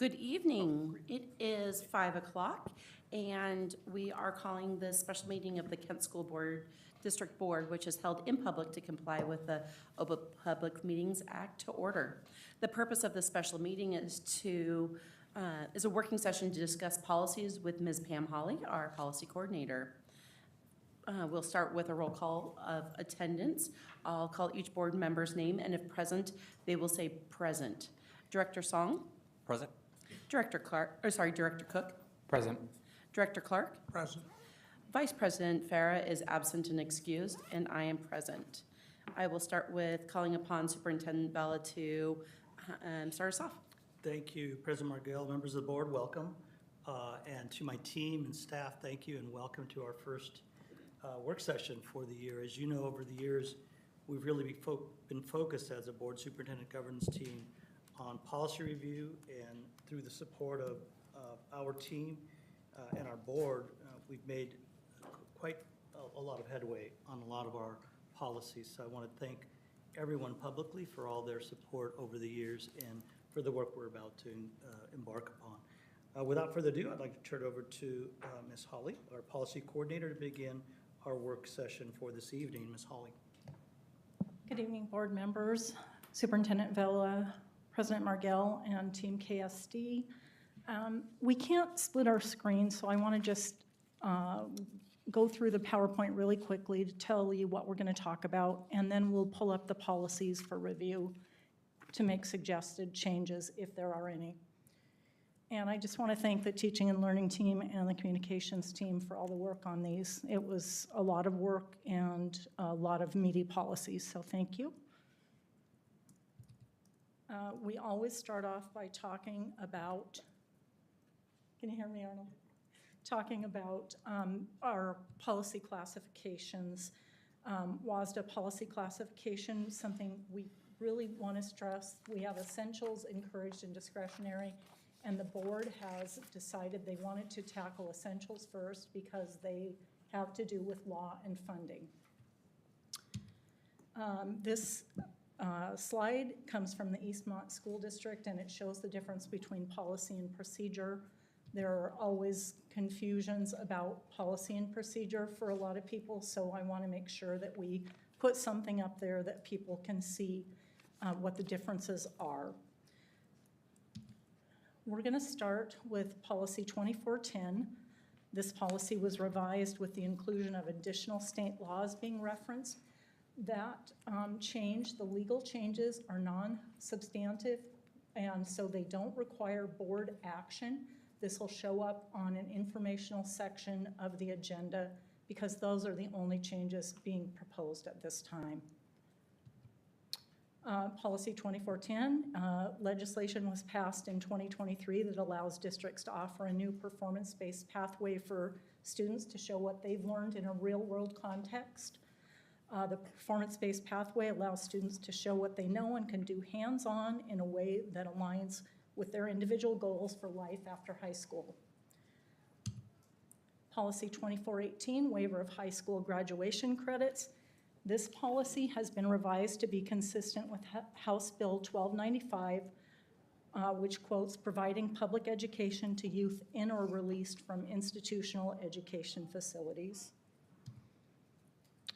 Good evening. It is 5 o'clock, and we are calling this special meeting of the Kent School Board District Board, which is held in public to comply with the Open Public Meetings Act, to order. The purpose of this special meeting is a working session to discuss policies with Ms. Pam Hawley, our policy coordinator. We'll start with a roll call of attendance. I'll call each board member's name, and if present, they will say present. Director Song? Present. Director Cook? Present. Director Clark? Present. Vice President Farah is absent and excused, and I am present. I will start with calling upon Superintendent Bella to start us off. Thank you, President Margell, members of the board, welcome. And to my team and staff, thank you and welcome to our first work session for the year. As you know, over the years, we've really been focused as a board superintendent governance team on policy review, and through the support of our team and our board, we've made quite a lot of headway on a lot of our policies. So I want to thank everyone publicly for all their support over the years and for the work we're about to embark upon. Without further ado, I'd like to turn it over to Ms. Hawley, our policy coordinator, to begin our work session for this evening. Ms. Hawley. Good evening, board members, Superintendent Vela, President Margell, and Team KSD. We can't split our screen, so I want to just go through the PowerPoint really quickly to tell you what we're going to talk about, and then we'll pull up the policies for review to make suggested changes if there are any. And I just want to thank the teaching and learning team and the communications team for all the work on these. It was a lot of work and a lot of meaty policies, so thank you. We always start off by talking about, can you hear me, Arnold? Talking about our policy classifications. WASDA policy classification, something we really want to stress. We have essentials, encouraged, and discretionary, and the board has decided they wanted to tackle essentials first because they have to do with law and funding. This slide comes from the Eastmont School District, and it shows the difference between policy and procedure. There are always confusions about policy and procedure for a lot of people, so I want to make sure that we put something up there that people can see what the differences are. We're going to start with policy 2410. This policy was revised with the inclusion of additional state laws being referenced. That change, the legal changes are non-substantive, and so they don't require board action. This will show up on an informational section of the agenda because those are the only changes being proposed at this time. Policy 2410, legislation was passed in 2023 that allows districts to offer a new performance-based pathway for students to show what they've learned in a real-world context. The performance-based pathway allows students to show what they know and can do hands-on in a way that aligns with their individual goals for life after high school. Policy 2418, waiver of high school graduation credits. This policy has been revised to be consistent with House Bill 1295, which quotes, providing public education to youth in or released from institutional education facilities.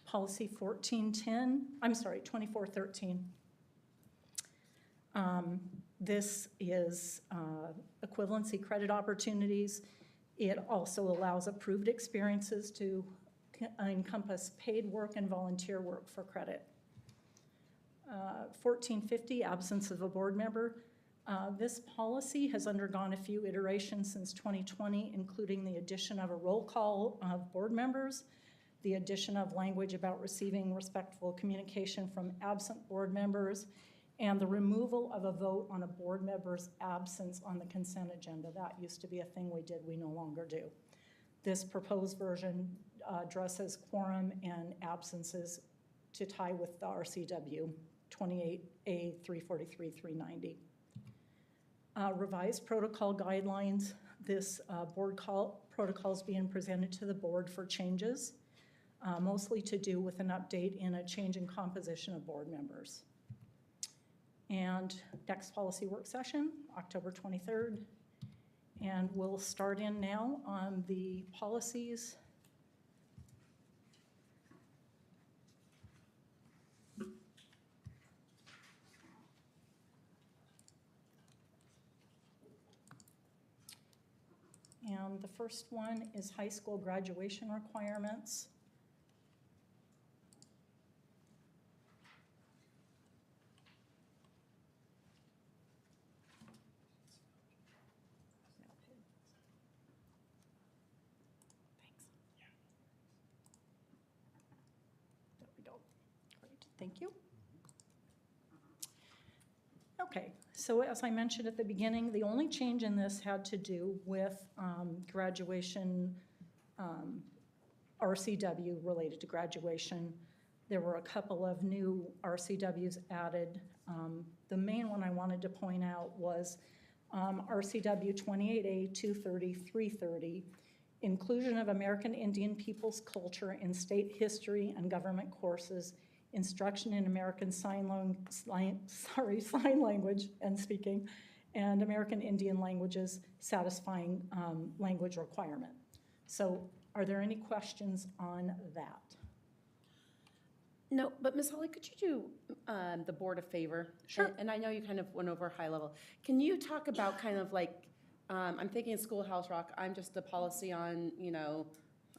Policy 2413. This is equivalency credit opportunities. It also allows approved experiences to encompass paid work and volunteer work for credit. 1450, absence of a board member. This policy has undergone a few iterations since 2020, including the addition of a roll call of board members, the addition of language about receiving respectful communication from absent board members, and the removal of a vote on a board member's absence on the consent agenda. That used to be a thing we did, we no longer do. This proposed version addresses quorum and absences to tie with the RCW 28A 343-390. Revised protocol guidelines. This board protocol is being presented to the board for changes. Mostly to do with an update in a change in composition of board members. And next policy work session, October 23rd. And we'll start in now on the policies. And the first one is high school graduation requirements. There we go. Great, thank you. Okay, so as I mentioned at the beginning, the only change in this had to do with graduation, RCW related to graduation. There were a couple of new RCWs added. The main one I wanted to point out was RCW 28A 230-330, inclusion of American Indian people's culture in state history and government courses, instruction in American sign language and speaking, and American Indian languages satisfying language requirement. So are there any questions on that? No, but Ms. Holly, could you do the board a favor? Sure. And I know you kind of went over high level. Can you talk about kind of like, I'm thinking Schoolhouse Rock, I'm just a policy on, you know,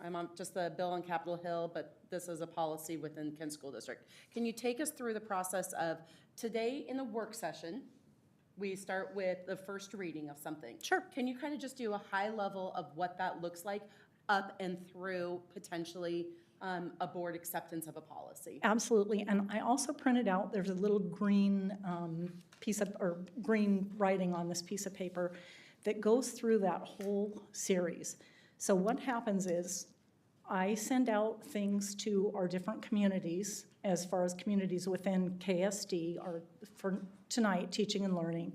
I'm on just the bill on Capitol Hill, but this is a policy within Kent School District. Can you take us through the process of today in the work session, we start with the first reading of something. Sure. Can you kind of just do a high level of what that looks like up and through potentially a board acceptance of a policy? Absolutely, and I also printed out, there's a little green piece of, or green writing on this piece of paper that goes through that whole series. So what happens is, I send out things to our different communities, as far as communities within KSD, or for tonight, teaching and learning,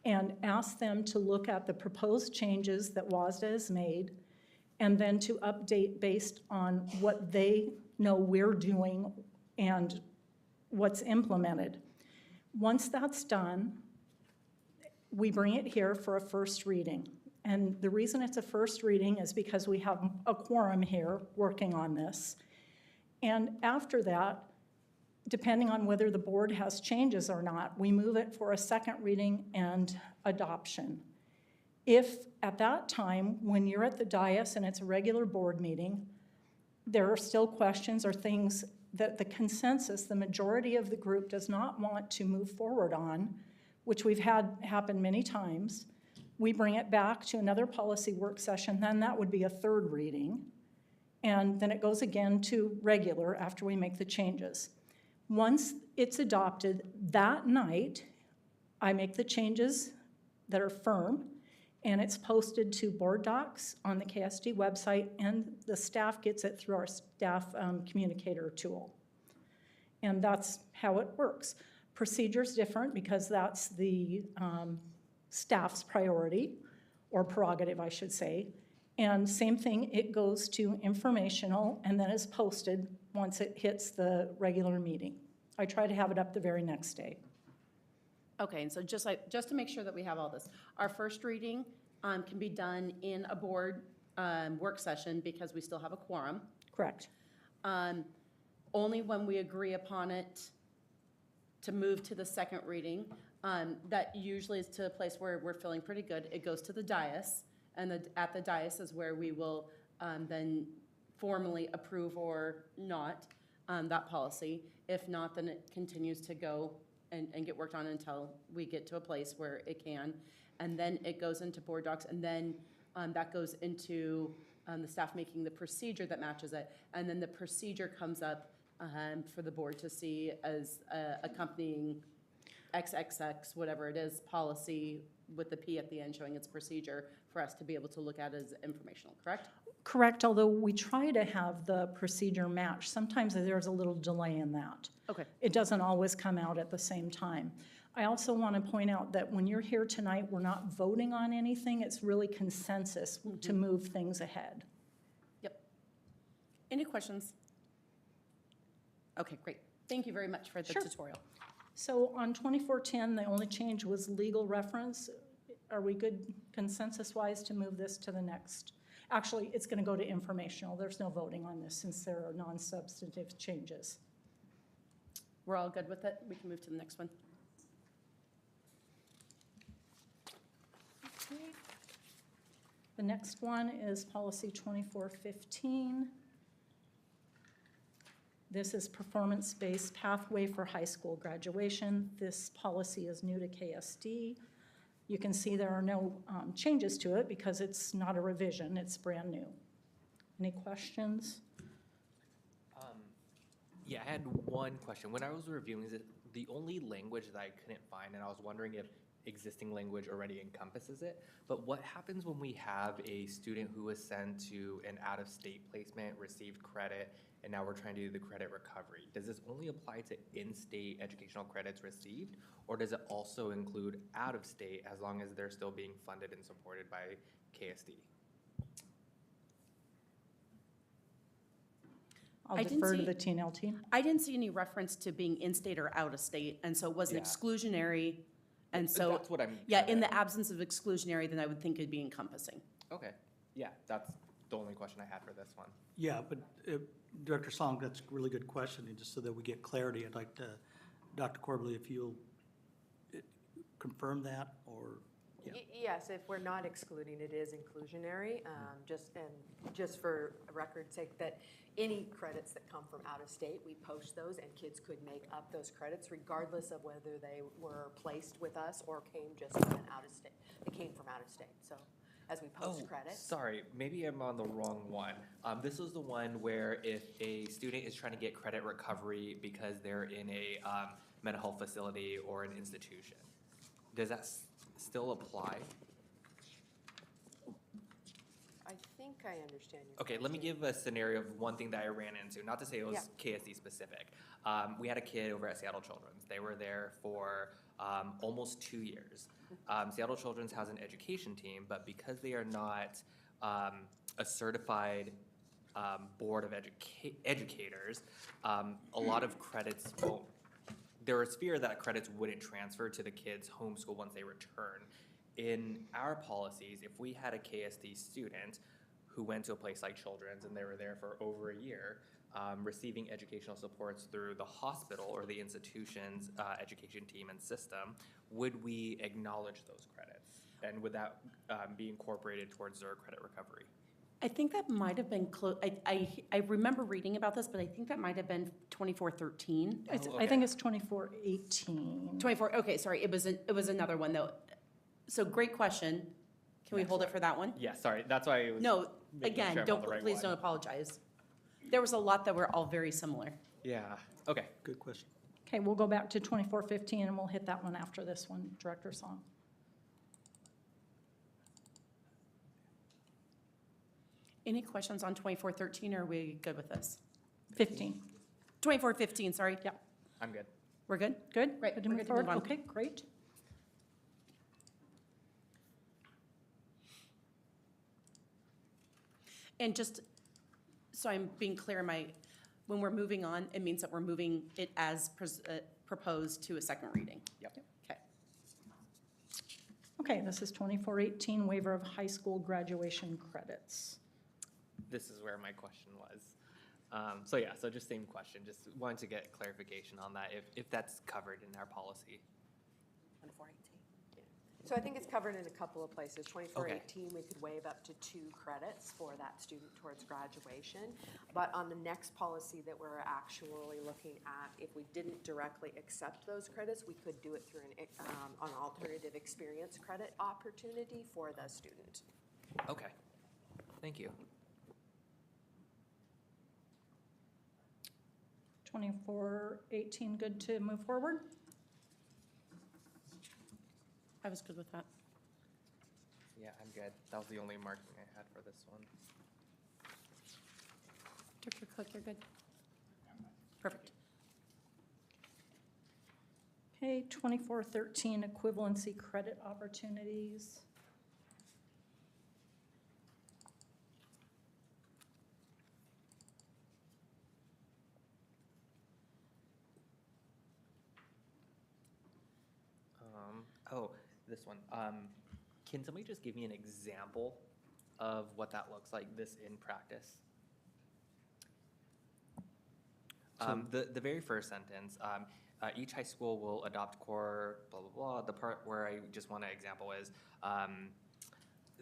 and ask them to look at the proposed changes that WASDA has made, and then to update based on what they know we're doing and what's implemented. Once that's done, we bring it here for a first reading. And the reason it's a first reading is because we have a quorum here working on this. And after that, depending on whether the board has changes or not, we move it for a second reading and adoption. If at that time, when you're at the dais and it's a regular board meeting, there are still questions or things that the consensus, the majority of the group does not want to move forward on, which we've had happen many times, we bring it back to another policy work session, then that would be a third reading. And then it goes again to regular after we make the changes. Once it's adopted, that night, I make the changes that are firm, and it's posted to BoardDocs on the KSD website, and the staff gets it through our staff communicator tool. And that's how it works. Procedure's different because that's the staff's priority, or prerogative, I should say. And same thing, it goes to informational and then is posted once it hits the regular meeting. I try to have it up the very next day. Okay, and so just to make sure that we have all this, our first reading can be done in a board work session because we still have a quorum. Correct. Only when we agree upon it to move to the second reading, that usually is to a place where we're feeling pretty good. It goes to the dais, and at the dais is where we will then formally approve or not that policy. If not, then it continues to go and get worked on until we get to a place where it can. And then it goes into BoardDocs, and then that goes into the staff making the procedure that matches it. And then the procedure comes up for the board to see as accompanying XXX, whatever it is, policy with the P at the end showing its procedure for us to be able to look at as informational, correct? Correct, although we try to have the procedure match. Sometimes there's a little delay in that. Okay. It doesn't always come out at the same time. I also want to point out that when you're here tonight, we're not voting on anything. It's really consensus to move things ahead. Yep. Any questions? Okay, great. Thank you very much for the Sure. tutorial. So on 2410, the only change was legal reference. Are we good consensus-wise to move this to the next? Actually, it's going to go to informational. There's no voting on this since there are non-substantive changes. We're all good with it? We can move to the next one. The next one is policy 2415. This is performance-based pathway for high school graduation. This policy is new to KSD. You can see there are no changes to it because it's not a revision, it's brand new. Any questions? Yeah, I had one question. When I was reviewing it, the only language that I couldn't find, and I was wondering if existing language already encompasses it, but what happens when we have a student who was sent to an out-of-state placement, received credit, and now we're trying to do the credit recovery? Does this only apply to in-state educational credits received, or does it also include out-of-state as long as they're still being funded and supported by KSD? I'll I didn't defer to see- the TNL team. I didn't see any reference to being in-state or out-of-state, and so it wasn't Yeah. exclusionary. And so, That's what I'm. yeah, in the absence of exclusionary, then I would think it'd be encompassing. Okay, yeah, that's the only question I had for this one. Yeah, but Director Song, that's a really good question, and just so that we get clarity, I'd like to, Dr. Corbally, if you'll confirm that, or, yeah. Yes, if we're not excluding, it is inclusionary, just for record's sake, that any credits that come from out of state, we post those, and kids could make up those credits regardless of whether they were placed with us or came just from an out of state, they came from out of state, so as we post credits. Sorry, maybe I'm on the wrong one. This was the one where if a student is trying to get credit recovery because they're in a mental health facility or an institution, does that still apply? I think I understand your Okay, let me question. give a scenario of one thing that I ran into, not to say it was KSD specific. We had a kid over at Seattle Children's. They were there for almost 2 years. Seattle Children's has an education team, but because they are not a certified board of educators, a lot of credits won't. There was fear that credits wouldn't transfer to the kids' homeschool once they return. In our policies, if we had a KSD student who went to a place like Children's and they were there for over a year, receiving educational supports through the hospital or the institution's education team and system, would we acknowledge those credits? And would that be incorporated towards their credit recovery? I think that might have been I remember reading about this, but I think that might have been 2413. It's- Oh, I think okay. it's 2418. 24, okay, sorry, it was another one though. So great question. Can we Next hold it one. for that one? Yeah, sorry, that's why it was. No, making again, sure I'm on don't, the right please one. don't apologize. There was a lot that were all very similar. Yeah, okay. Good question. Okay, we'll go back to 2415 and we'll hit that one after this one, Director Song. Any questions on 2413, or are we good with this? 15. 2415, sorry. Yeah. I'm good. We're good? Good? Right, Good to we're move good to move forward? on. Okay, great. And just so I'm being clear, when we're moving on, it means that we're moving it as proposed to a second reading. Yep. Okay. Okay, this is 2418, waiver of high school graduation credits. This is where my question was. So yeah, so just same question, just wanted to get clarification on that, if that's covered in our policy. 2418. So I think it's covered in a couple of places. 2418, we could waive up to 2 credits for that student towards graduation. But on the next policy that we're actually looking at, if we didn't directly accept those credits, we could do it through an alternative experience credit opportunity for the student. Okay, thank you. 2418, good to move forward? I was good with that. Yeah, I'm good. That was the only marking I had for this one. Dr. Cook, you're good? Perfect. Okay, 2413, equivalency credit opportunities. Oh, this one. Can somebody just give me an example of what that looks like, this in practice? The very first sentence, each high school will adopt core, blah, blah, blah. The part where I just want an example is,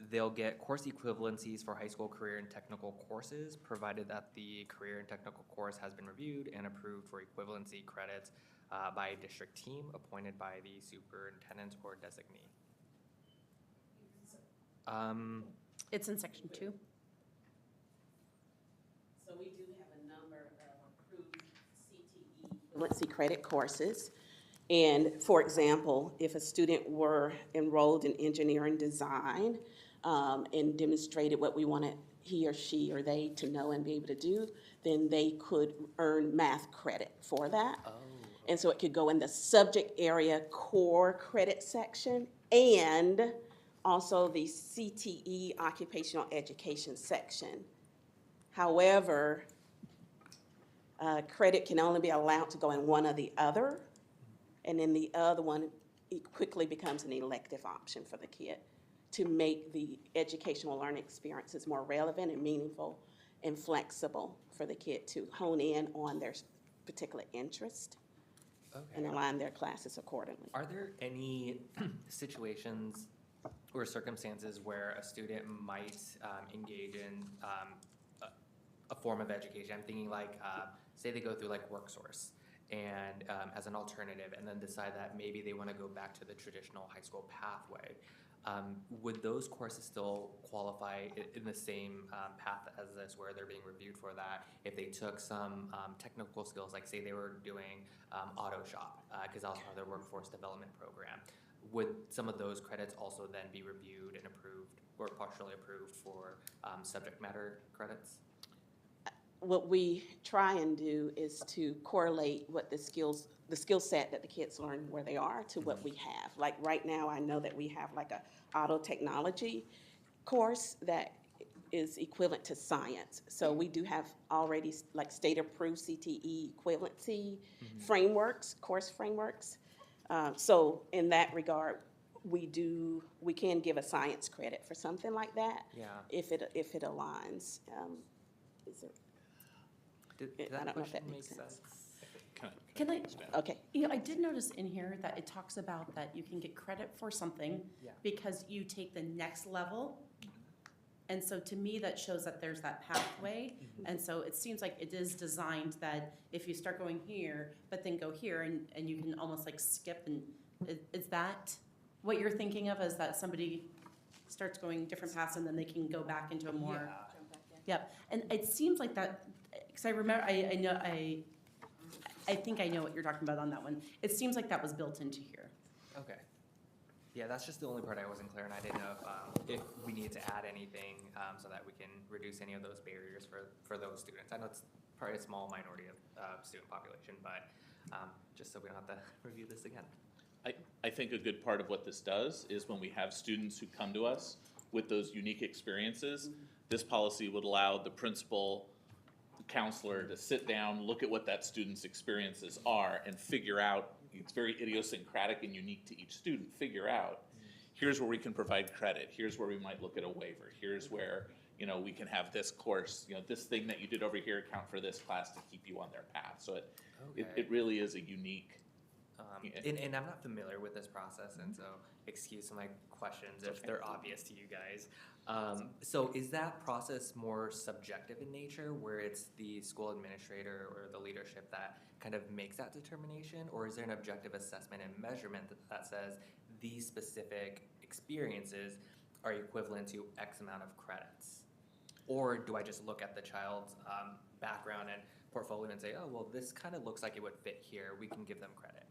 they'll get course equivalencies for high school career and technical courses, provided that the career and technical course has been reviewed and approved for equivalency credits by a district team appointed by the superintendent or designee. It's in section 2. So we do have a number of approved CTE equivalency credit courses. And for example, if a student were enrolled in engineering design and demonstrated what we wanted he or she or they to know and be able to do, then they could earn math credit for that. Oh. And so it could go in the subject area core credit section and also the CTE occupational education section. However, credit can only be allowed to go in one or the other, and then the other one, it quickly becomes an elective option for the kid to make the educational learning experiences more relevant and meaningful and flexible for the kid to hone in on their particular interest and Okay. align their classes accordingly. Are there any situations or circumstances where a student might engage in a form of education? I'm thinking like, say they go through like WorkSource and as an alternative, and then decide that maybe they want to go back to the traditional high school pathway. Would those courses still qualify in the same path as this, where they're being reviewed for that? If they took some technical skills, like say they were doing auto shop, because that was part of their workforce development program, would some of those credits also then be reviewed and approved or partially approved for subject matter credits? What we try and do is to correlate what the skill set that the kids learn where they are to what we have. Like right now, I know that we have like a auto technology course that is equivalent to science. So we do have already like state-approved CTE equivalency frameworks, course frameworks. So in that regard, we can give a science credit for something like that. Yeah. If it aligns. Is it? Did I that don't know if question that make makes sense. sense? Can I, Okay. I did notice in here that it talks about that you can get credit for something Yeah. because you take the next level. And so to me, that shows that there's that pathway. And so it seems like it is designed that if you start going here, but then go here and you can almost like skip and, is that what you're thinking of? Is that somebody starts going different paths and then they can go back into a more? Yep, and it seems like that, because I remember, I think I know what you're talking about on that one. It seems like that was built into here. Okay. Yeah, that's just the only part I wasn't clear, and I didn't know if we needed to add anything so that we can reduce any of those barriers for those students. I know it's probably a small minority of student population, but just so we don't have to review this again. I think a good part of what this does is when we have students who come to us with those unique experiences, this policy would allow the principal, the counselor to sit down, look at what that student's experiences are, and figure out, it's very idiosyncratic and unique to each student, figure out, here's where we can provide credit, here's where we might look at a waiver, here's where, we can have this course, this thing that you did over here account for this class to keep you on their path. So it really is a unique. And I'm not familiar with this process, and so excuse my questions if they're obvious to you guys. So is that process more subjective in nature, where it's the school administrator or the leadership that kind of makes that determination, or is there an objective assessment and measurement that says these specific experiences are equivalent to X amount of credits? Or do I just look at the child's background and portfolio and say, oh, well, this kind of looks like it would fit here, we can give them credit?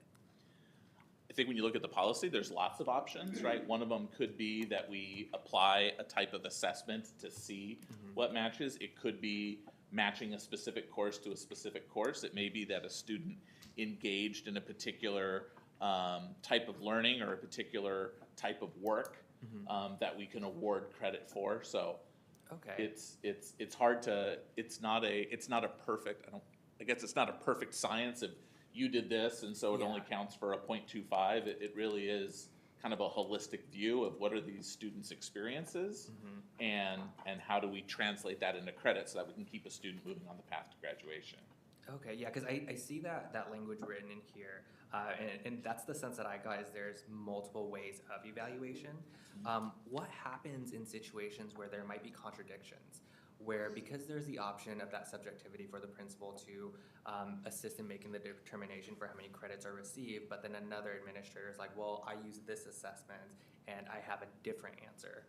I think when you look at the policy, there's lots of options, right? One of them could be that we apply a type of assessment to see what matches. It could be matching a specific course to a specific course. It may be that a student engaged in a particular type of learning or a particular type of work that we can award credit for. So Okay. it's hard to, it's not a perfect, I guess it's not a perfect science of you did this, and so it only counts for a 0.25. It really is kind of a holistic view of what are these students' experiences and how do we translate that into credit so that we can keep a student moving on the path to graduation. Okay, yeah, because I see that language written in here, and that's the sense that I got, is there's multiple ways of evaluation. What happens in situations where there might be contradictions, where because there's the option of that subjectivity for the principal to assist in making the determination for how many credits are received, but then another administrator is like, well, I use this assessment and I have a different answer.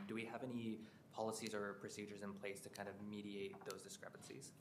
Do we have any policies or procedures in place to kind of mediate those discrepancies?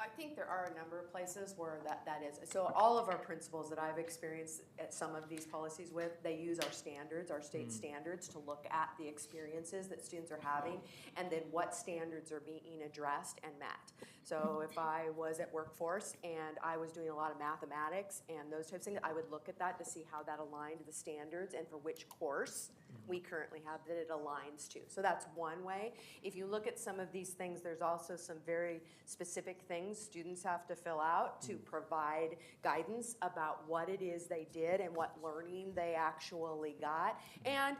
I think there are a number of places where that is. So all of our principals that I've experienced at some of these policies with, they use our standards, our state standards, to look at the experiences that students are having and then what standards are being addressed and met. So if I was at workforce and I was doing a lot of mathematics and those types of things, I would look at that to see how that aligned to the standards and for which course we currently have that it aligns to. So that's one way. If you look at some of these things, there's also some very specific things students have to fill out to provide guidance about what it is they did and what learning they actually got. And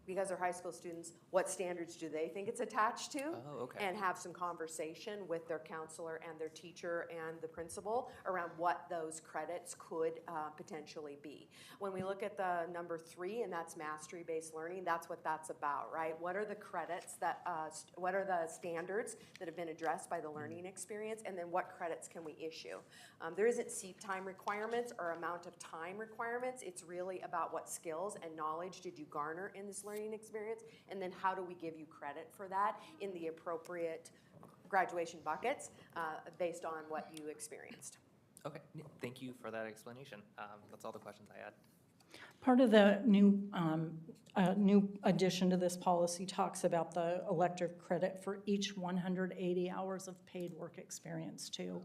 because they're high school students, what standards do they think it's attached to? Oh, okay. And have some conversation with their counselor and their teacher and the principal around what those credits could potentially be. When we look at the number 3, and that's mastery-based learning, that's what that's about, right? What are the credits that, what are the standards that have been addressed by the learning experience, and then what credits can we issue? There isn't seat time requirements or amount of time requirements. It's really about what skills and knowledge did you garner in this learning experience, and then how do we give you credit for that in the appropriate graduation buckets based on what you experienced. Okay, thank you for that explanation. That's all the questions I had. Part of the new addition to this policy talks about the elective credit for each 180 hours of paid work experience too.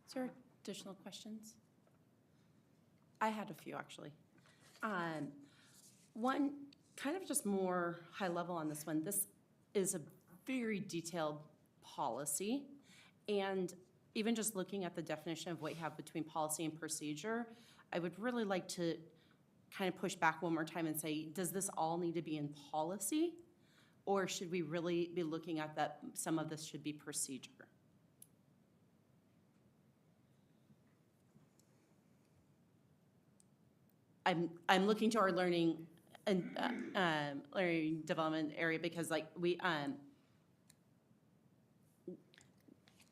Is there additional questions? I had a few, actually. One, kind of just more high level on this one. This is a very detailed policy, and even just looking at the definition of what you have between policy and procedure, I would really like to kind of push back one more time and say, does this all need to be in policy? Or should we really be looking at that some of this should be procedure? I'm looking to our learning and learning development area because like we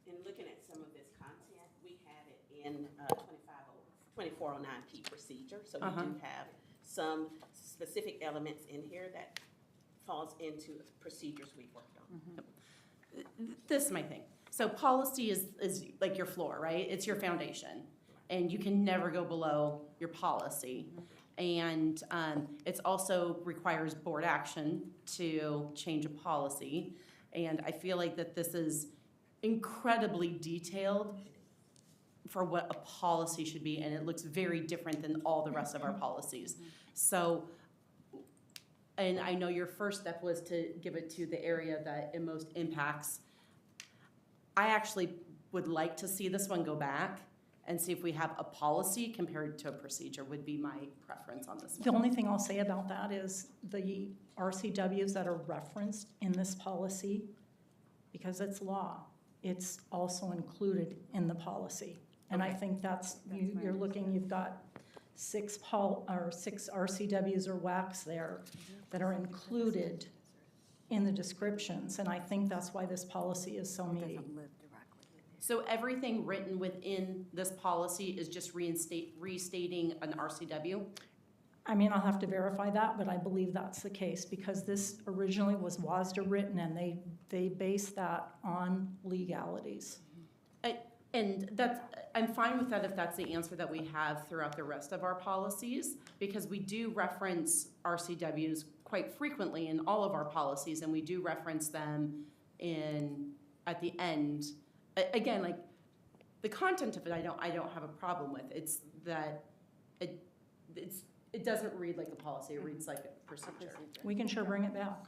In looking at some of this content, we had it in 2409P procedure. So we do have some specific elements in here that falls into procedures we've worked on. This is my thing. So policy is like your floor, right? It's your foundation. And you can never go below your policy. And it also requires board action to change a policy. And I feel like that this is incredibly detailed for what a policy should be, and it looks very different than all the rest of our policies. So, and I know your first step was to give it to the area that it most impacts. I actually would like to see this one go back and see if we have a policy compared to a procedure would be my preference on this one. The only thing I'll say about that is the RCWs that are referenced in this policy, because it's law, it's also included in the policy. And I think that's you're looking, you've got 6 RCWs or WACs there that are included in the descriptions. And I think that's why this policy is so meaty. So everything written within this policy is just restating an RCW? I mean, I'll have to verify that, but I believe that's the case because this originally was WASDA written and they based that on legalities. And I'm fine with that if that's the answer that we have throughout the rest of our policies, because we do reference RCWs quite frequently in all of our policies, and we do reference them at the end. Again, like the content of it, I don't have a problem with. It's that it doesn't read like a policy; it reads like a procedure. We can sure bring it back.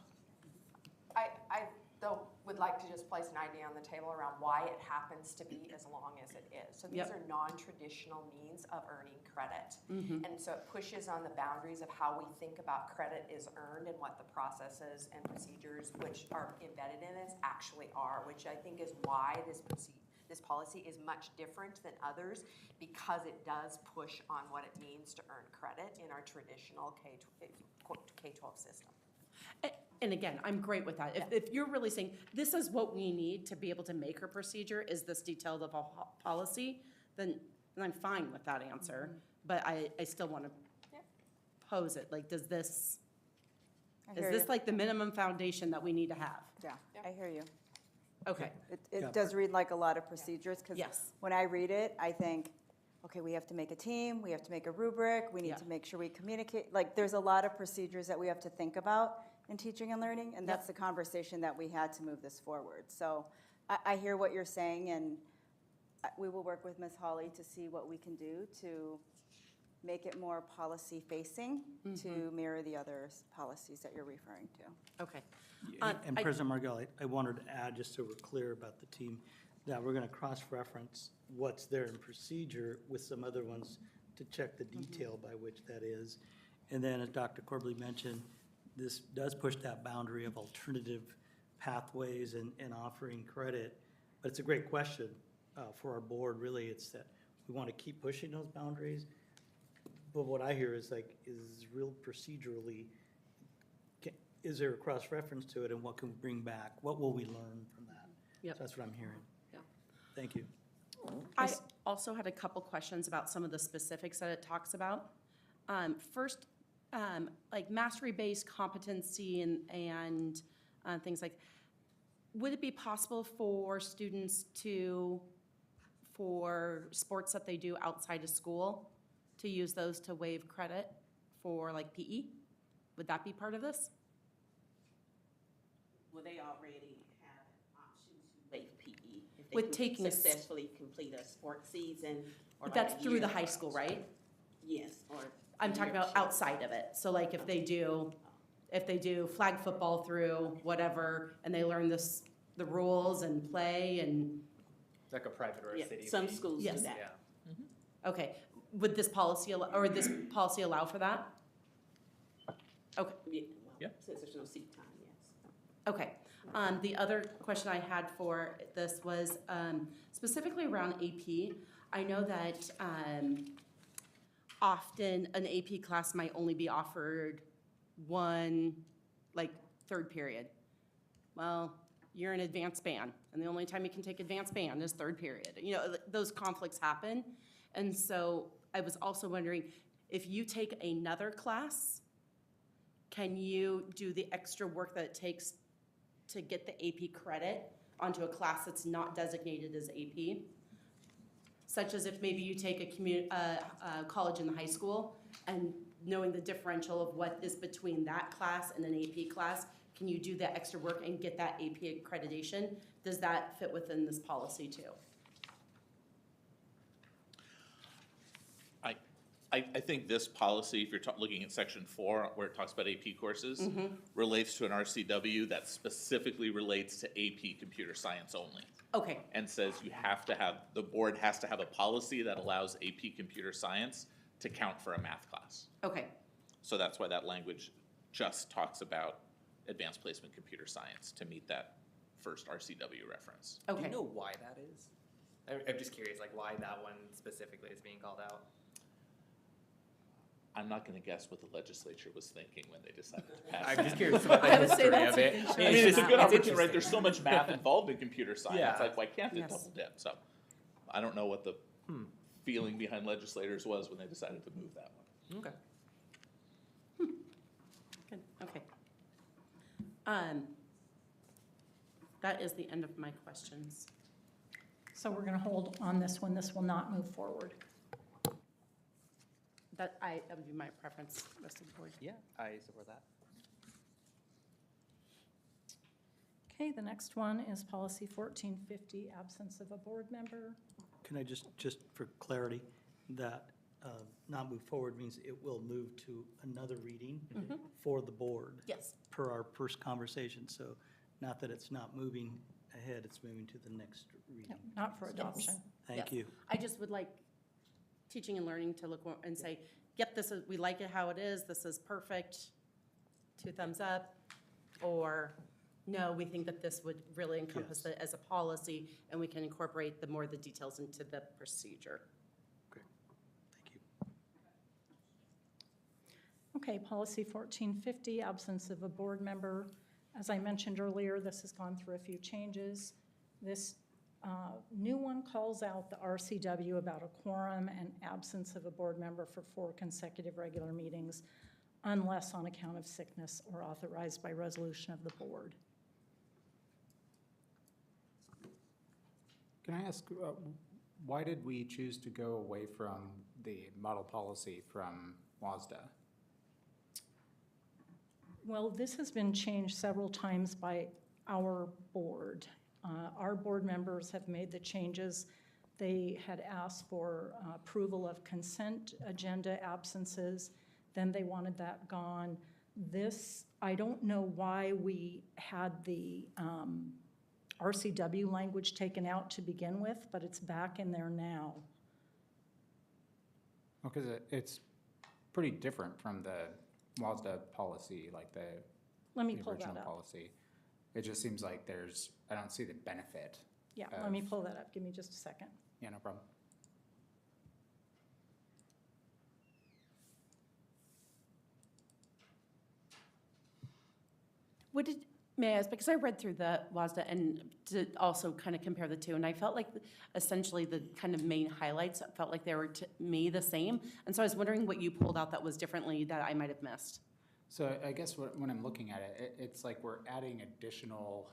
Though would like to just place an idea on the table around why it happens to be as long as it is. So these Yep. are non-traditional means of earning credit. And so it pushes on the boundaries of how we think about credit is earned and what the processes and procedures which are embedded in this actually are, which I think is why this policy is much different than others, because it does push on what it means to earn credit in our traditional K-12 system. And again, I'm great with that. If you're really saying, this is what we need to be able to make our procedure, is this detailed of a policy, then I'm fine with that answer. But I still want to Yeah. pose it, like, is this hear like you. the minimum foundation that we need to have? Yeah, I hear you. Okay, Yeah. It does read like a lot of procedures, because Yes. when I read it, I think, okay, we have to make a team, we have to make a rubric, we Yeah. need to make sure we communicate. Like, there's a lot of procedures that we have to think about in teaching and learning, and that's the conversation that we had to move this forward. So I hear what you're saying, and we will work with Ms. Hawley to see what we can do to make it more policy-facing, to mirror the other policies that you're referring to. okay. And President Margell, I wanted to add, just so we're clear about the team, that we're going to cross-reference what's there in procedure with some other ones to check the detail by which that is. And then, as Dr. Corbley mentioned, this does push that boundary of alternative pathways and offering credit. But it's a great question for our board, really. It's that we want to keep pushing those boundaries. But what I hear is like, is real procedurally, is there a cross-reference to it, and what can we bring back? What will we learn from that? Yep. So that's what I'm hearing. Yeah. Thank you. I also had a couple questions about some of the specifics that it talks about. First, like mastery-based competency and things like, would it be possible for students for sports that they do outside of school, to use those to waive credit for like PE? Would that be part of this? Well, they already have an option to waive PE if With they taking a successfully complete a sports season or like That's a through year the of high school, college. right? Yes, or. I'm a talking year about of outside of it. So like if they do flag football through whatever, and they learn the rules and play and, Like a private or a Yeah, city. some league. schools do Yes. that. Yeah. okay, would this policy, this policy allow for that? Okay, Yeah, well, Yeah. since there's no seat time, yes. okay. The other question I had for this was specifically around AP. I know that often an AP class might only be offered one, like, third period. Well, you're in advanced band, and the only time you can take advanced band is third period. You know, those conflicts happen. And so I was also wondering, if you take another class, can you do the extra work that it takes to get the AP credit onto a class that's not designated as AP? Such as if maybe you take a college and the high school, and knowing the differential of what is between that class and an AP class, can you do that extra work and get that AP accreditation? Does that fit within this policy too? I think this policy, if you're looking at section 4, where it talks about AP courses, relates to an RCW that specifically relates to AP computer science only. Okay, And says the board has to have a policy that allows AP computer science to count for a math class. okay, So that's why that language just talks about advanced placement computer science to meet that first RCW reference. Do okay. you know why that is? I'm just curious, like why that one specifically is being called out. I'm not gonna guess what the legislature was thinking when they decided to pass I'm that. just curious about the I would say history that's of a it. good I mean, it's a good opportunity, right? interesting. There's so much math involved in computer science. Yeah. Like, why can't they Yes. double dip? So I don't know what the feeling behind legislators was when they decided to move that one. Okay. Good, okay. That is the end of my questions. So we're going to hold on this one. This will not move forward. That would be my preference, rest of the board. Yeah, I support that. Okay, the next one is policy 1450, absence of a board member. Can I just for clarity, that not move forward means it will move to another reading for the board, Yes, per our first conversation. So Not that it's not moving ahead, it's moving to the next reading. Yep, not for adoption. Thank Yes. you. I just would like teaching and learning to look and say, yep, we like it how it is, this is perfect, 2 thumbs up, or no, we think that this would really encompass Yes. it as a policy, and we can incorporate the details into the procedure. Thank you. Okay, policy 1450, absence of a board member. As I mentioned earlier, this has gone through a few changes. This new one calls out the RCW about a quorum and absence of a board member for 4 consecutive regular meetings unless on account of sickness or authorized by resolution of the board. Can I ask, why did we choose to go away from the model policy from WASDA? Well, this has been changed several times by our board. Our board members have made the changes. They had asked for approval of consent agenda absences, then they wanted that gone. This, I don't know why we had the RCW language taken out to begin with, but it's back in there now. Well, because it's pretty different from the WASDA policy, like the Let me the pull original that up. policy. It just seems like I don't see the benefit. Yeah, let me pull that up. Give me just a second. Yeah, no problem. May I ask, because I read through the WASDA and to also kind of compare the two, and I felt like essentially the kind of main highlights felt like they were to me the same. And so I was wondering what you pulled out that was differently that I might have missed. So I guess when I'm looking at it, it's like we're adding additional,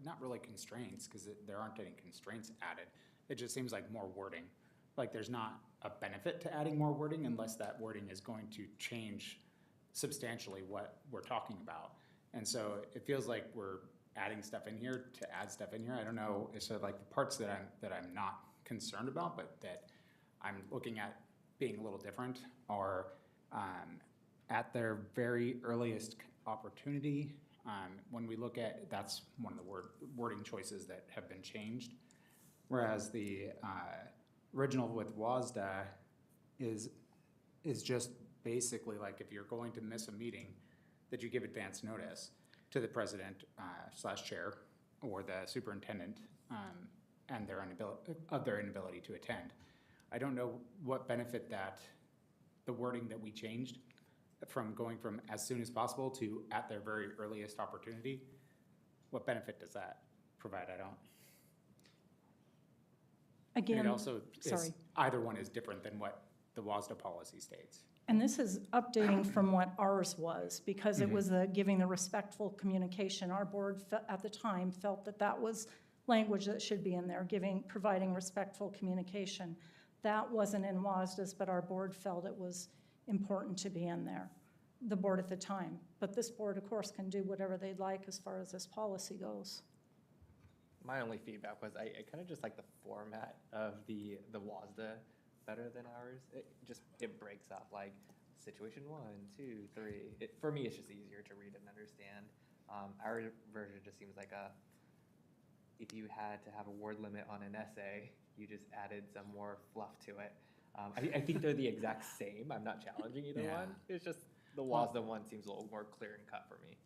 not really constraints, because there aren't any constraints added. It just seems like more wording. Like there's not a benefit to adding more wording unless that wording is going to change substantially what we're talking about. And so it feels like we're adding stuff in here to add stuff in here. I don't know, so like the parts that I'm not concerned about, but that I'm looking at being a little different are at their very earliest opportunity. When we look at, that's one of the wording choices that have been changed. Whereas the original with WASDA is just basically like if you're going to miss a meeting, that you give advance notice to the president / chair or the superintendent and their inability to attend. I don't know what benefit that the wording that we changed from going from as soon as possible to at their very earliest opportunity, what benefit does that provide? I don't. Again, And it also sorry. is, either one is different than what the WASDA policy states. And this is updating from what ours was, because it was giving the respectful communication. Our board at the time felt that that was language that should be in there, providing respectful communication. That wasn't in WASDA's, but our board felt it was important to be in there, the board at the time. But this board, of course, can do whatever they'd like as far as this policy goes. My only feedback was I kind of just like the format of the WASDA better than ours. It breaks up like situation 1, 2, 3. For me, it's just easier to read and understand. Our version just seems like if you had to have a word limit on an essay, you just added some more fluff to it. I think they're the exact same. I'm not challenging either Yeah. one. It's just the WASDA one seems a little more clear and cut for me.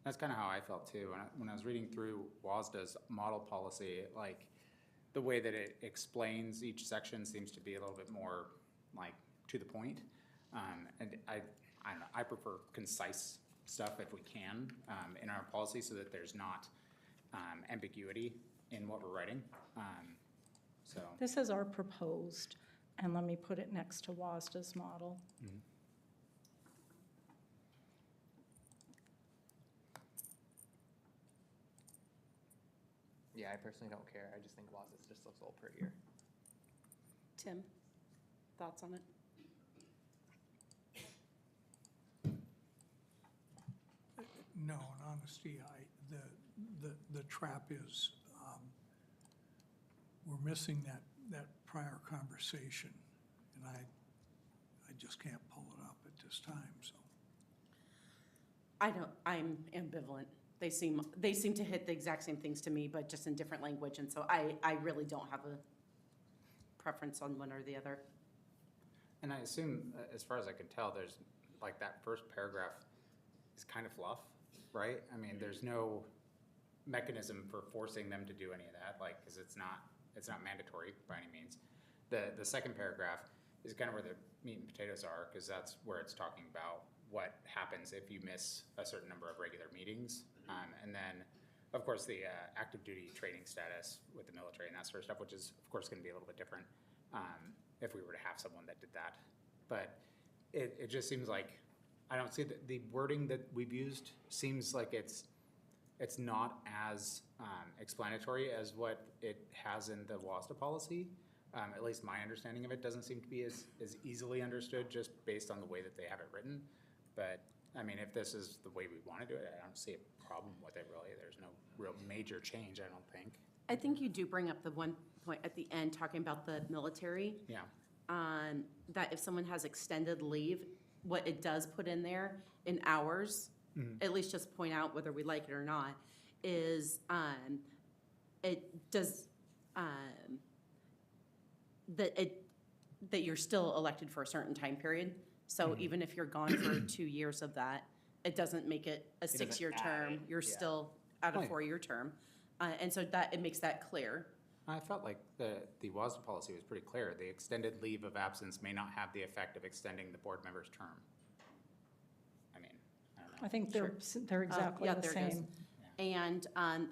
That's kind of how I felt too. When I was reading through WASDA's model policy, like the way that it explains each section seems to be a little bit more like to the point. And I don't know, I prefer concise stuff if we can in our policy so that there's not ambiguity in what we're writing. So. This is our proposed, and let me put it next to WASDA's model. Mhm. Yeah, I personally don't care. I just think WASDA just looks a little prettier. Tim, thoughts on it? No, in honesty, the trap is, we're missing that prior conversation, and I just can't pull it up at this time, so. I'm ambivalent. They seem to hit the exact same things to me, but just in different language, and so I really don't have a preference on one or the other. And I assume, as far as I can tell, there's, like, that first paragraph is kind of fluff, right? I mean, there's no mechanism for forcing them to do any of that, like, because it's not mandatory by any means. The second paragraph is kind of where the meat and potatoes are, because that's where it's talking about what happens if you miss a certain number of regular meetings. And then, of course, the active duty training status with the military and that sort of stuff, which is, of course, going to be a little bit different if we were to have someone that did that. But it just seems like, I don't see the wording that we've used seems like it's not as explanatory as what it has in the WASDA policy. At least my understanding of it doesn't seem to be as easily understood just based on the way that they have it written. But, I mean, if this is the way we want to do it, I don't see a problem with it, really. There's no real major change, I don't think. I think you do bring up the one point at the end, talking about the military. Yeah. That if someone has extended leave, what it does put in there in hours, at least just point out whether we like it or not, is it does, that you're still elected for a certain time period. So even if you're gone for 2 years of that, it doesn't make it a doesn't 6-year add term. it, You're yeah. still at a Right. 4-year term. And so that, it makes that clear. I felt like the WASDA policy was pretty clear. The extended leave of absence may not have the effect of extending the board member's term. I mean, I don't know. I think they're exactly Yeah, the there it is. same. And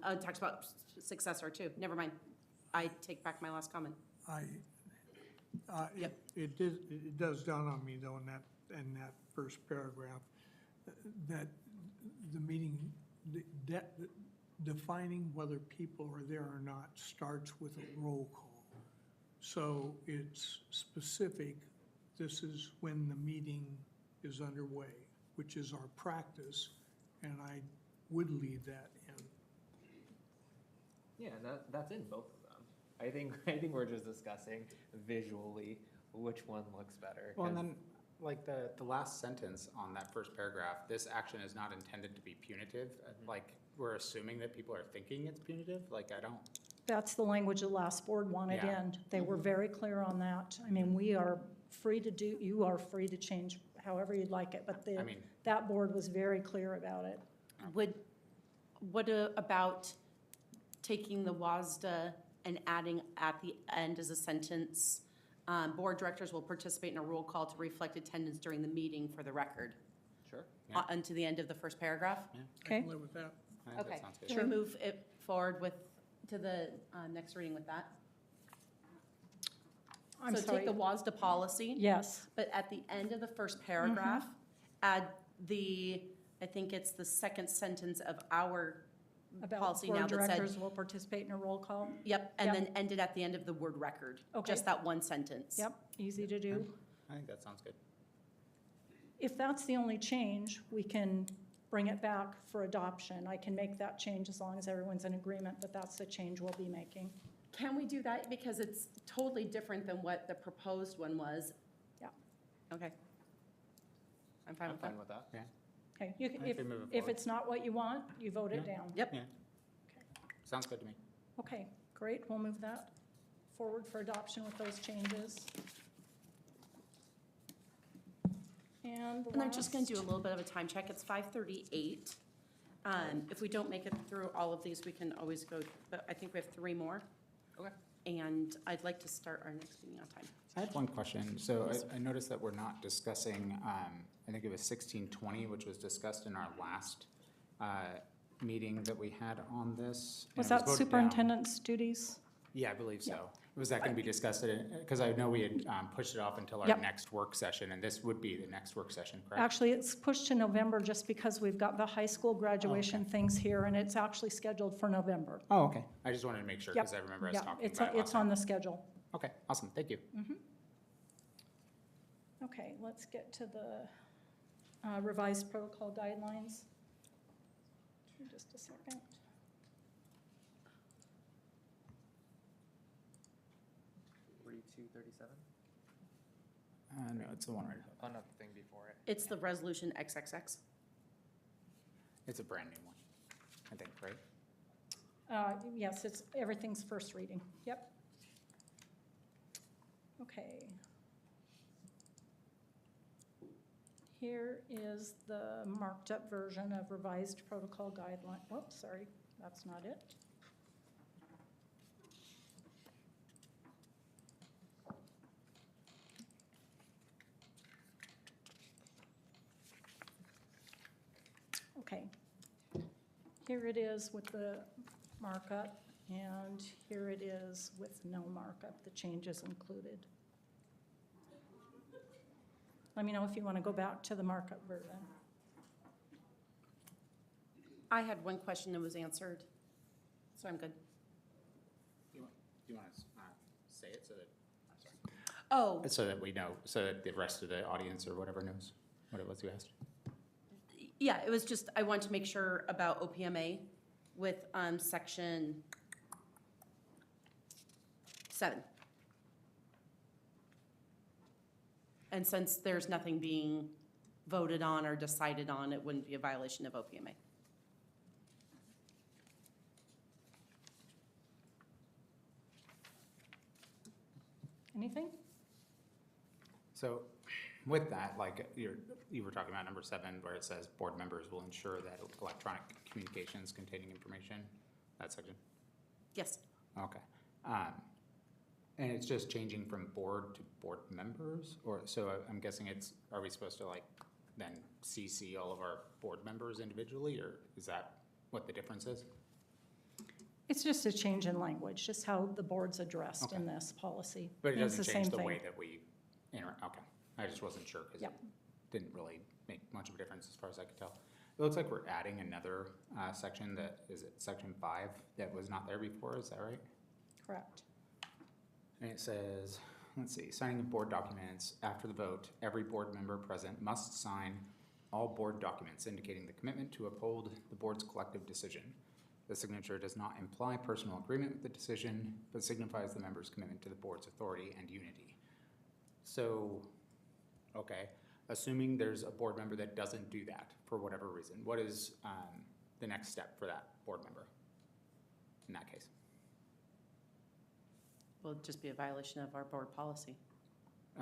it talks about successor too. Never mind. I take back my last comment. Yep. It does dawn on me though in that first paragraph, that the meeting, defining whether people are there or not starts with a roll call. So it's specific, this is when the meeting is underway, which is our practice, and I would leave that in. Yeah, that's in both of them. I think we're just discussing visually which one looks better. Well, and 'cause- then, like, the last sentence on that first paragraph, this action is not intended to be punitive. Like, we're assuming that people are thinking it's punitive. Like, I don't. That's the language the last board wanted Yeah. in. They were very clear on that. I mean, you are free to change however you'd like it, but I mean, that board was very clear about it. What about taking the WASDA and adding at the end as a sentence, board directors will participate in a roll call to reflect attendance during the meeting for the record? Sure. Yeah. Onto the end of the first paragraph? I Okay? can live with that. I think Okay. that sounds good. Can we move it forward to the next reading with that? I'm So sorry. take the WASDA policy. Yes, But at the end of the first paragraph, add I think it's the second sentence of our about policy now board that said, directors will participate in a roll call. yep, and Yep. then end it at the end of the word record. Okay. Just that one sentence. Yep, easy to do. I think that sounds good. If that's the only change, we can bring it back for adoption. I can make that change as long as everyone's in agreement that that's the change we'll be making. Can we do that? Because it's totally different than what the proposed one was. Yeah. Okay. I'm fine I'm with that. fine with that. Yeah. Okay, you can, I think we move it if forward. it's not what you want, you vote it down. Yep. Yeah. Sounds good to me. Okay, great, we'll move that forward for adoption with those changes. And And I'm just gonna do a little bit of a time check. It's 5:38. If we don't make it through all of these, we can always go, but I think we have 3 more. Okay. And I'd like to start our next meeting on time. I had one question. So I noticed that we're not discussing, I think it was 1620, which was discussed in our last meeting that we had on this. and Was it that voted down. superintendent's duties? Yeah, I believe so. Was that going to be discussed? Because I know we had pushed it off until our Yep. next work session, and this would be the next work session, correct? Actually, it's pushed to November just because we've got the high school graduation things here, and it's actually scheduled for November. Oh, okay. I just wanted to make sure, Yep. because I remember us Yeah, talking it's, about it last it's on time. the schedule. Okay, awesome. Thank you. Okay, let's get to the revised protocol guidelines. Just a second. No, it's the one right. On the thing before it. It's the resolution XXX. It's a brand new one. I think, right? Yes, everything's first reading. Yep. Okay. Here is the marked up version of revised protocol guideline. Oops, sorry, that's not it. Okay. Here it is with the markup, and here it is with no markup, the changes included. Let me know if you want to go back to the markup version. I had one question that was answered, so I'm good. Do you want to say it so that, I'm sorry. Oh, So that we know, so that the rest of the audience or whatever knows what it was you asked? yeah, it was just, I want to make sure about OPMA with section 7. And since there's nothing being voted on or decided on, it wouldn't be a violation of OPMA. Anything? So with that, like you were talking about number 7, where it says board members will ensure that electronic communications containing information, that section? Yes. Okay. And it's just changing from board to board members, or, so I'm guessing are we supposed to like then CC all of our board members individually, or is that what the difference is? It's just a change in language, just how the board's addressed in this policy. But it It's doesn't the change same the thing. way that we interact, okay. I just wasn't sure, because Yep. it didn't really make much of a difference as far as I could tell. It looks like we're adding another section that, is it section 5, that was not there before, is that right? Correct. And it says, let's see, signing of board documents. After the vote, every board member present must sign all board documents indicating the commitment to uphold the board's collective decision. The signature does not imply personal agreement with the decision, but signifies the member's commitment to the board's authority and unity. So, okay, assuming there's a board member that doesn't do that for whatever reason, what is the next step for that board member in that case? Will it just be a violation of our board policy?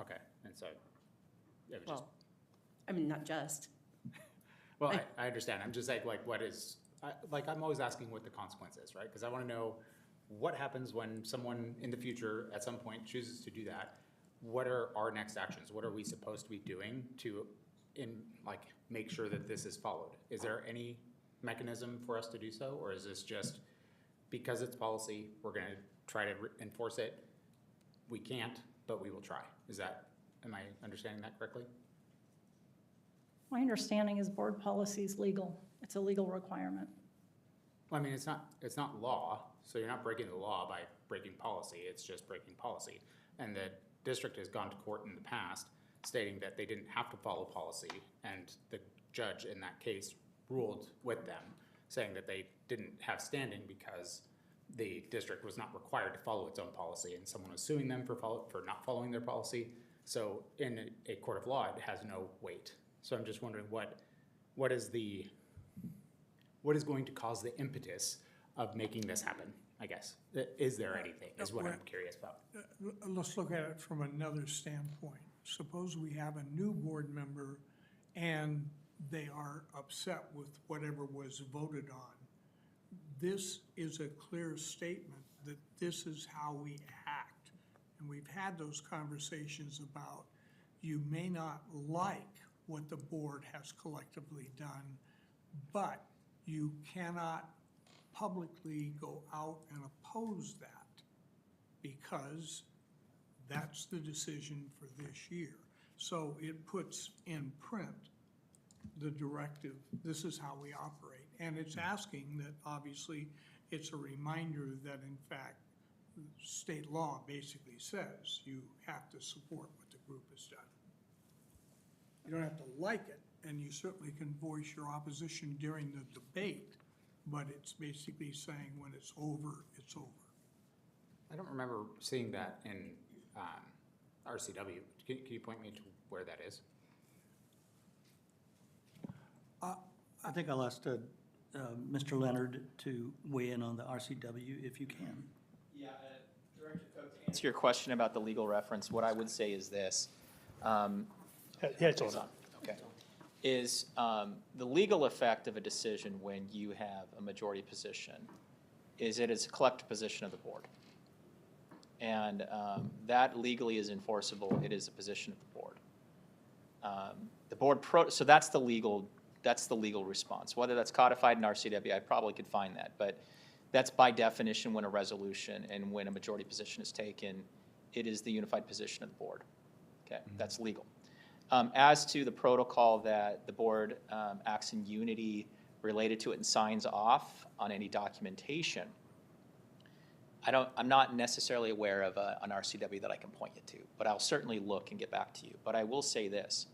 Okay, and so it would just, Well, I mean, not just. well, I understand. I'm just like what is, I'm always asking what the consequence is, right? Because I want to know what happens when someone in the future at some point chooses to do that. What are our next actions? What are we supposed to be doing to make sure that this is followed? Is there any mechanism for us to do so, or is this just because it's policy, we're going to try to enforce it? We can't, but we will try. Am I understanding that correctly? My understanding is board policy is legal. It's a legal requirement. Well, I mean, it's not law, so you're not breaking the law by breaking policy. It's just breaking policy. And the district has gone to court in the past stating that they didn't have to follow policy, and the judge in that case ruled with them, saying that they didn't have standing because the district was not required to follow its own policy, and someone was suing them for not following their policy. So in a court of law, it has no weight. So I'm just wondering what is going to cause the impetus of making this happen, I guess? Is there anything, is what I'm curious about. Let's look at it from another standpoint. Suppose we have a new board member and they are upset with whatever was voted on. This is a clear statement that this is how we act. And we've had those conversations about you may not like what the board has collectively done, but you cannot publicly go out and oppose that because that's the decision for this year. So it puts in print the directive, this is how we operate. And it's asking that, obviously, it's a reminder that in fact, state law basically says you have to support what the group has done. You don't have to like it, and you certainly can voice your opposition during the debate, but it's basically saying when it's over, it's over. I don't remember seeing that in RCW. Can you point me to where that is? I think I'll ask Mr. Leonard to weigh in on the RCW if you can. Yeah, Director Cook, to answer your question about the legal reference, what I would say is this. Yeah, it's on. Okay. Is the legal effect of a decision when you have a majority position is it is a collective position of the board. And that legally is enforceable. It is a position of the board. So that's the legal response. Whether that's codified in RCW, I probably could find that. But that's by definition when a resolution and when a majority position is taken, it is the unified position of the board. Okay, that's legal. As to the protocol that the board acts in unity related to it and signs off on any documentation, I'm not necessarily aware of an RCW that I can point you to, but I'll certainly look and get back to you. But I will say this,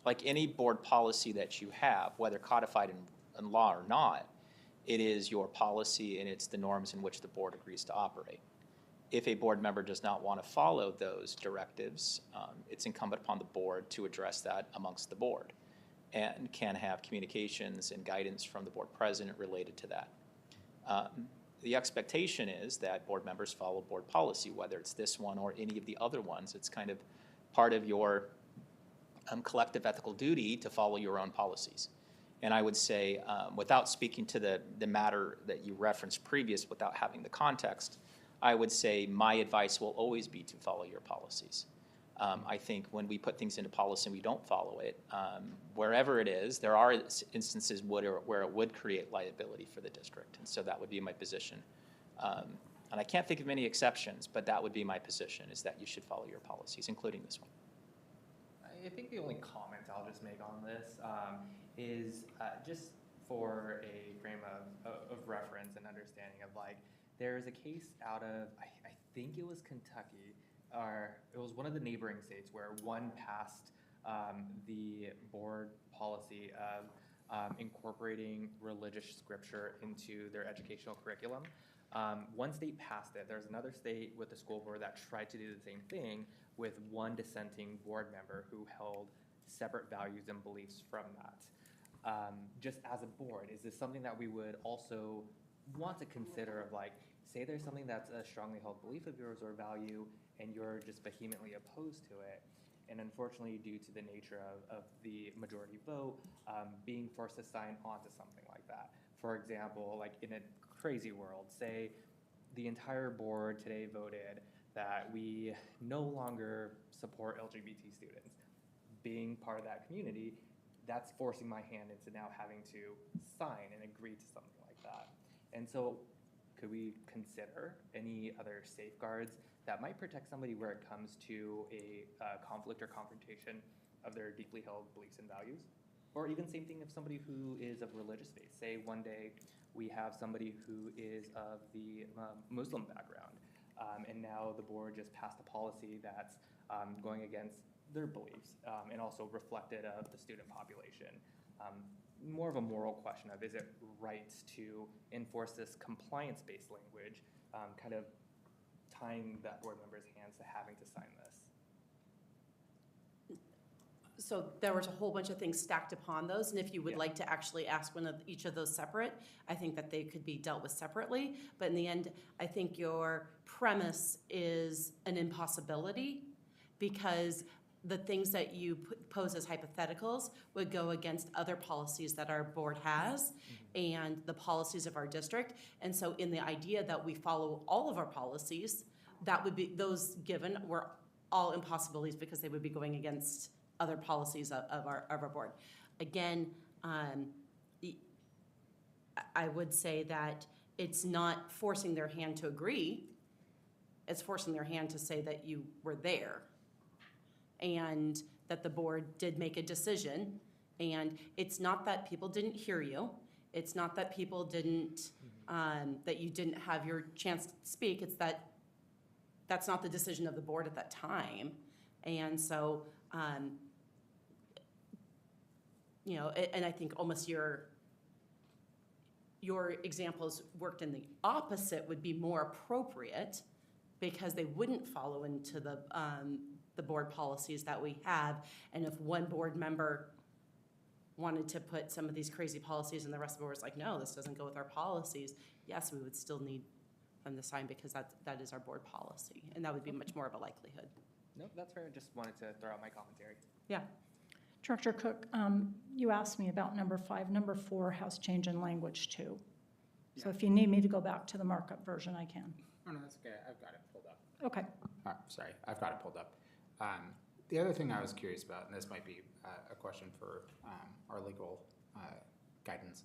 like any board policy that you have, whether codified in law or not, it is your policy and it's the norms in which the board agrees to operate. If a board member does not want to follow those directives, it's incumbent upon the board to address that amongst the board and can have communications and guidance from the board president related to that. The expectation is that board members follow board policy, whether it's this one or any of the other ones. It's kind of part of your collective ethical duty to follow your own policies. And I would say, without speaking to the matter that you referenced previous, without having the context, I would say my advice will always be to follow your policies. I think when we put things into policy and we don't follow it, wherever it is, there are instances where it would create liability for the district. And so that would be my position. And I can't think of many exceptions, but that would be my position, is that you should follow your policies, including this one. I think the only comment I'll just make on this is just for a frame of reference and understanding of, like, there's a case out of, I think it was Kentucky, or it was one of the neighboring states where one passed the board policy of incorporating religious scripture into their educational curriculum. One state passed it. There's another state with the school board that tried to do the same thing with one dissenting board member who held separate values and beliefs from that. Just as a board, is this something that we would also want to consider of, like, say there's something that's a strongly held belief of yours or value and you're just vehemently opposed to it, and unfortunately due to the nature of the majority vote, being forced to sign on to something like that. For example, like in a crazy world, say the entire board today voted that we no longer support LGBT students. Being part of that community, that's forcing my hand into now having to sign and agree to something like that. And so could we consider any other safeguards that might protect somebody where it comes to a conflict or confrontation of their deeply held beliefs and values? Or even same thing if somebody who is of religious faith. Say one day we have somebody who is of the Muslim background, and now the board just passed a policy that's going against their beliefs and also reflected of the student population. More of a moral question of, is it right to enforce this compliance-based language, kind of tying that board member's hands to having to sign this? So there was a whole bunch of things stacked upon those, and if you would like to actually ask each of those separate, I think that they could be dealt with separately. But in the end, I think your premise is an impossibility, because the things that you pose as hypotheticals would go against other policies that our board has and the policies of our district. And so in the idea that we follow all of our policies, that would be, those given were all impossibilities because they would be going against other policies of our board. Again, I would say that it's not forcing their hand to agree, it's forcing their hand to say that you were there and that the board did make a decision. And it's not that people didn't hear you. It's not that people didn't, that you didn't have your chance to speak. It's that that's not the decision of the board at that time. And so, you know, and I think almost your examples worked in the opposite would be more appropriate, because they wouldn't follow into the board policies that we have. And if one board member wanted to put some of these crazy policies and the rest of the board was like, no, this doesn't go with our policies, yes, we would still need them to sign because that is our board policy. And that would be much more of a likelihood. No, that's fair. I just wanted to throw out my commentary. Yeah. Director Cook, you asked me about number 5. Number 4 has change in language too. So if you need me to go back to the markup version, I can. Oh, no, that's okay. I've got it pulled up. Okay. Sorry, I've got it pulled up. The other thing I was curious about, and this might be a question for our legal guidance.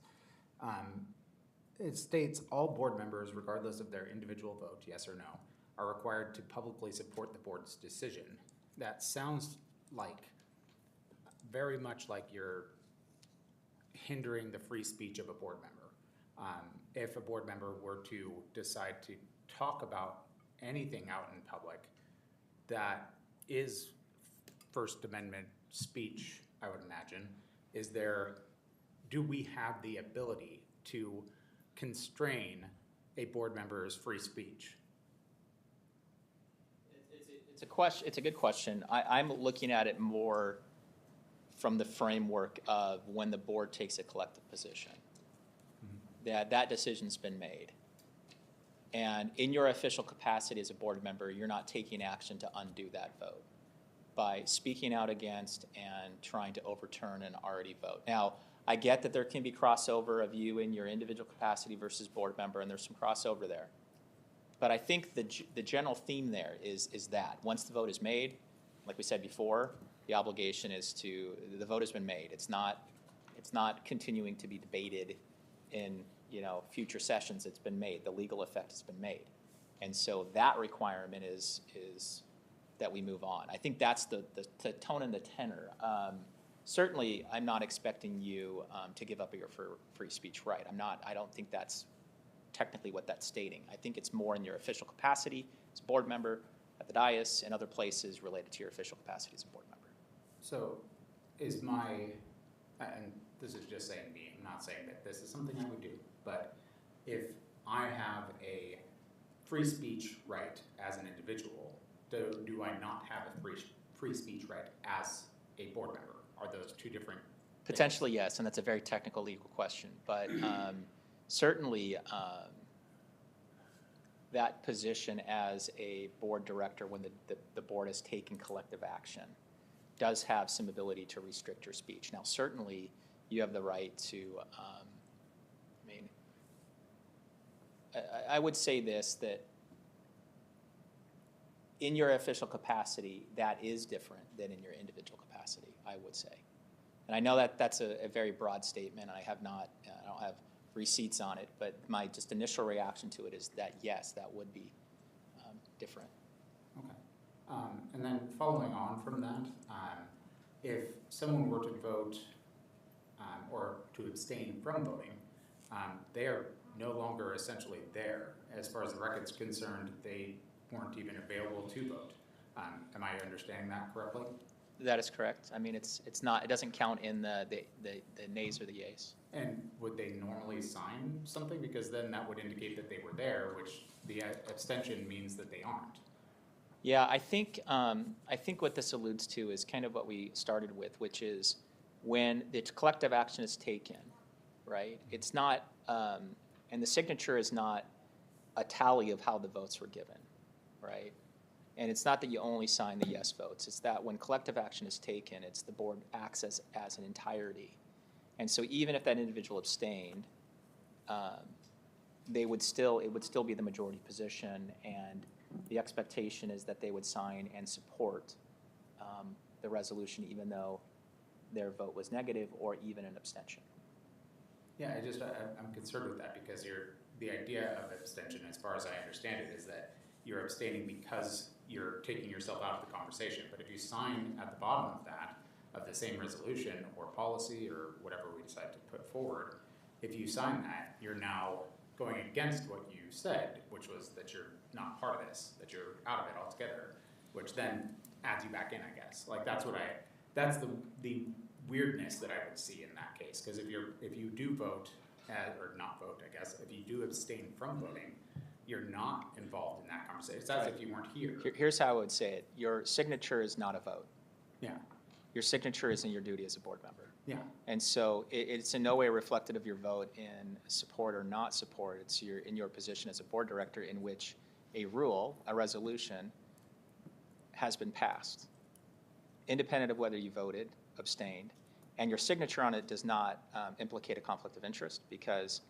It states all board members, regardless of their individual vote, yes or no, are required to publicly support the board's decision. That sounds like, very much like you're hindering the free speech of a board member. If a board member were to decide to talk about anything out in public that is First Amendment speech, I would imagine, do we have the ability to constrain a board member's free speech? It's a good question. I'm looking at it more from the framework of when the board takes a collective position. That decision's been made. And in your official capacity as a board member, you're not taking action to undo that vote by speaking out against and trying to overturn an already vote. Now, I get that there can be crossover of you in your individual capacity versus board member, and there's some crossover there. But I think the general theme there is that once the vote is made, like we said before, the obligation is the vote has been made. It's not continuing to be debated in future sessions. It's been made. The legal effect has been made. And so that requirement is that we move on. I think that's the tone and the tenor. Certainly, I'm not expecting you to give up your free speech right. I don't think that's technically what that's stating. I think it's more in your official capacity as a board member, at the dais, and other places related to your official capacity as a board member. So and this is just saying me, I'm not saying that this is something I would do, but if I have a free speech right as an individual, do I not have a free speech right as a board member? Are those two different things? Potentially, yes, and that's a very technical legal question. But certainly, that position as a board director when the board has taken collective action does have some ability to restrict your speech. Now, certainly, you have the right to, I would say this, that in your official capacity, that is different than in your individual capacity, I would say. And I know that that's a very broad statement. I don't have receipts on it, but my just initial reaction to it is that, yes, that would be different. Okay. And then following on from that, if someone were to vote or to abstain from voting, they are no longer essentially there. As far as the record's concerned, they weren't even available to vote. Am I understanding that correctly? That is correct. I mean, it doesn't count in the nays or the yays. And would they normally sign something? Because then that would indicate that they were there, which the abstention means that they aren't. Yeah, I think what this alludes to is kind of what we started with, which is when the collective action is taken, right? It's not, and the signature is not a tally of how the votes were given, right? And it's not that you only sign the yes votes. It's that when collective action is taken, it's the board acts as an entirety. And so even if that individual abstained, it would still be the majority position, and the expectation is that they would sign and support the resolution even though their vote was negative or even an abstention. Yeah, I'm concerned with that because the idea of abstention, as far as I understand it, is that you're abstaining because you're taking yourself out of the conversation. But if you sign at the bottom of that, of the same resolution or policy or whatever we decide to put forward, if you sign that, you're now going against what you said, which was that you're not part of this, that you're out of it altogether, which then adds you back in, I guess. Like that's the weirdness that I would see in that case. Because if you do vote, or not vote, I guess, if you do abstain from voting, you're not involved in that conversation. It's as if you weren't here. Here's how I would say it. Your signature is not a vote. Yeah. Your signature is in your duty as a board member. Yeah. And so it's in no way reflective of your vote in support or not support. It's in your position as a board director in which a rule, a resolution, has been passed, independent of whether you voted, abstained, and your signature on it does not implicate a conflict of interest because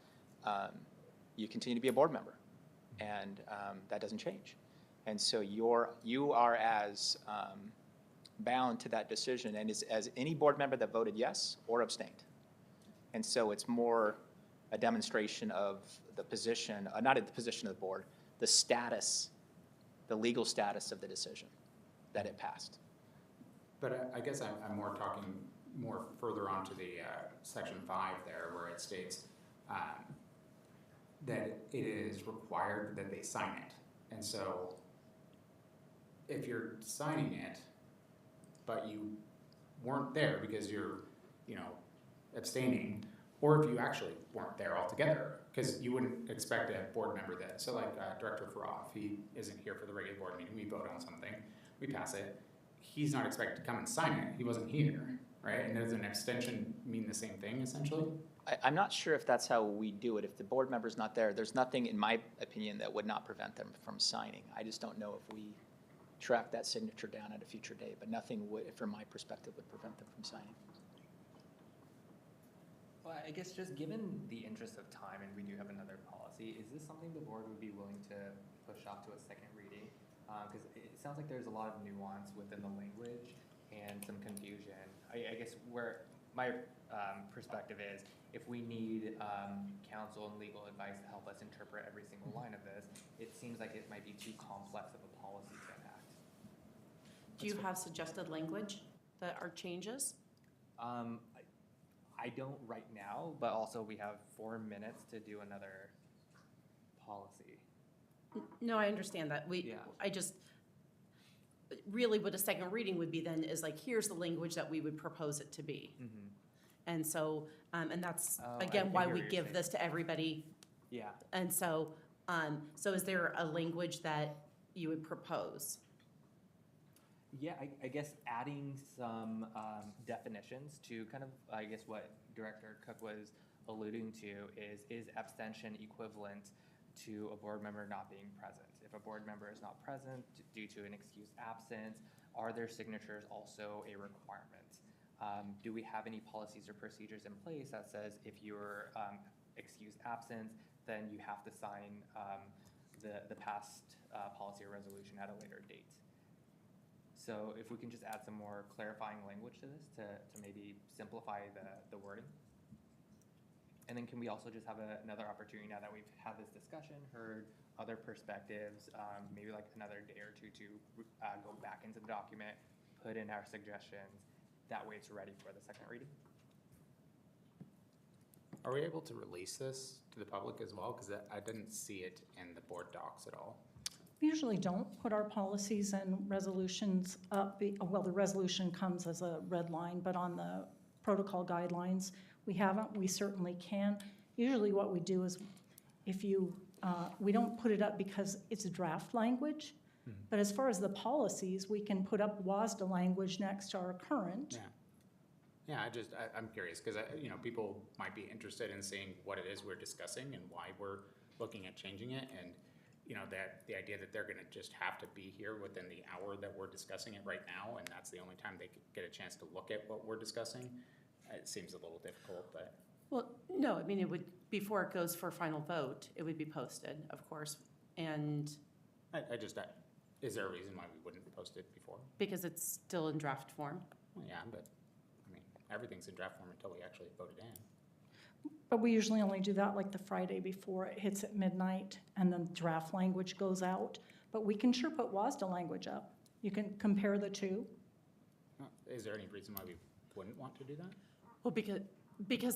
you continue to be a board member, and that doesn't change. And so you are as bound to that decision and as any board member that voted yes or abstained. And so it's more a demonstration of the position, not the position of the board, the status, the legal status of the decision that it passed. But I guess I'm more talking more further on to the section 5 there, where it states that it is required that they sign it. And so if you're signing it, but you weren't there because you're, abstaining, or if you actually weren't there altogether, because you wouldn't expect a board member that, so like Director Faroff, he isn't here for the regular board meeting, we vote on something, we pass it, he's not expected to come and sign it, he wasn't here, right? And does an abstention mean the same thing, essentially? I'm not sure if that's how we do it. If the board member's not there, there's nothing, in my opinion, that would not prevent them from signing. I just don't know if we track that signature down at a future date, but nothing would, from my perspective, would prevent them from signing. Well, I guess just given the interest of time, and we do have another policy, is this something the board would be willing to push off to a second reading? Because it sounds like there's a lot of nuance within the language and some confusion. I guess where my perspective is, if we need counsel and legal advice to help us interpret every single line of this, it seems like it might be too complex of a policy to enact. Do you have suggested language that are changes? I don't right now, but also we have 4 minutes to do another policy. No, I understand that. Yeah. I just, really what a second reading would be then is like, here's the language that we would propose it to be. Mm-hmm. And so, and that's, I again, why hear we what you're give saying. this to everybody. Yeah. And so, so is there a language that you would propose? Yeah, I guess adding some definitions to kind of, I guess what Director Cook was alluding to is abstention equivalent to a board member not being present? If a board member is not present due to an excused absence, are their signatures also a requirement? Do we have any policies or procedures in place that says if you're excused absence, then you have to sign the past policy or resolution at a later date? So if we can just add some more clarifying language to this to maybe simplify the wording. And then can we also just have another opportunity now that we've had this discussion, heard other perspectives, maybe like another day or two to go back into the document, put in our suggestions. That way it's ready for the second reading. Are we able to release this to the public as well? Because I didn't see it in the board docs at all. We usually don't put our policies and resolutions up, well, the resolution comes as a red line, but on the protocol guidelines, we haven't, we certainly can. Usually what we do is if you, we don't put it up because it's draft language, but as far as the policies, we can put up WASDA language next to our current. Yeah, I'm curious because people might be interested in seeing what it is we're discussing and why we're looking at changing it, and that the idea that they're going to just have to be here within the hour that we're discussing it right now, and that's the only time they get a chance to look at what we're discussing. It seems a little difficult, but. Well, no, I mean, it would, before it goes for final vote, it would be posted, of course, and Is there a reason why we wouldn't post it before? because it's still in draft form. Well, yeah, but, everything's in draft form until we actually vote it in. But we usually only do that like the Friday before it hits at midnight and then draft language goes out. But we can sure put WASDA language up. You can compare the two. Is there any reason why we wouldn't want to do that? Well, because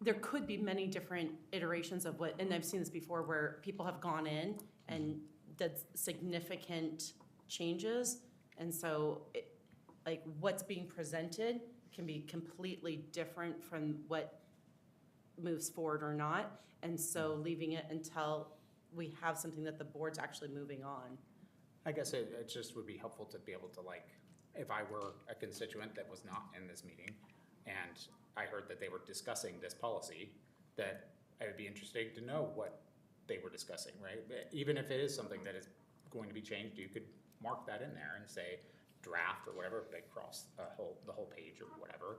there could be many different iterations of what, and I've seen this before where people have gone in and did significant changes. And so like what's being presented can be completely different from what moves forward or not. And so leaving it until we have something that the board's actually moving on. I guess it just would be helpful to be able to if I were a constituent that was not in this meeting, and I heard that they were discussing this policy, that it would be interesting to know what they were discussing, right? Even if it is something that is going to be changed, you could mark that in there and say draft or whatever, big cross the whole page or whatever,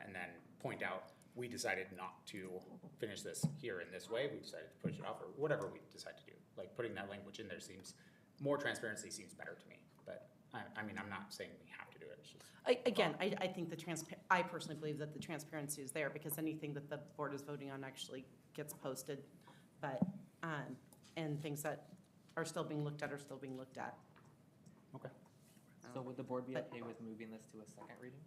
and then point out, we decided not to finish this here in this way, we decided to push it off, or whatever we decide to do. Like, putting that language in there seems, more transparency seems better to me, but I mean, I'm not saying we have to do it, it's just. Again, I think I personally believe that the transparency is there because anything that the board is voting on actually gets posted. But, and things that are still being looked at are still being looked at. Okay. So would the board be But- okay with moving this to a second reading?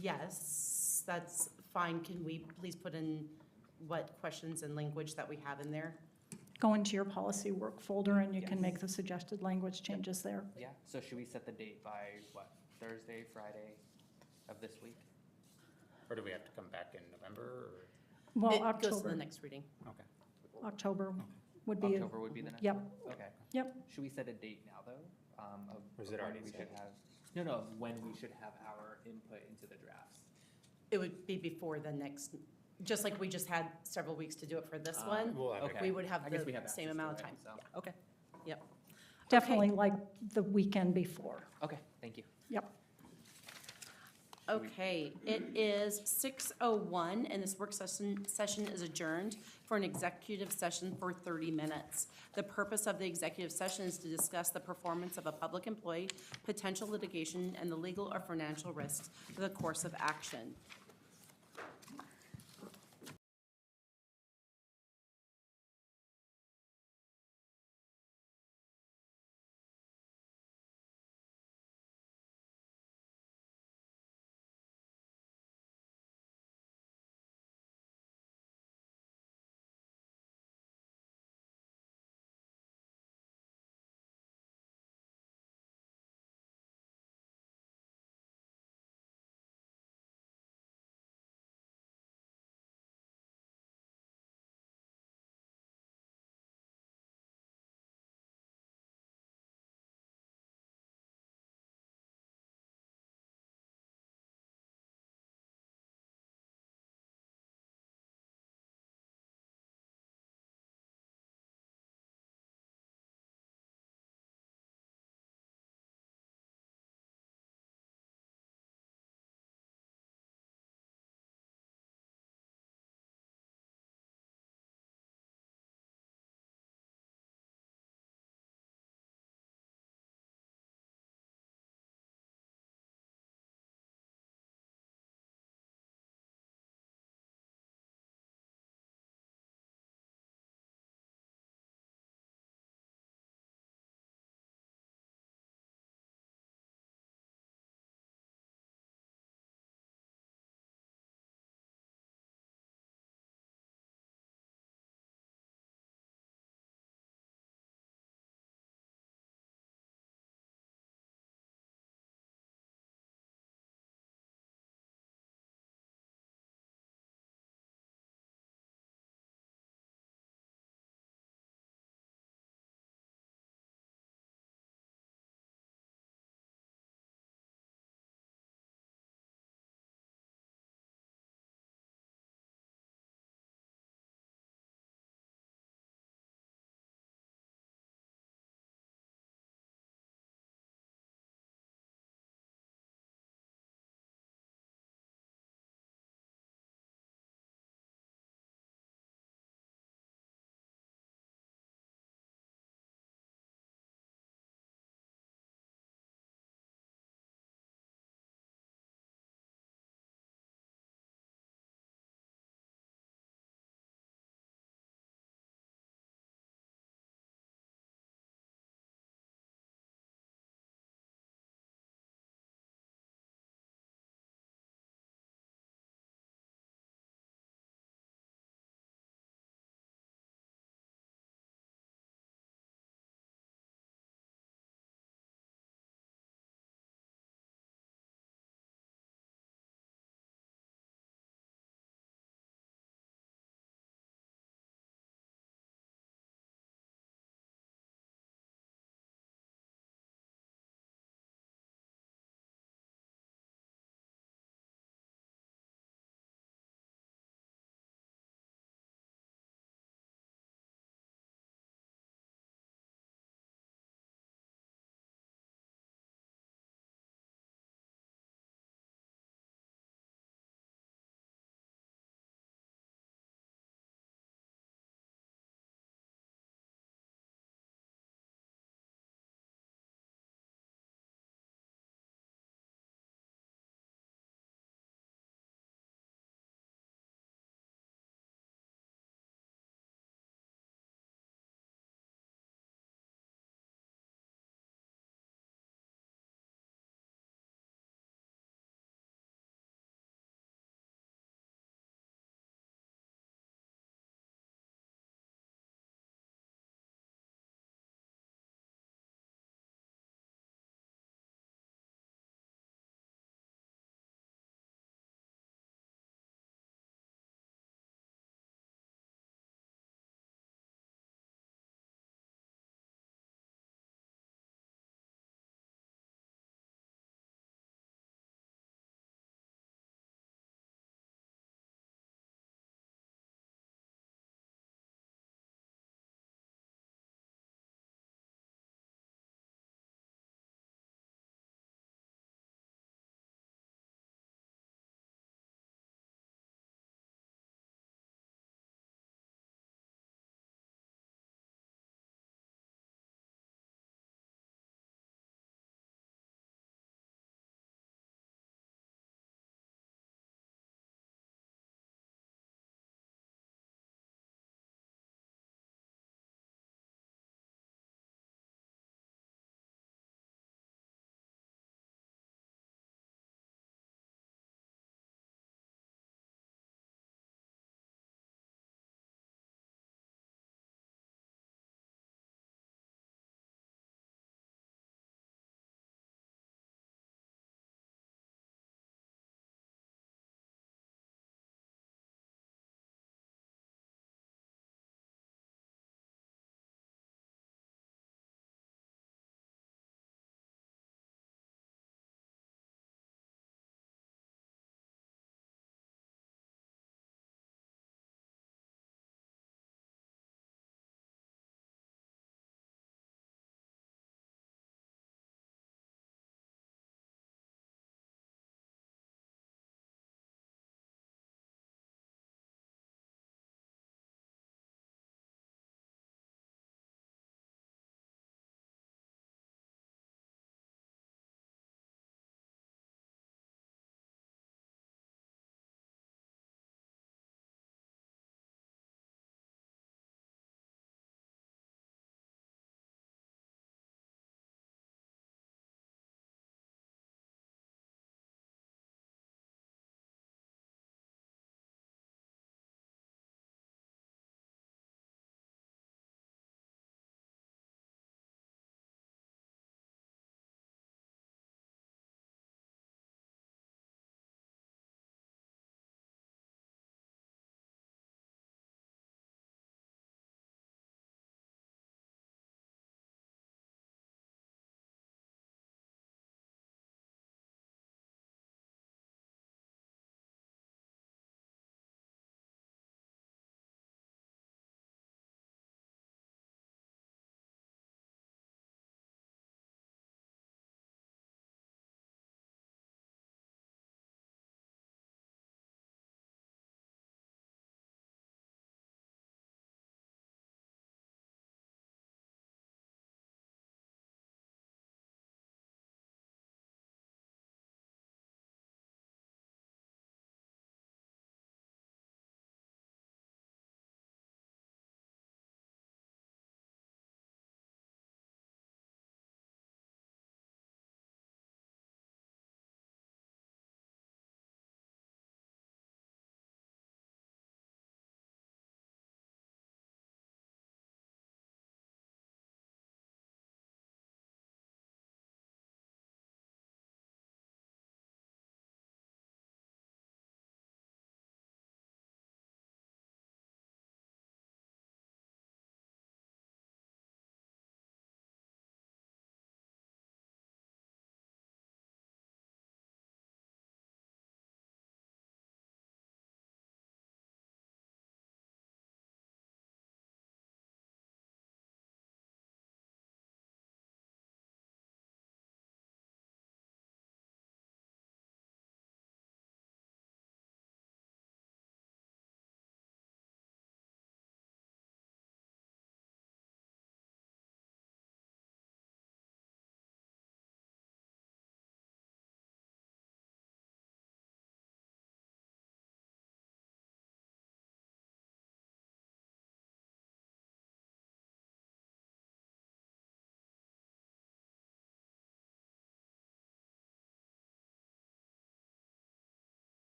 Yes, that's fine. Can we please put in what questions and language that we have in there? Go into your policy work folder and you can Yes. make the suggested language changes there. Yeah, so should we set the date by, what, Thursday, Friday of this week? Or do we have to come back in November, or? Well, It goes to the October, next reading. Okay. October would be, October would be the next Yep. one? Okay. Yep. Should we set a date now, though? Of Was it when already we set? should have? No, when we should have our input into the drafts. It would be before the next, just like we just had several weeks to do it for this one. We'll have it. Okay. We would have I guess we have the same access to amount of it, time. so- Yeah, okay, yep. definitely like the weekend before. Okay, thank you. Yep. Okay, it is 6:01, and this work session is adjourned for an executive session for 30 minutes. The purpose of the executive session is to discuss the performance of a public employee, potential litigation, and the legal or financial risks for the course of action.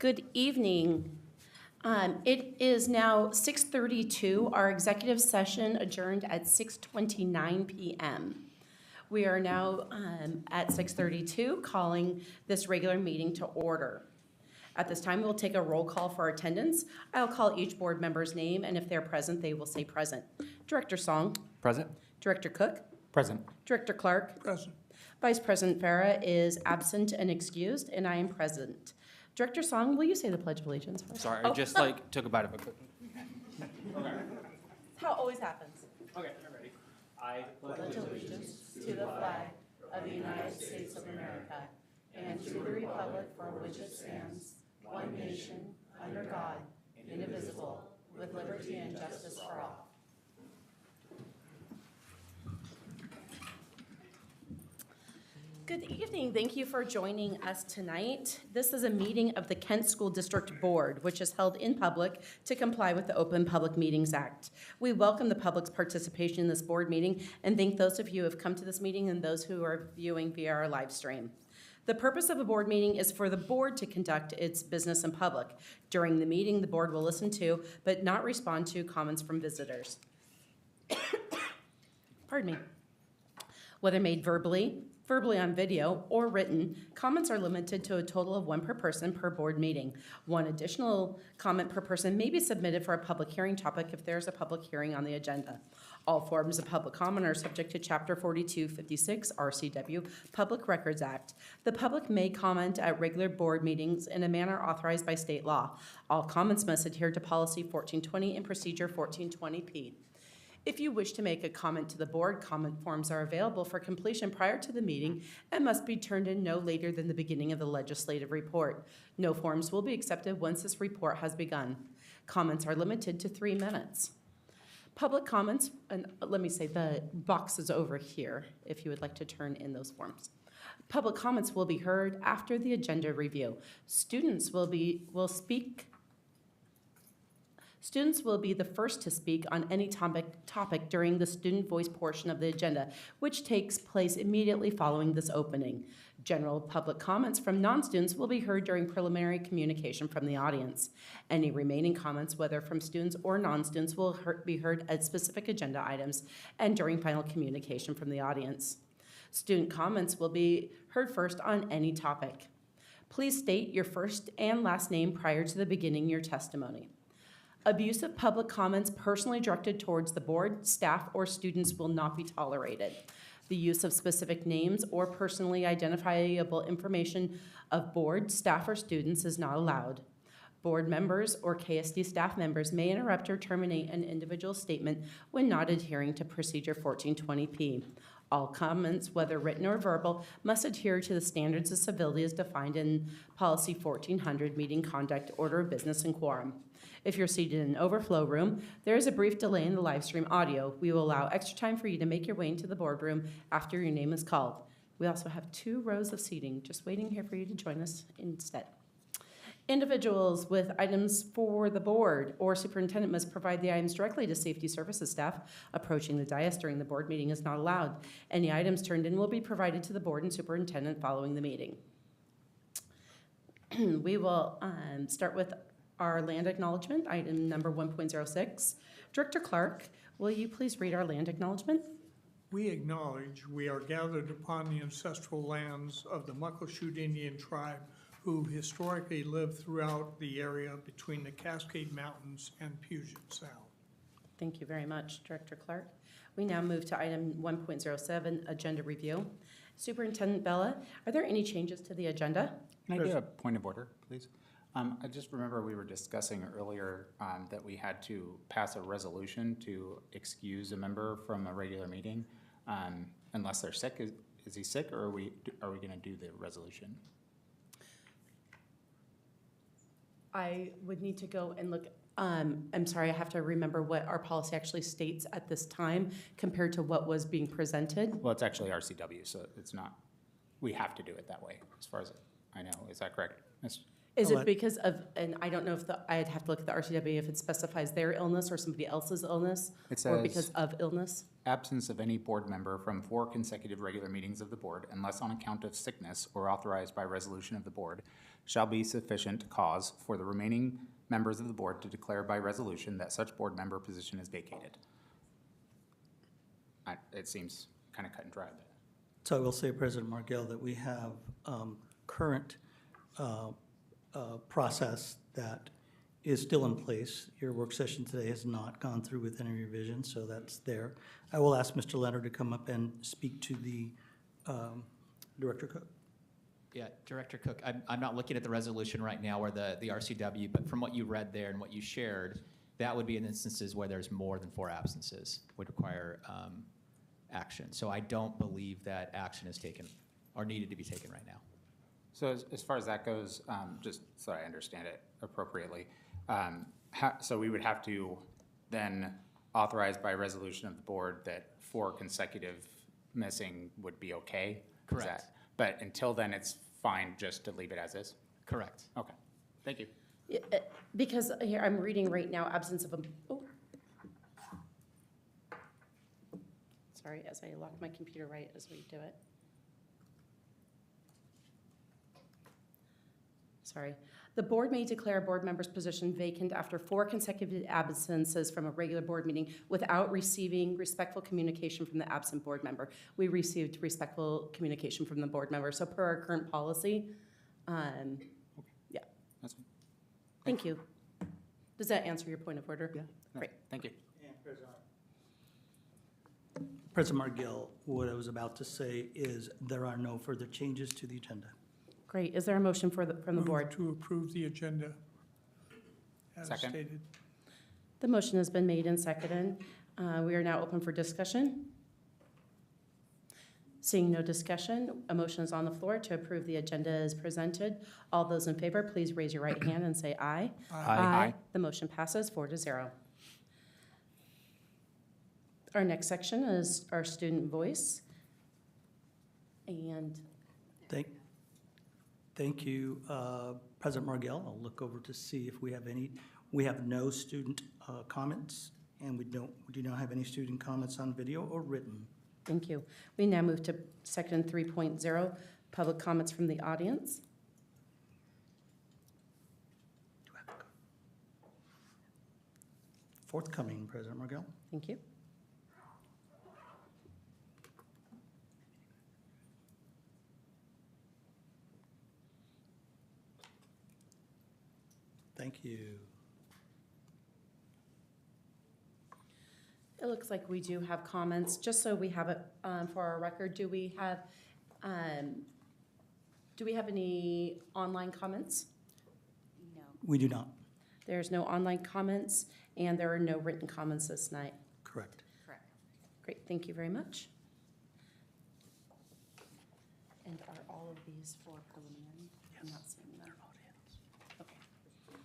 Good evening. It is now 6:32. Our executive session adjourned at 6:29 p.m. We are now at 6:32, calling this regular meeting to order. At this time, we'll take a roll call for attendance. I'll call each board member's name, and if they're present, they will say present. Director Song. Present. Director Cook. Present. Director Clark. Present. Vice President Farah is absent and excused, and I am present. Director Song, will you say the Pledge of Allegiance for us? Sorry, Oh, I just took a bite of a cookie. How it always happens. Okay, I'm ready. I Pledge allegiance to the flag of the United States of America and to the republic for which it stands, one nation, under God, indivisible, with liberty and justice for all. Good evening. Thank you for joining us tonight. This is a meeting of the Kent School District Board, which is held in public to comply with the Open Public Meetings Act. We welcome the public's participation in this board meeting and thank those of you who have come to this meeting and those who are viewing via our live stream. The purpose of a board meeting is for the board to conduct its business in public. During the meeting, the board will listen to, but not respond to, comments from visitors. Pardon me. Whether made verbally on video, or written, comments are limited to a total of one per person per board meeting. One additional comment per person may be submitted for a public hearing topic if there is a public hearing on the agenda. All forms of public comment are subject to Chapter 4256 RCW Public Records Act. The public may comment at regular board meetings in a manner authorized by state law. All comments must adhere to Policy 1420 and Procedure 1420P. If you wish to make a comment to the board, comment forms are available for completion prior to the meeting and must be turned in no later than the beginning of the legislative report. No forms will be accepted once this report has begun. Comments are limited to 3 minutes. Public comments, and let me say the box is over here if you would like to turn in those forms. Public comments will be heard after the agenda review. Students will be the first to speak on any topic during the student voice portion of the agenda, which takes place immediately following this opening. General public comments from non-students will be heard during preliminary communication from the audience. Any remaining comments, whether from students or non-students, will be heard at specific agenda items and during final communication from the audience. Student comments will be heard first on any topic. Please state your first and last name prior to the beginning of your testimony. Abusive public comments personally directed towards the board, staff, or students will not be tolerated. The use of specific names or personally identifiable information of board, staff, or students is not allowed. Board members or KSD staff members may interrupt or terminate an individual statement when not adhering to Procedure 1420P. All comments, whether written or verbal, must adhere to the standards of civility as defined in Policy 1400, Meeting Conduct, Order of Business, and Quorum. If you're seated in an overflow room, there is a brief delay in the live stream audio. We will allow extra time for you to make your way into the boardroom after your name is called. We also have 2 rows of seating, just waiting here for you to join us instead. Individuals with items for the board or superintendent must provide the items directly to safety services staff. Approaching the dais during the board meeting is not allowed. Any items turned in will be provided to the board and superintendent following the meeting. We will start with our land acknowledgement, item number 1.06. Director Clark, will you please read our land acknowledgement? We acknowledge we are gathered upon the ancestral lands of the Muckleshoot Indian tribe who historically lived throughout the area between the Cascade Mountains and Puget Sound. Thank you very much, Director Clark. We now move to item 1.07, agenda review. Superintendent Bella, are there any changes to the agenda? Can I do a point of order, please? I just remember we were discussing earlier that we had to pass a resolution to excuse a member from a regular meeting unless they're sick. Is he sick, or are we going to do the resolution? I would need to go and look. I'm sorry, I have to remember what our policy actually states at this time compared to what was being presented. Well, it's actually RCW, so it's not, we have to do it that way, as far as I know. Is that correct? Is it because of, and I don't know if I'd have to look at the RCW if it specifies their illness or somebody else's illness? It or says because of illness? Absence of any board member from 4 consecutive regular meetings of the board unless on account of sickness or authorized by resolution of the board. shall be sufficient cause for the remaining members of the board to declare by resolution that such board member position is vacated. It seems kind of cut and dry, but. So I will say, President Margell, that we have current process that is still in place. Your work session today has not gone through with any revision, so that's there. I will ask Mr. Leonard to come up and speak to the Director Cook. Yeah, Director Cook, I'm not looking at the resolution right now or the RCW, but from what you read there and what you shared, that would be in instances where there's more than 4 absences would require action. So I don't believe that action is taken or needed to be taken right now. So as far as that goes, just so I understand it appropriately, so we would have to then authorize by resolution of the board that 4 consecutive missing would be okay? Is Correct. that- But until then, it's fine just to leave it as is? Correct. Okay, thank you. Yeah, because here, I'm reading right now, absence of a, oh. Sorry, as I lock my computer right as we do it. Sorry. The board may declare a board member's position vacant after 4 consecutive absences from a regular board meeting without receiving respectful communication from the absent board member. We received respectful communication from the board member, so per our current policy, yeah. That's fine. Thank you. Does that answer your point of order? Yeah. Great. Thank you. President Margell, what I was about to say is there are no further changes to the agenda. Great. Is there a motion from the board? To approve the agenda as Second. stated. The motion has been made and seconded. We are now open for discussion. Seeing no discussion, a motion is on the floor to approve the agenda as presented. All those in favor, please raise your right hand and say aye. Aye. The motion passes 4-0. Our next section is our student voice. And Thank you, President Margell. I'll look over to see if we have any. We have no student comments, and we do not have any student comments on video or written. thank you. We now move to section 3.0, public comments from the audience. Forthcoming, President Margell. Thank you. Thank you. It looks like we do have comments. Just so we have it for our record, do we have any online comments? No. We do not. There's no online comments, and there are no written comments this night. Correct. Correct. Great, thank you very much. And are all of these for preliminary? I'm not seeing them. Okay,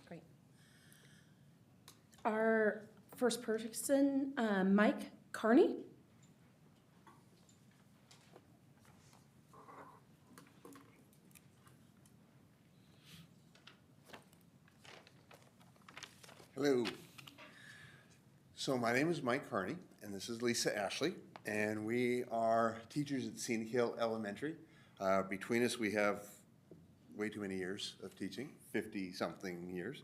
great. Our first person, Mike Carney. Hello. So my name is Mike Carney, and this is Lisa Ashley, and we are teachers at Scenic Hill Elementary. Between us, we have way too many years of teaching, 50-something years,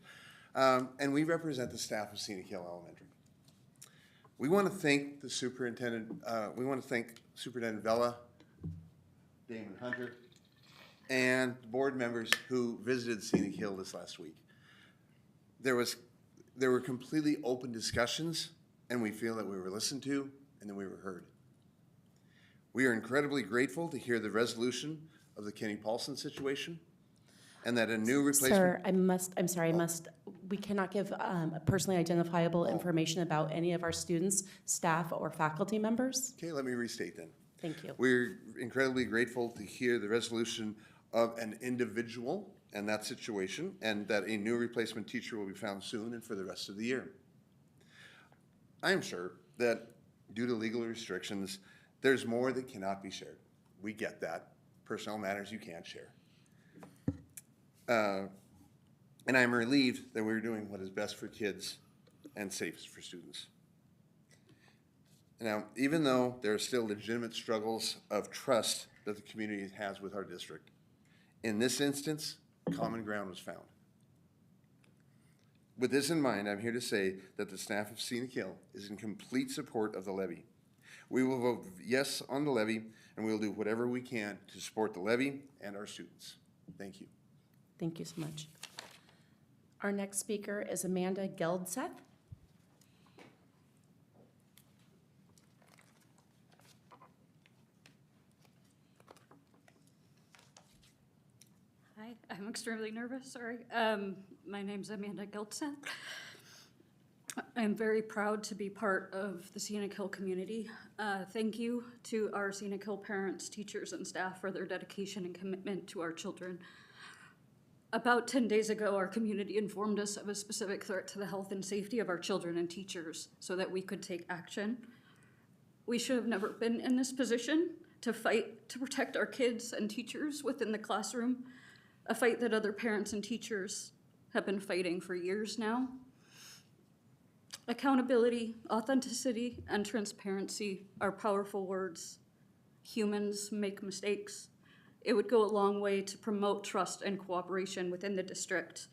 and we represent the staff of Scenic Hill Elementary. We want to thank the superintendent. We want to thank Superintendent Vela, Damon Hunter, and the board members who visited Scenic Hill this last week. There were completely open discussions, and we feel that we were listened to and that we were heard. We are incredibly grateful to hear the resolution of the Kenny Paulson situation and that a new replacement. Sir, we cannot give personally identifiable information about any of our students, staff, or faculty members. Okay, let me restate then. Thank you. We're incredibly grateful to hear the resolution of an individual and that situation, and that a new replacement teacher will be found soon and for the rest of the year. I am sure that due to legal restrictions, there's more that cannot be shared. We get that. Personnel matters you can't share. And I'm relieved that we're doing what is best for kids and safest for students. Now, even though there are still legitimate struggles of trust that the community has with our district, in this instance, common ground was found. With this in mind, I'm here to say that the staff of Scenic Hill is in complete support of the levy. We will vote yes on the levy, and we will do whatever we can to support the levy and our students. Thank you. Thank you so much. Our next speaker is Amanda Geldseth. Hi, I'm extremely nervous, sorry. My name's Amanda Geldseth. I'm very proud to be part of the Scenic Hill community. Thank you to our Scenic Hill parents, teachers, and staff for their dedication and commitment to our children. About 10 days ago, our community informed us of a specific threat to the health and safety of our children and teachers so that we could take action. We should have never been in this position to fight to protect our kids and teachers within the classroom, a fight that other parents and teachers have been fighting for years now. Accountability, authenticity, and transparency are powerful words. Humans make mistakes. It would go a long way to promote trust and cooperation within the district,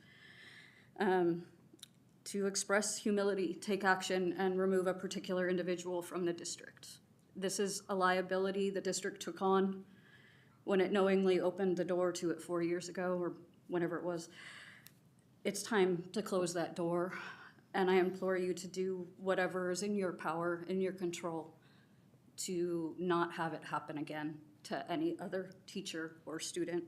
to express humility, take action, and remove a particular individual from the district. This is a liability the district took on when it knowingly opened the door to it 4 years ago, or whenever it was. It's time to close that door, and I implore you to do whatever is in your power, in your control, to not have it happen again to any other teacher or student.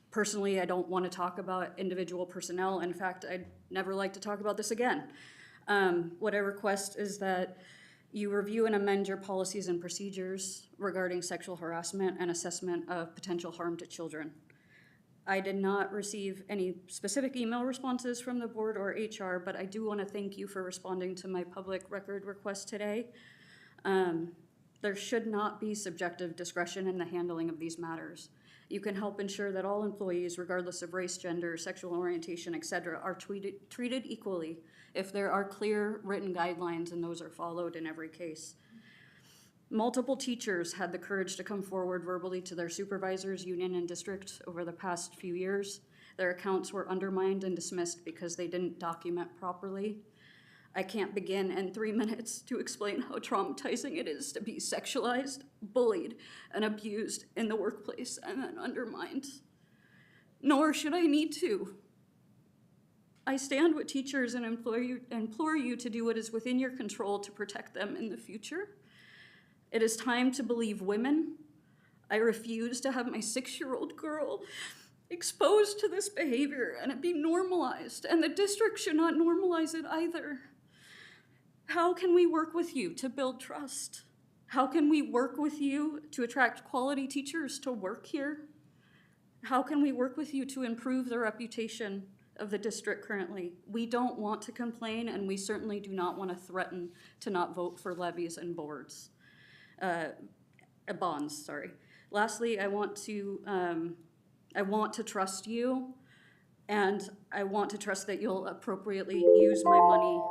Personally, I don't want to talk about individual personnel. In fact, I'd never like to talk about this again. What I request is that you review and amend your policies and procedures regarding sexual harassment and assessment of potential harm to children. I did not receive any specific email responses from the board or HR, but I do want to thank you for responding to my public record request today. There should not be subjective discretion in the handling of these matters. You can help ensure that all employees, regardless of race, gender, sexual orientation, etc., are treated equally if there are clear written guidelines and those are followed in every case. Multiple teachers had the courage to come forward verbally to their supervisors, union, and district over the past few years. Their accounts were undermined and dismissed because they didn't document properly. I can't begin in 3 minutes to explain how traumatizing it is to be sexualized, bullied, and abused in the workplace and then undermined. Nor should I need to. I stand with teachers and implore you to do what is within your control to protect them in the future. It is time to believe women. I refuse to have my 6-year-old girl exposed to this behavior and it be normalized, and the district should not normalize it either. How can we work with you to build trust? How can we work with you to attract quality teachers to work here? How can we work with you to improve the reputation of the district currently? We don't want to complain, and we certainly do not want to threaten to not vote for levies and bonds. Lastly, I want to trust you, and I want to trust that you'll appropriately use my money.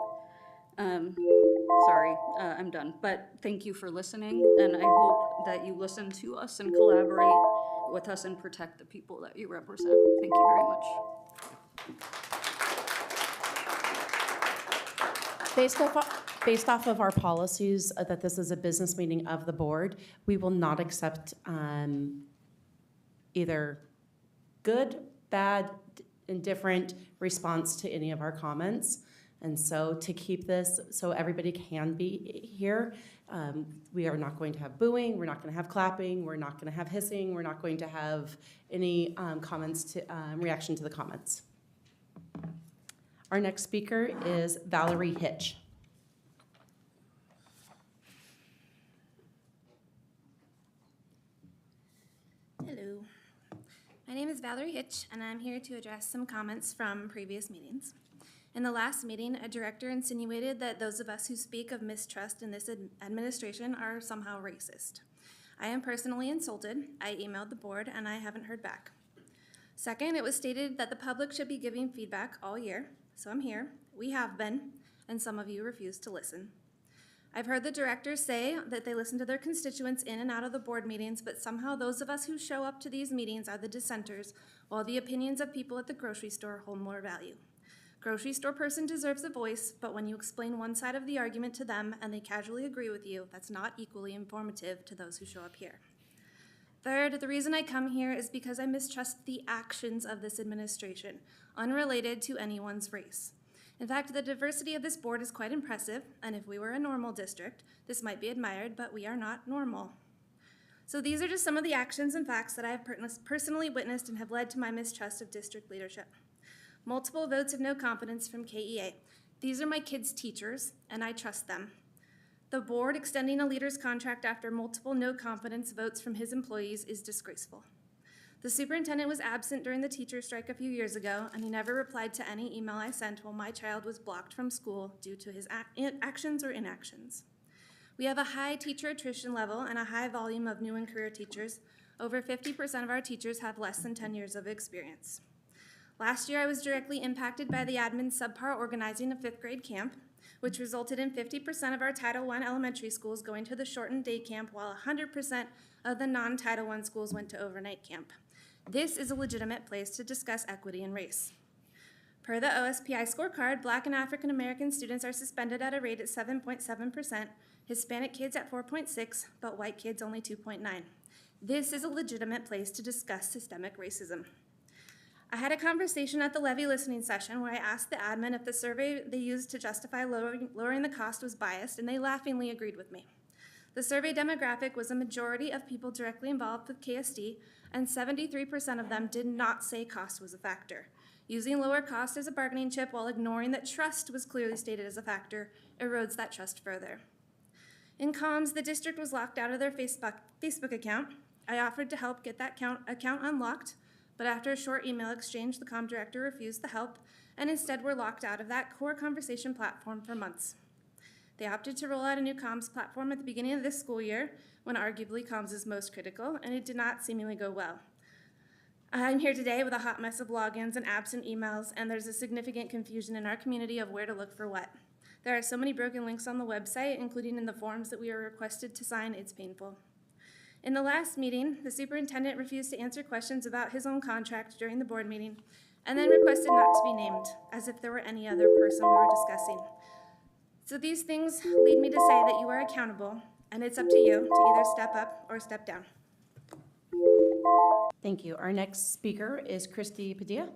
I'm done. But thank you for listening, and I hope that you listen to us and collaborate with us and protect the people that you represent. Thank you very much. Based off of our policies that this is a business meeting of the board, we will not accept either good, bad, indifferent response to any of our comments. And so to keep this so everybody can be here, we are not going to have booing, we're not going to have clapping, we're not going to have hissing, we're not going to have any comments to reaction to the comments. Our next speaker is Valerie Hitch. Hello. My name is Valerie Hitch, and I'm here to address some comments from previous meetings. In the last meeting, a director insinuated that those of us who speak of mistrust in this administration are somehow racist. I am personally insulted. I emailed the board, and I haven't heard back. Second, it was stated that the public should be giving feedback all year, so I'm here. We have been, and some of you refuse to listen. I've heard the directors say that they listen to their constituents in and out of the board meetings, but somehow those of us who show up to these meetings are the dissenters, while the opinions of people at the grocery store hold more value. Grocery store person deserves a voice, but when you explain one side of the argument to them and they casually agree with you, that's not equally informative to those who show up here. Third, the reason I come here is because I mistrust the actions of this administration, unrelated to anyone's race. In fact, the diversity of this board is quite impressive, and if we were a normal district, this might be admired, but we are not normal. So these are just some of the actions and facts that I have personally witnessed and have led to my mistrust of district leadership. Multiple votes of no confidence from KEA. These are my kids' teachers, and I trust them. The board extending a leader's contract after multiple no confidence votes from his employees is disgraceful. The superintendent was absent during the teacher strike a few years ago, and he never replied to any email I sent while my child was blocked from school due to his actions or inactions. We have a high teacher attrition level and a high volume of new and career teachers. Over 50% of our teachers have less than 10 years of experience. Last year, I was directly impacted by the admin subpar organizing a 5th grade camp, which resulted in 50% of our Title I elementary schools going to the shortened day camp, while 100% of the non-Title I schools went to overnight camp. This is a legitimate place to discuss equity and race. Per the OSPI scorecard, Black and African American students are suspended at a rate at 7.7%, Hispanic kids at 4.6%, but white kids only 2.9%. This is a legitimate place to discuss systemic racism. I had a conversation at the levy listening session where I asked the admin if the survey they used to justify lowering the cost was biased, and they laughingly agreed with me. The survey demographic was a majority of people directly involved with KSD, and 73% of them did not say cost was a factor. Using lower cost as a bargaining chip while ignoring that trust was clearly stated as a factor erodes that trust further. In comms, the district was locked out of their Facebook account. I offered to help get that account unlocked, but after a short email exchange, the comm director refused the help and instead were locked out of that core conversation platform for months. They opted to roll out a new comms platform at the beginning of this school year, when arguably comms is most critical, and it did not seemingly go well. I'm here today with a hot mess of logins and absent emails, and there's a significant confusion in our community of where to look for what. There are so many broken links on the website, including in the forms that we are requested to sign, it's painful. In the last meeting, the superintendent refused to answer questions about his own contract during the board meeting, and then requested not to be named, as if there were any other person we were discussing. So these things lead me to say that you are accountable, and it's up to you to either step up or step down. Thank you. Our next speaker is Christy Padilla.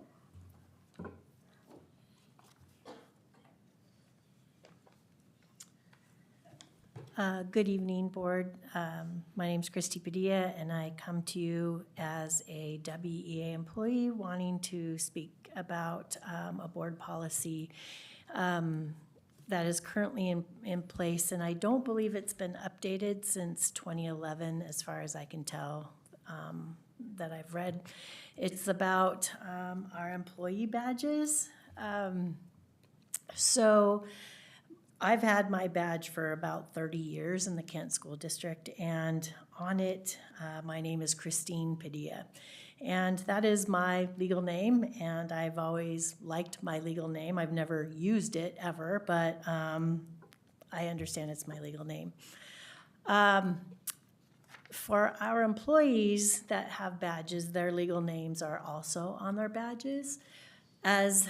Good evening, board. My name is Christy Padilla, and I come to you as a WEA employee wanting to speak about a board policy that is currently in place, and I don't believe it's been updated since 2011, as far as I can tell, that I've read. It's about our employee badges. So I've had my badge for about 30 years in the Kent School District, and on it, my name is Christine Padilla. And that is my legal name, and I've always liked my legal name. I've never used it ever, but I understand it's my legal name. For our employees that have badges, their legal names are also on their badges. As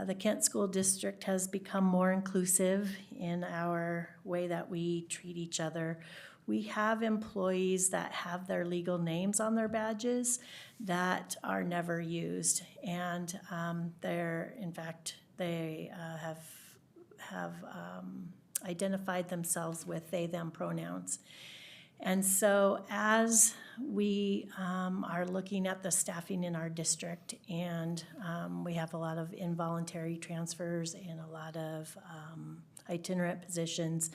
the Kent School District has become more inclusive in our way that we treat each other, we have employees that have their legal names on their badges that are never used. And they have identified themselves with they, them pronouns. And so as we are looking at the staffing in our district, and we have a lot of involuntary transfers and a lot of itinerant positions,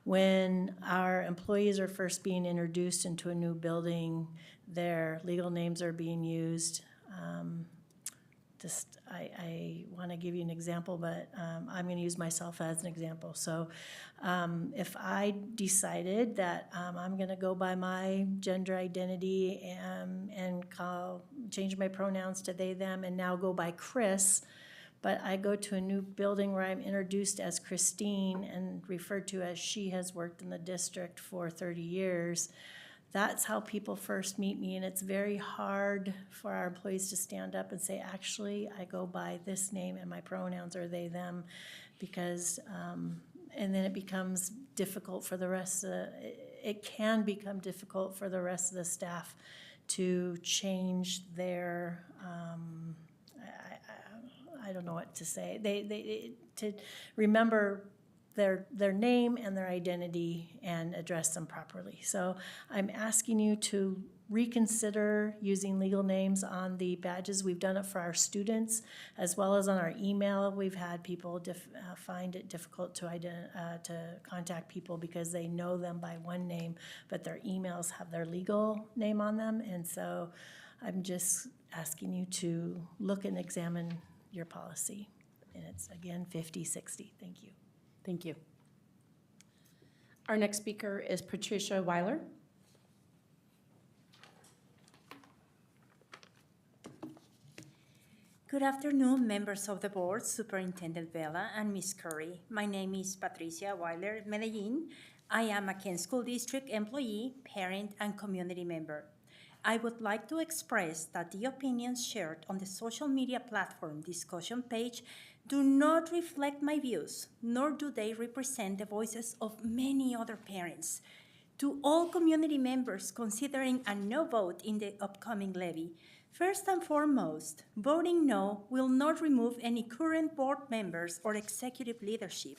when our employees are first being introduced into a new building, their legal names are being used. I want to give you an example, but I'm going to use myself as an example. So if I decided that I'm going to go by my gender identity and change my pronouns to they, them, and now go by Chris, but I go to a new building where I'm introduced as Christine and referred to as she has worked in the district for 30 years. That's how people first meet me, and it's very hard for our employees to stand up and say, actually, I go by this name and my pronouns are they, them, because, and then it becomes difficult for the rest of it can become difficult for the rest of the staff to change their, I don't know what to say. They to remember their name and their identity and address them properly. So I'm asking you to reconsider using legal names on the badges. We've done it for our students as well as on our email. We've had people find it difficult to contact people because they know them by one name, but their emails have their legal name on them. And so I'm just asking you to look and examine your policy. And it's, again, 5060. Thank you. Thank you. Our next speaker is Patricia Weiler. Good afternoon, members of the board, Superintendent Vela and Ms. Curry. My name is Patricia Weiler Medellin. I am a Kent School District employee, parent, and community member. I would like to express that the opinions shared on the social media platform discussion page do not reflect my views, nor do they represent the voices of many other parents. To all community members considering a no vote in the upcoming levy, first and foremost, voting no will not remove any current board members or executive leadership.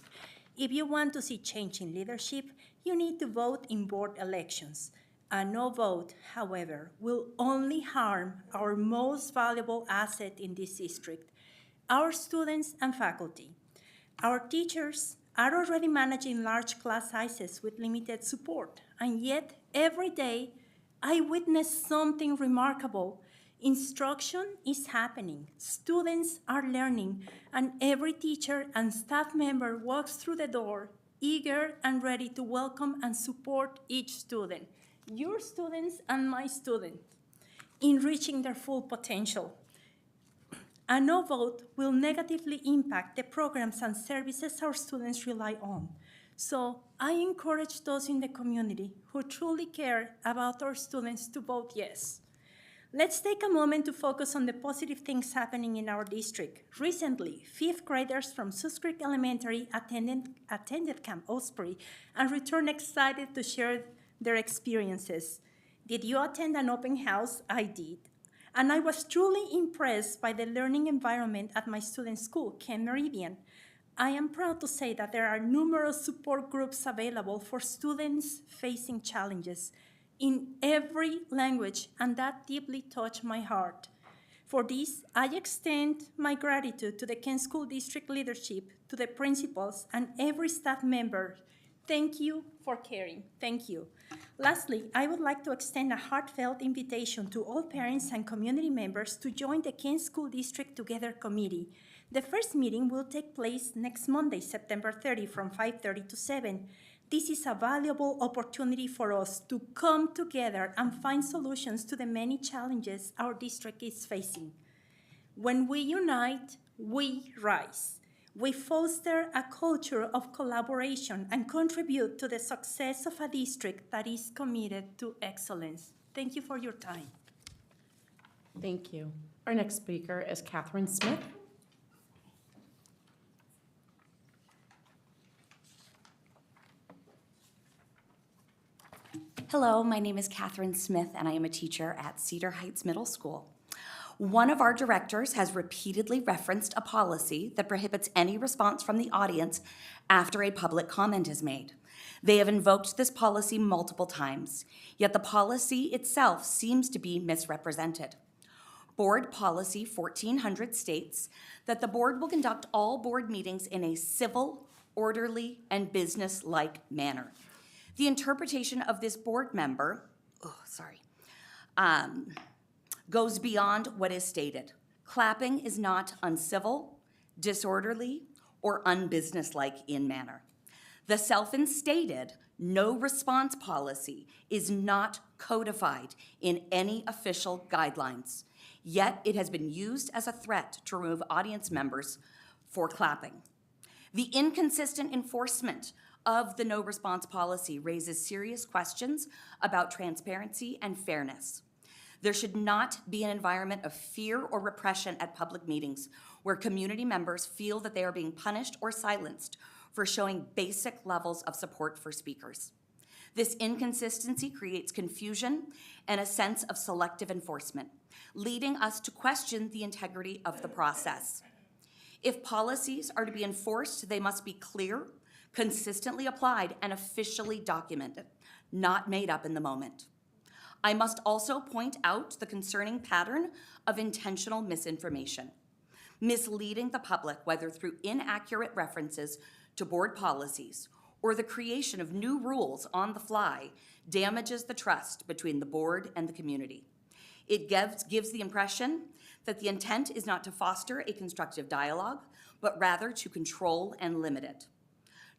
If you want to see change in leadership, you need to vote in board elections. A no vote, however, will only harm our most valuable asset in this district, our students and faculty. Our teachers are already managing large class sizes with limited support, and yet every day I witness something remarkable. Instruction is happening, students are learning, and every teacher and staff member walks through the door eager and ready to welcome and support each student, your students and my students, in reaching their full potential. A no vote will negatively impact the programs and services our students rely on. So I encourage those in the community who truly care about our students to vote yes. Let's take a moment to focus on the positive things happening in our district. Recently, 5th graders from Sus Creek Elementary attended Camp Osprey and returned excited to share their experiences. Did you attend an open house? I did. And I was truly impressed by the learning environment at my student school, Kent Meridian. I am proud to say that there are numerous support groups available for students facing challenges in every language, and that deeply touched my heart. For this, I extend my gratitude to the Kent School District leadership, to the principals, and every staff member. Thank you for caring. Thank you. Lastly, I would like to extend a heartfelt invitation to all parents and community members to join the Kent School District Together Committee. The first meeting will take place next Monday, September 30, from 5:30 to 7. This is a valuable opportunity for us to come together and find solutions to the many challenges our district is facing. When we unite, we rise. We foster a culture of collaboration and contribute to the success of a district that is committed to excellence. Thank you for your time. Thank you. Our next speaker is Catherine Smith. Hello, my name is Catherine Smith, and I am a teacher at Cedar Heights Middle School. One of our directors has repeatedly referenced a policy that prohibits any response from the audience after a public comment is made. They have invoked this policy multiple times, yet the policy itself seems to be misrepresented. Board Policy 1400 states that the board will conduct all board meetings in a civil, orderly, and business-like manner. The interpretation of this board member, goes beyond what is stated. Clapping is not uncivil, disorderly, or unbusinesslike in manner. The self-instated no response policy is not codified in any official guidelines, yet it has been used as a threat to remove audience members for clapping. The inconsistent enforcement of the no response policy raises serious questions about transparency and fairness. There should not be an environment of fear or repression at public meetings where community members feel that they are being punished or silenced for showing basic levels of support for speakers. This inconsistency creates confusion and a sense of selective enforcement, leading us to question the integrity of the process. If policies are to be enforced, they must be clear, consistently applied, and officially documented, not made up in the moment. I must also point out the concerning pattern of intentional misinformation. Misleading the public, whether through inaccurate references to board policies or the creation of new rules on the fly, damages the trust between the board and the community. It gives the impression that the intent is not to foster a constructive dialogue, but rather to control and limit it.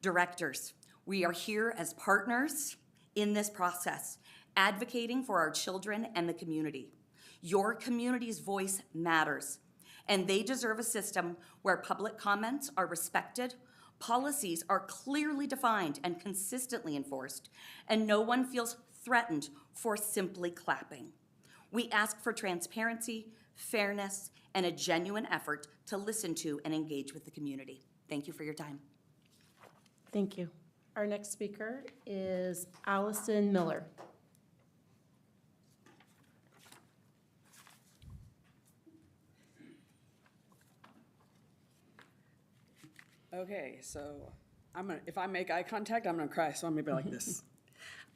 Directors, we are here as partners in this process, advocating for our children and the community. Your community's voice matters, and they deserve a system where public comments are respected, policies are clearly defined and consistently enforced, and no one feels threatened for simply clapping. We ask for transparency, fairness, and a genuine effort to listen to and engage with the community. Thank you for your time. Thank you. Our next speaker is Allison Miller. Okay, so if I make eye contact, I'm gonna cry, so I'm gonna be like this.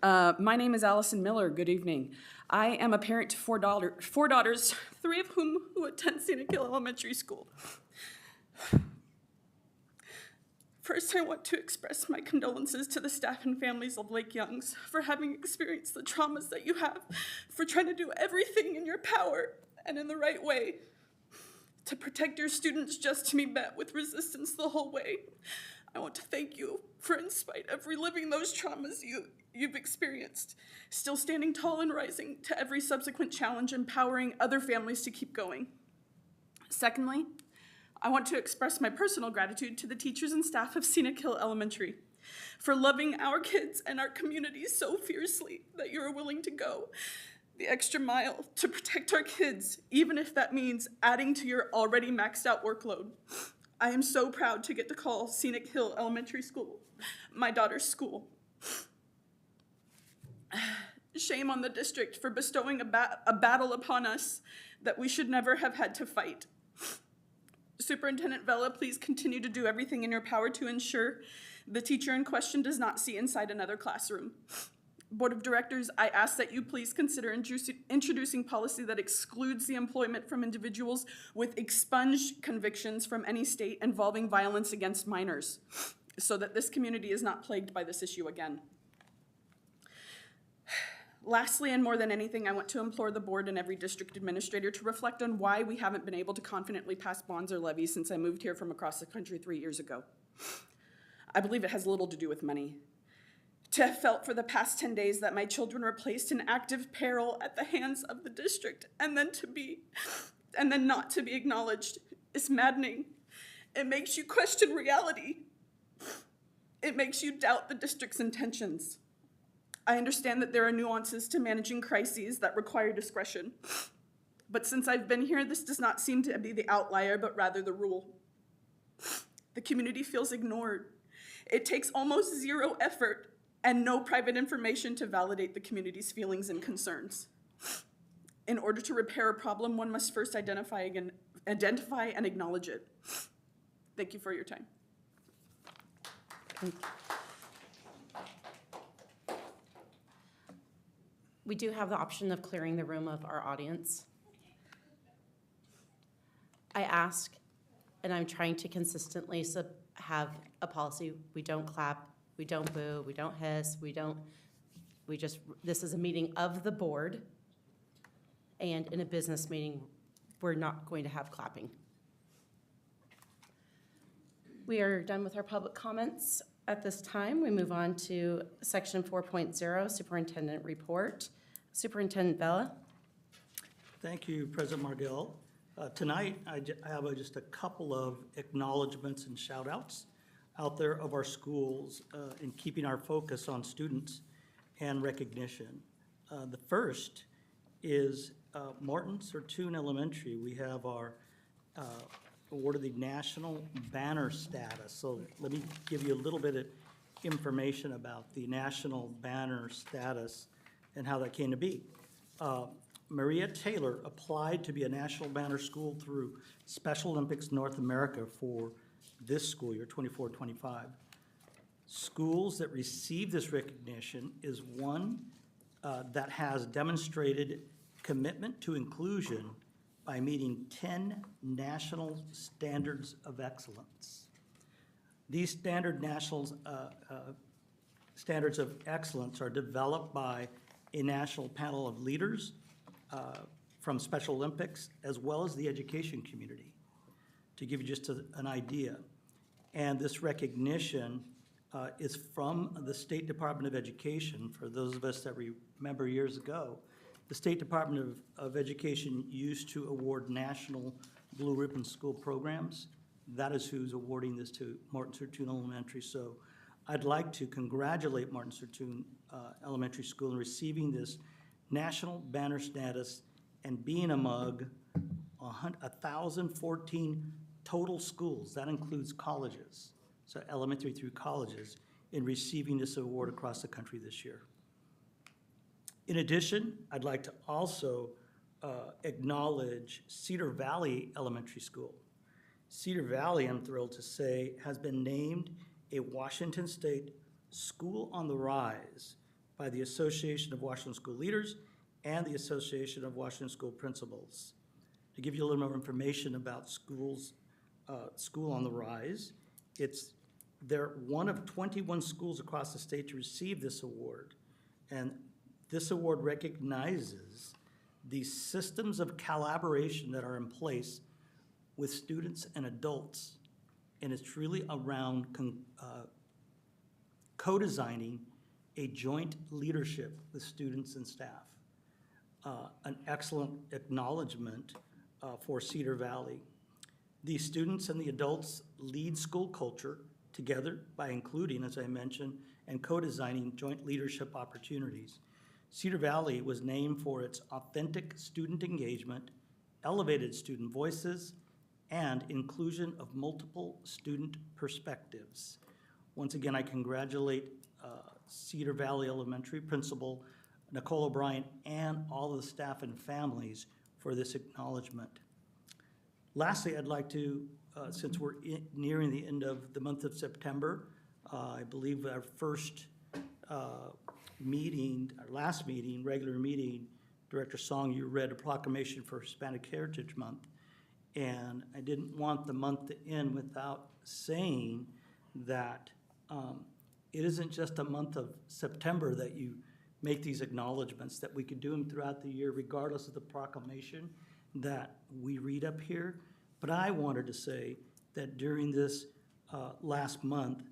My name is Allison Miller. Good evening. I am a parent to four daughters, three of whom attend Scenic Hill Elementary School. First, I want to express my condolences to the staff and families of Lake Youngs for having experienced the traumas that you have, for trying to do everything in your power and in the right way to protect your students just to be met with resistance the whole way. I want to thank you for, in spite of reliving those traumas you've experienced, still standing tall and rising to every subsequent challenge, empowering other families to keep going. Secondly, I want to express my personal gratitude to the teachers and staff of Scenic Hill Elementary for loving our kids and our community so fiercely that you are willing to go the extra mile to protect our kids, even if that means adding to your already maxed out workload. I am so proud to get to call Scenic Hill Elementary School my daughter's school. Shame on the district for bestowing a battle upon us that we should never have had to fight. Superintendent Vela, please continue to do everything in your power to ensure the teacher in question does not see inside another classroom. Board of Directors, I ask that you please consider introducing policy that excludes the employment from individuals with expunged convictions from any state involving violence against minors, so that this community is not plagued by this issue again. Lastly, and more than anything, I want to implore the board and every district administrator to reflect on why we haven't been able to confidently pass bonds or levies since I moved here from across the country 3 years ago. I believe it has little to do with money. To have felt for the past 10 days that my children were placed in active peril at the hands of the district and then not to be acknowledged is maddening. It makes you question reality. It makes you doubt the district's intentions. I understand that there are nuances to managing crises that require discretion. But since I've been here, this does not seem to be the outlier, but rather the rule. The community feels ignored. It takes almost zero effort and no private information to validate the community's feelings and concerns. In order to repair a problem, one must first identify and acknowledge it. Thank you for your time. We do have the option of clearing the room of our audience. I ask, and I'm trying to consistently have a policy: we don't clap, we don't boo, we don't hiss, this is a meeting of the board, and in a business meeting, we're not going to have clapping. We are done with our public comments at this time. We move on to section 4.0, Superintendent Report. Superintendent Vela. Thank you, President Margell. Tonight, I have just a couple of acknowledgements and shout-outs out there of our schools in keeping our focus on students and recognition. The first is Martin Sertoon Elementary. We have our awarded the National Banner status. So let me give you a little bit of information about the National Banner status and how that came to be. Maria Taylor applied to be a National Banner School through Special Olympics North America for this school year, 24-25. Schools that receive this recognition is one that has demonstrated commitment to inclusion by meeting 10 national standards of excellence. These national standards of excellence are developed by a national panel of leaders from Special Olympics, as well as the education community, to give you just an idea. And this recognition is from the State Department of Education. For those of us that remember years ago, the State Department of Education used to award national Blue Ribbon School programs. That is who's awarding this to Martin Sertoon Elementary. So I'd like to congratulate Martin Sertoon Elementary School in receiving this national banner status and being among 1,014 total schools. That includes colleges, so elementary through colleges, in receiving this award across the country this year. In addition, I'd like to also acknowledge Cedar Valley Elementary School. Cedar Valley, I'm thrilled to say, has been named a Washington State School on the Rise by the Association of Washington School Leaders and the Association of Washington School Principals. To give you a little more information about schools, School on the Rise, they're one of 21 schools across the state to receive this award. And this award recognizes the systems of collaboration that are in place with students and adults. And it's really around co-designing a joint leadership with students and staff. An excellent acknowledgement for Cedar Valley. The students and the adults lead school culture together by including, as I mentioned, and co-designing joint leadership opportunities. Cedar Valley was named for its authentic student engagement, elevated student voices, and inclusion of multiple student perspectives. Once again, I congratulate Cedar Valley Elementary Principal Nicole O'Brien and all of the staff and families for this acknowledgement. Lastly, I'd like to, since we're nearing the end of the month of September, I believe our first meeting, our last meeting, regular meeting, Director Song, you read a proclamation for Hispanic Heritage Month. And I didn't want the month to end without saying that it isn't just a month of September that you make these acknowledgements, that we could do them throughout the year regardless of the proclamation that we read up here. But I wanted to say that during this last month,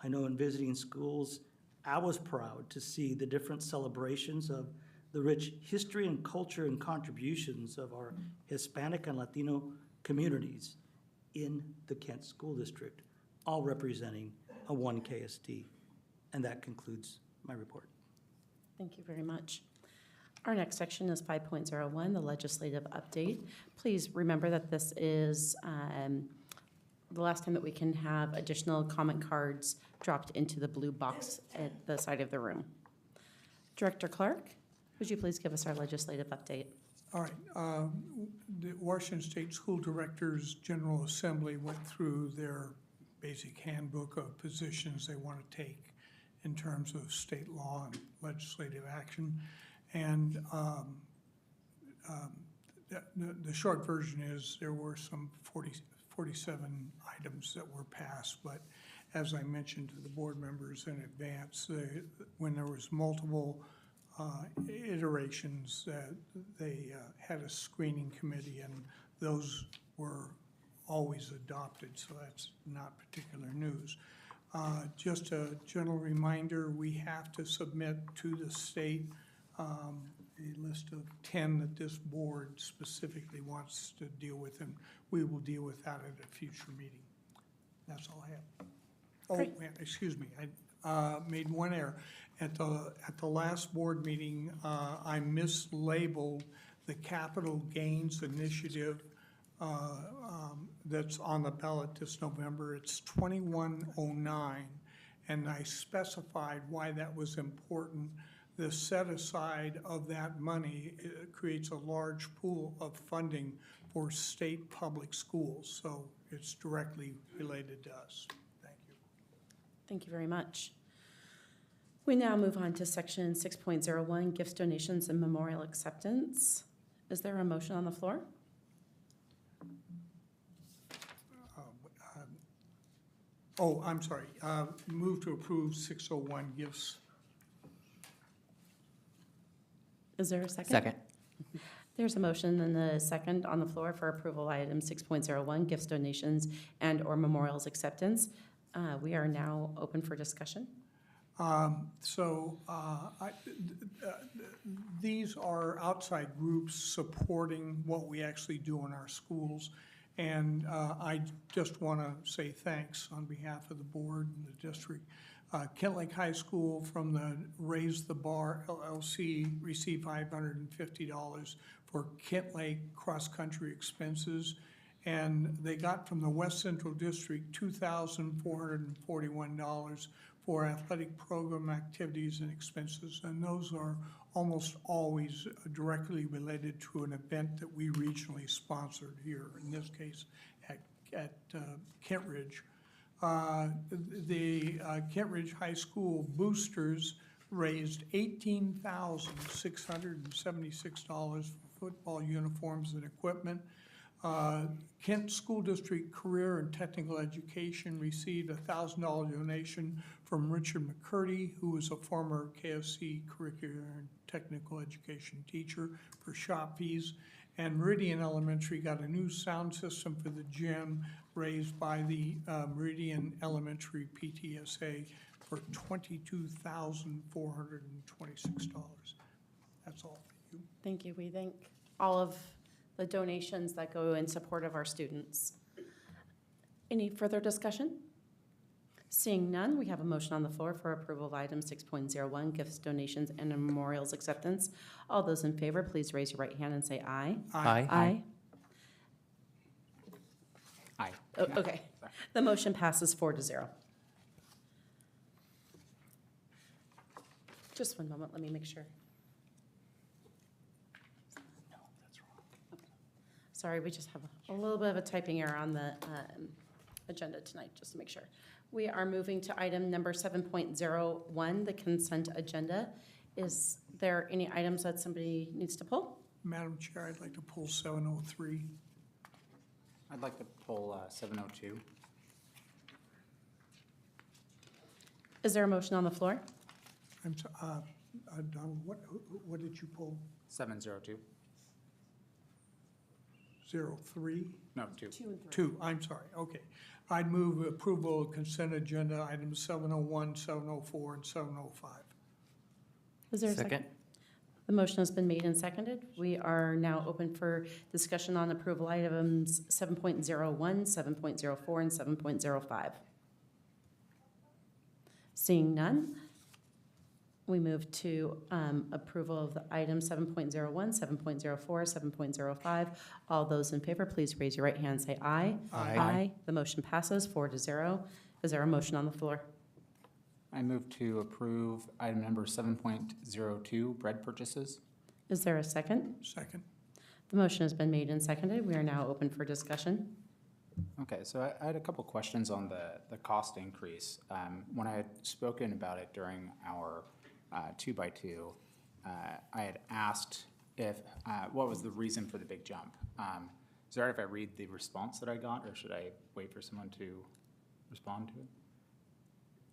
I know in visiting schools, I was proud to see the different celebrations of the rich history and culture and contributions of our Hispanic and Latino communities in the Kent School District, all representing a 1 KSD. And that concludes my report. Thank you very much. Our next section is 5.01, the legislative update. Please remember that this is the last time that we can have additional comment cards dropped into the blue box at the side of the room. Director Clark, would you please give us our legislative update? All right. The Washington State School Directors General Assembly went through their basic handbook of positions they want to take in terms of state law and legislative action. And the short version is there were some 47 items that were passed, but as I mentioned to the board members in advance, when there was multiple iterations, that they had a screening committee, and those were always adopted, so that's not particular news. Just a general reminder, we have to submit to the state a list of 10 that this board specifically wants to deal with, and we will deal with that at a future meeting. That's all I have. Oh, Great. excuse me, I made one error. At the last board meeting, I mislabeled the capital gains initiative that's on the ballot this November. It's 2109, and I specified why that was important. The set aside of that money creates a large pool of funding for state public schools, so it's directly related to us. Thank you. Thank you very much. We now move on to section 6.01, gifts, donations, and memorial acceptance. Is there a motion on the floor? Oh, I'm sorry. Move to approve 601 gifts. Is there a second? Second. There's a motion and a second on the floor for approval item 6.01, gifts, donations, and/or memorials acceptance. We are now open for discussion. These are outside groups supporting what we actually do in our schools. And I just want to say thanks on behalf of the board and the district. Kent Lake High School from the Raise the Bar LLC received $550 for Kent Lake cross-country expenses. And they got from the West Central District $2,441 for athletic program activities and expenses. And those are almost always directly related to an event that we regionally sponsored here, in this case at Kent Ridge. The Kent Ridge High School boosters raised $18,676 for football uniforms and equipment. Kent School District Career and Technical Education received a $1,000 donation from Richard McCurdy, who is a former KSD curricular and technical education teacher, for shop fees. And Meridian Elementary got a new sound system for the gym raised by the Meridian Elementary PTSA for $22,426. That's all. Thank you. Thank you. We thank all of the donations that go in support of our students. Any further discussion? Seeing none, we have a motion on the floor for approval of item 6.01, gifts, donations, and memorials acceptance. All those in favor, please raise your right hand and say aye. Aye. Aye. Aye. Oh, okay. The motion passes 4-0. Just one moment, let me make sure. Sorry, we just have a little bit of a typing error on the agenda tonight, just to make sure. We are moving to item number 7.01, the consent agenda. Is there any items that somebody needs to pull? Madam Chair, I'd like to pull 703. I'd like to pull 702. Is there a motion on the floor? Donald, what did you pull? 702. 03? No, 2. 2 and 3. 2, I'm sorry, okay. I'd move approval of consent agenda items 701, 704, and 705. Is there a second? The motion has been made and seconded. We are now open for discussion on approval items 7.01, 7.04, and 7.05. Seeing none, we move to approval of the item 7.01, 7.04, 7.05. All those in favor, please raise your right hand and say aye. Aye. The motion passes 4-0. Is there a motion on the floor? I move to approve item number 7.02, bread purchases. Is there a second? Second. The motion has been made and seconded. We are now open for discussion. Okay, so I had a couple questions on the cost increase. When I had spoken about it during our 2x2, I had asked if what was the reason for the big jump. Is it all right if I read the response that I got, or should I wait for someone to respond to it?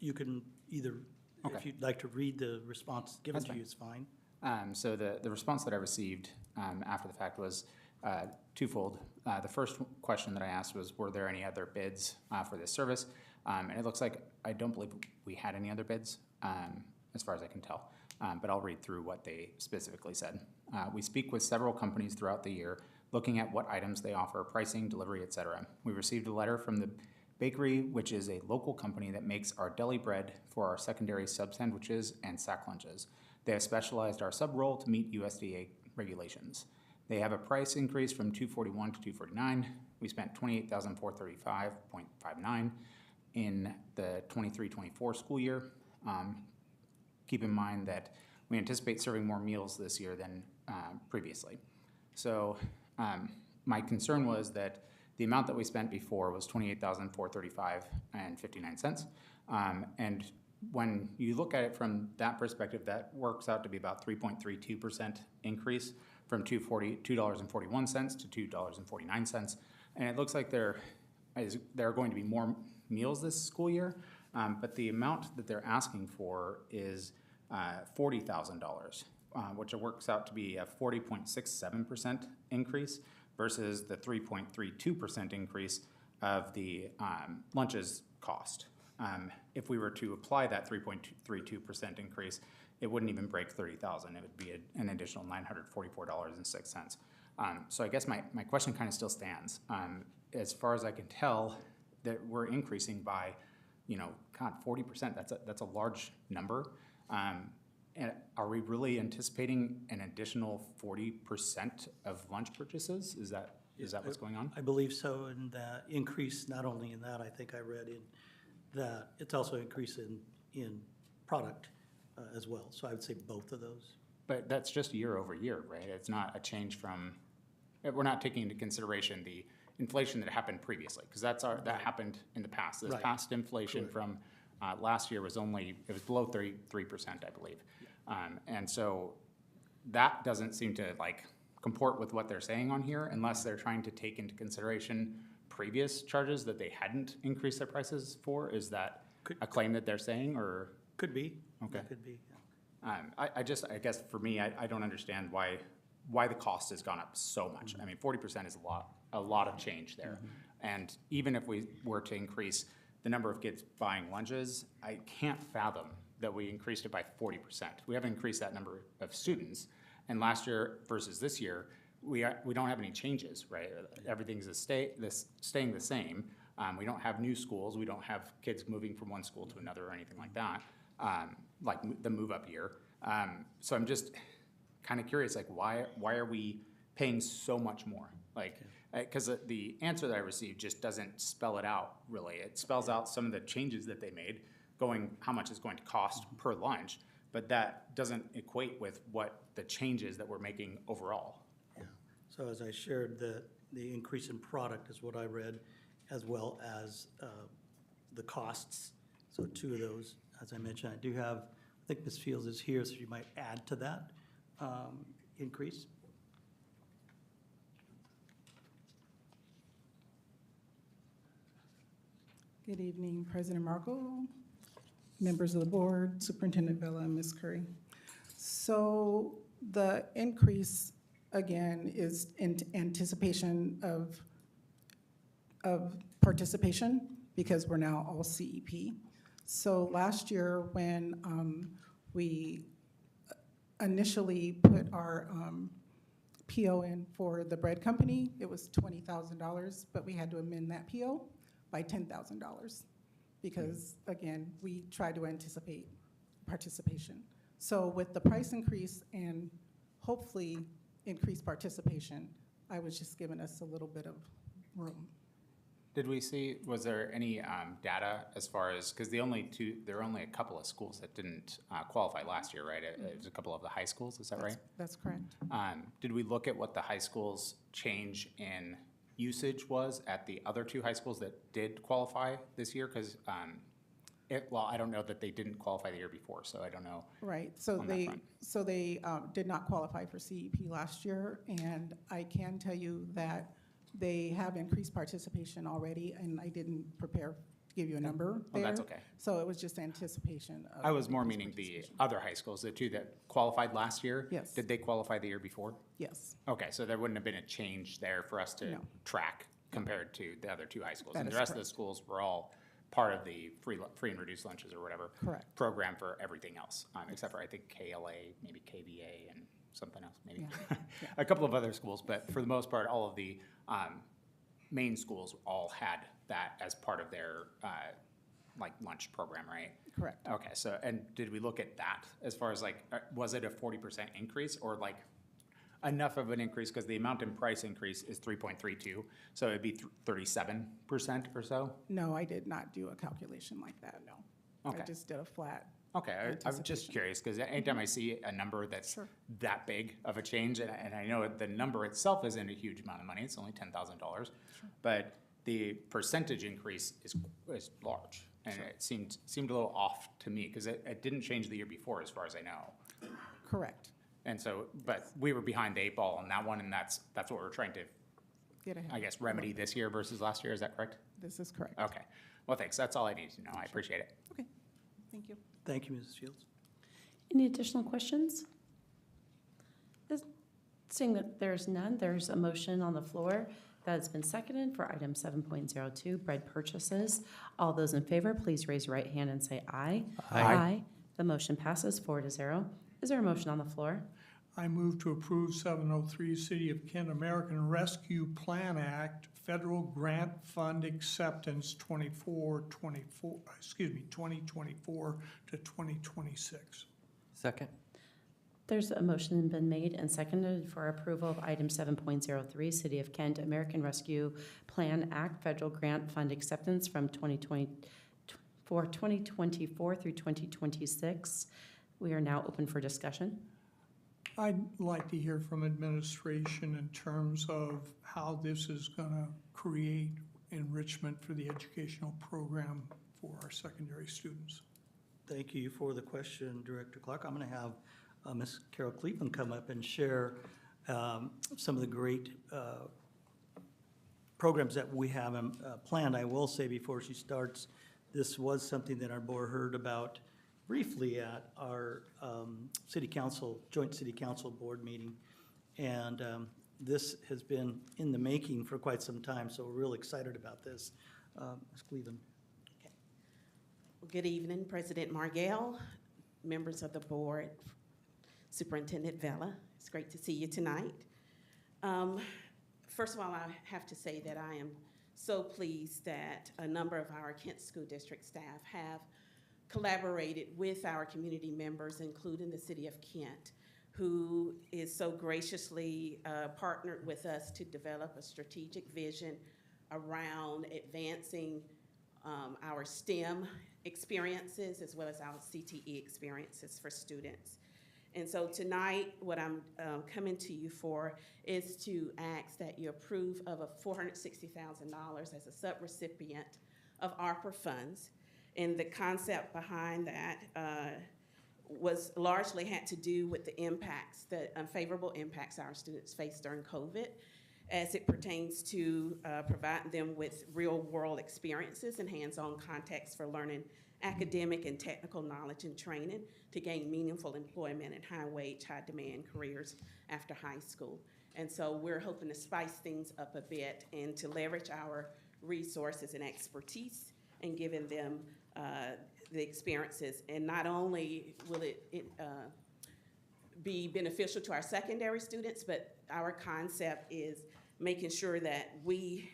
You can either, Okay. if you'd like to read the response given That's to fine. you, it's fine. So the response that I received after the fact was twofold. The first question that I asked was, were there any other bids for this service? And it looks like I don't believe we had any other bids, as far as I can tell. but I'll read through what they specifically said. We speak with several companies throughout the year, looking at what items they offer, pricing, delivery, etc. We received a letter from the bakery, which is a local company that makes our deli bread for our secondary sub sandwiches and sack lunches. They have specialized our sub roll to meet USDA regulations. They have a price increase from $241 to $249. We spent $28,435.59 in the 23-24 school year. Keep in mind that we anticipate serving more meals this year than previously. So my concern was that the amount that we spent before was $28,435.59. And when you look at it from that perspective, that works out to be about 3.32% increase from $2.41 to $2.49. And it looks like there are going to be more meals this school year, but the amount that they're asking for is $40,000, which works out to be a 40.67% increase versus the 3.32% increase of the lunches cost. If we were to apply that 3.32% increase, it wouldn't even break $30,000. It would be an additional $944.06. So I guess my question kind of still stands. As far as I can tell, that we're increasing by, 40%. That's a large number. And are we really anticipating an additional 40% of lunch purchases? Is that what's going on? I believe so, and that increase, not only in that, I think I read in that it's also increase in product as well. So I would say both of those. But that's just year over year, right? It's not a change from, we're not taking into consideration the inflation that happened previously, because that happened in the past. This past inflation from last year was below 33%, I believe. And so that doesn't seem to comport with what they're saying on here, unless they're trying to take into consideration previous charges that they hadn't increased their prices for. Is that a claim that they're saying, or? Could be. Okay. Could be. I guess for me, I don't understand why the cost has gone up so much. I mean, 40% is a lot of change there. And even if we were to increase the number of kids buying lunches, I can't fathom that we increased it by 40%. We haven't increased that number of students. And last year versus this year, we don't have any changes, right? Everything's staying the same. We don't have new schools. We don't have kids moving from one school to another or anything like that, like the move-up year. So I'm just kind of curious, why are we paying so much more? Because the answer that I received just doesn't spell it out, really. It spells out some of the changes that they made, how much it's going to cost per lunch, but that doesn't equate with what the changes that we're making overall. Yeah. So as I shared, the increase in product is what I read, as well as the costs. So two of those, as I mentioned, I think Ms. Fields is here, so you might add to that increase. Good evening, President Markle, members of the board, Superintendent Vela, and Ms. Curry. So the increase, again, is in anticipation of participation, because we're now all CEP. So last year, when we initially put our PO in for the bread company, it was $20,000, but we had to amend that PO by $10,000, because again, we tried to anticipate participation. So with the price increase and hopefully increased participation, I was just giving us a little bit of room. Was there any data as far as, because there were only a couple of schools that didn't qualify last year, right? It was a couple of the high schools, is that right? That's correct. Did we look at what the high schools' change in usage was at the other two high schools that did qualify this year? Because, I don't know that they didn't qualify the year before, so I don't know. Right, so they did not qualify for CEP last year, and I can tell you that they have increased participation already, and I didn't prepare to give you a number there. Oh, that's okay. So it was just anticipation of. I was more meaning the other high schools, the two that qualified last year. Yes. Did they qualify the year before? Yes. Okay, so there wouldn't have been a change there for us to track compared to the other two high schools. That And the is rest of the correct. schools were all part of the free and reduced lunches or whatever. Correct. Program for everything else, except for I think KLA, maybe KVA, and something else, maybe. A couple of other schools, but for the most part, all of the main schools all had that as part of their like lunch program, right? Correct. Okay, so, and did we look at that as far as like, was it a 40% increase or like enough of an increase? Because the amount in price increase is 3.32, so it'd be 37% or so? No, I did not do a calculation like that, no. Okay. I just did a flat. Okay, I'm just curious, because anytime I see a number that's that big of a change, and I know the number itself isn't a huge amount of money, it's only $10,000, but the percentage increase is large, and it seemed a little off to me, because it didn't change the year before, as far as I know. Correct. And so, but we were behind the 8 ball on that one, and that's what we're trying to, Get ahead. I guess, remedy this year versus last year, is that correct? This is correct. Okay, well, thanks, that's all I need to know, I appreciate it. Okay, thank you. Thank you, Mrs. Shields. Any additional questions? Seeing that there's none, there's a motion on the floor that has been seconded for item 7.02, bread purchases. All those in favor, please raise your right hand and say aye. Aye. The motion passes 4-0. Is there a motion on the floor? I move to approve 703 City of Kent American Rescue Plan Act Federal Grant Fund Acceptance 2024 to 2026. Second. There's a motion been made and seconded for approval of item 7.03, City of Kent American Rescue Plan Act Federal Grant Fund Acceptance from 2024 through 2026. We are now open for discussion. I'd like to hear from administration in terms of how this is going to create enrichment for the educational program for our secondary students. Thank you for the question, Director Clark. I'm going to have Ms. Carol Cleveland come up and share some of the great programs that we have planned. I will say before she starts, this was something that our board heard about briefly at our joint city council board meeting. And this has been in the making for quite some time, so we're real excited about this. Ms. Cleveland. Okay. Well, good evening, President Margell, members of the board, Superintendent Vela. It's great to see you tonight. First of all, I have to say that I am so pleased that a number of our Kent School District staff have collaborated with our community members, including the City of Kent, who is so graciously partnered with us to develop a strategic vision around advancing our STEM experiences as well as our CTE experiences for students. And so tonight, what I'm coming to you for is to ask that you approve of a $460,000 as a subrecipient of ARPA funds. And the concept behind that was largely had to do with the impacts, the unfavorable impacts our students faced during COVID as it pertains to providing them with real-world experiences and hands-on context for learning academic and technical knowledge and training to gain meaningful employment in high-wage, high-demand careers after high school. And so we're hoping to spice things up a bit and to leverage our resources and expertise and giving them the experiences. And not only will it be beneficial to our secondary students, but our concept is making sure that we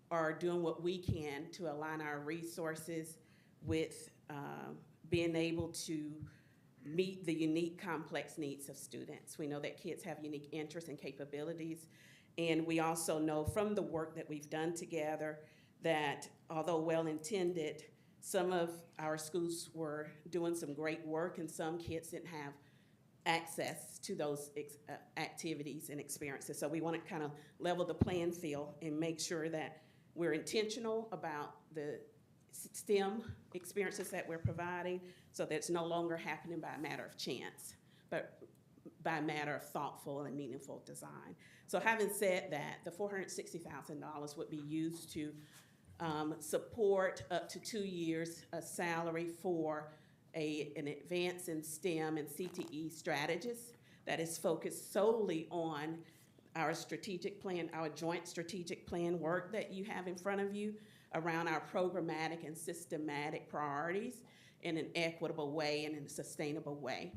are doing what we can to align our resources with being able to meet the unique, complex needs of students. We know that kids have unique interests and capabilities, and we also know from the work that we've done together that although well-intended, some of our schools were doing some great work and some kids didn't have access to those activities and experiences. So we want to kind of level the playing field and make sure that we're intentional about the STEM experiences that we're providing so that it's no longer happening by a matter of chance, but by a matter of thoughtful and meaningful design. So having said that, the $460,000 would be used to support up to 2 years a salary for an advance in STEM and CTE strategist that is focused solely on our strategic plan, our joint strategic plan work that you have in front of you. around our programmatic and systematic priorities in an equitable way and in a sustainable way.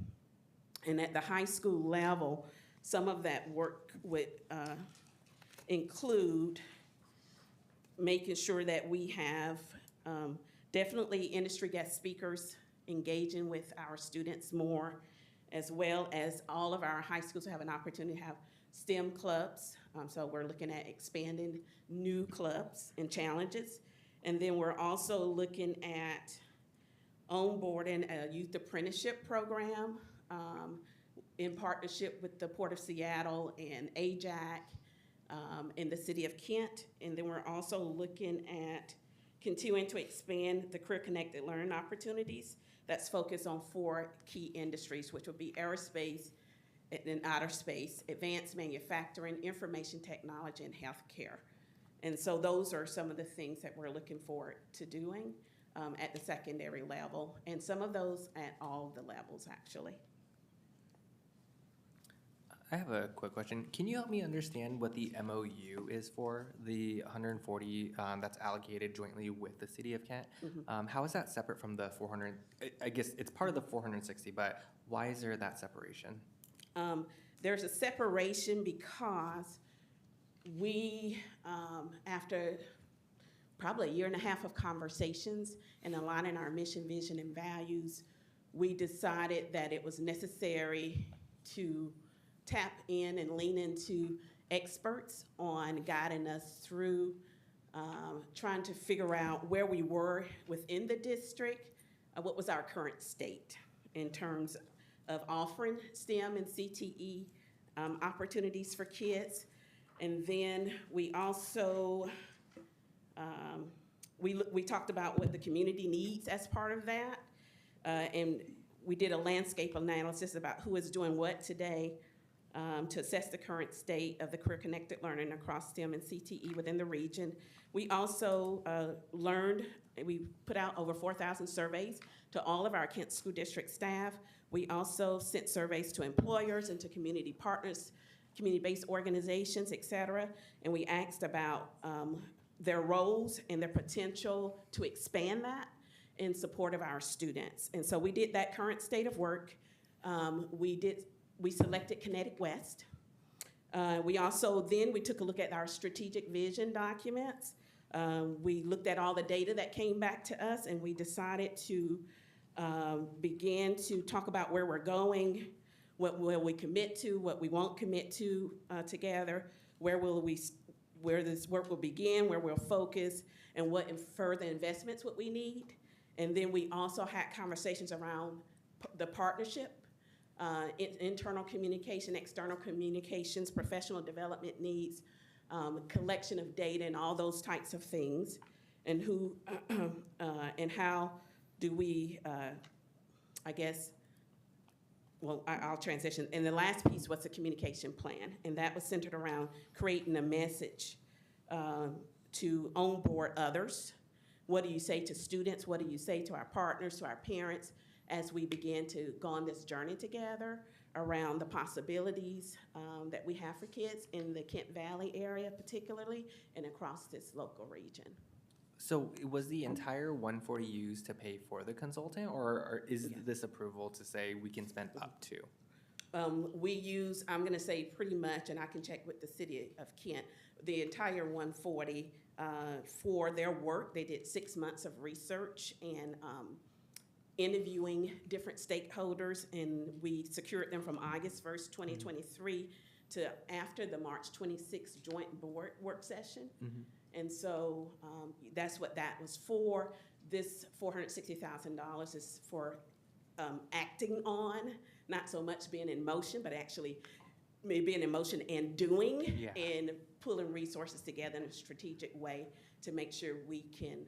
And at the high school level, some of that work would include making sure that we have definitely industry guest speakers engaging with our students more, as well as all of our high schools have an opportunity to have STEM clubs. So we're looking at expanding new clubs and challenges. And then we're also looking at onboarding a youth apprenticeship program in partnership with the Port of Seattle and AJAC in the city of Kent. And then we're also looking at continuing to expand the career-connected learning opportunities that's focused on 4 key industries, which would be aerospace and outer space, advanced manufacturing, information technology, and healthcare. And so those are some of the things that we're looking forward to doing at the secondary level, and some of those at all the levels, actually. I have a quick question. Can you help me understand what the MOU is for, the 140 that's allocated jointly with the city of Kent? How is that separate from the 400? I guess it's part of the 460, but why is there that separation? There's a separation because we, after probably a year and a half of conversations and aligning our mission, vision, and values, we decided that it was necessary to tap in and lean into experts on guiding us through trying to figure out where we were within the district, what was our current state in terms of offering STEM and CTE opportunities for kids. And then we also, we talked about what the community needs as part of that. And we did a landscape analysis about who is doing what today to assess the current state of the career-connected learning across STEM and CTE within the region. We also learned, we put out over 4,000 surveys to all of our Kent School District staff. We also sent surveys to employers and to community partners, community-based organizations, et cetera, and we asked about their roles and their potential to expand that in support of our students. And so we did that current state of work. We selected Kinetic West. We also we took a look at our strategic vision documents. We looked at all the data that came back to us, and we decided to begin to talk about where we're going, what will we commit to, what we won't commit to together, where this work will begin, where we'll focus, and what further investments would we need. And then we also had conversations around the partnership, internal communication, external communications, professional development needs, collection of data, and all those types of things, and who and how do we, I guess, well, I'll transition. And the last piece was the communication plan, and that was centered around creating a message to onboard others. What do you say to students? What do you say to our partners, to our parents, as we begin to go on this journey together around the possibilities that we have for kids in the Kent Valley area particularly, and across this local region. So was the entire 140 used to pay for the consultant, or is this approval to say we can spend up to? We use, I'm gonna say pretty much, and I can check with the city of Kent, the entire 140 for their work. They did 6 months of research and interviewing different stakeholders, and we secured them from August 1st, 2023 to after the March 26th joint board work session. And so that's what that was for. This $460,000 is for acting on, not so much being in motion, but actually maybe being in motion and doing, and pulling resources together in a strategic way to make sure we can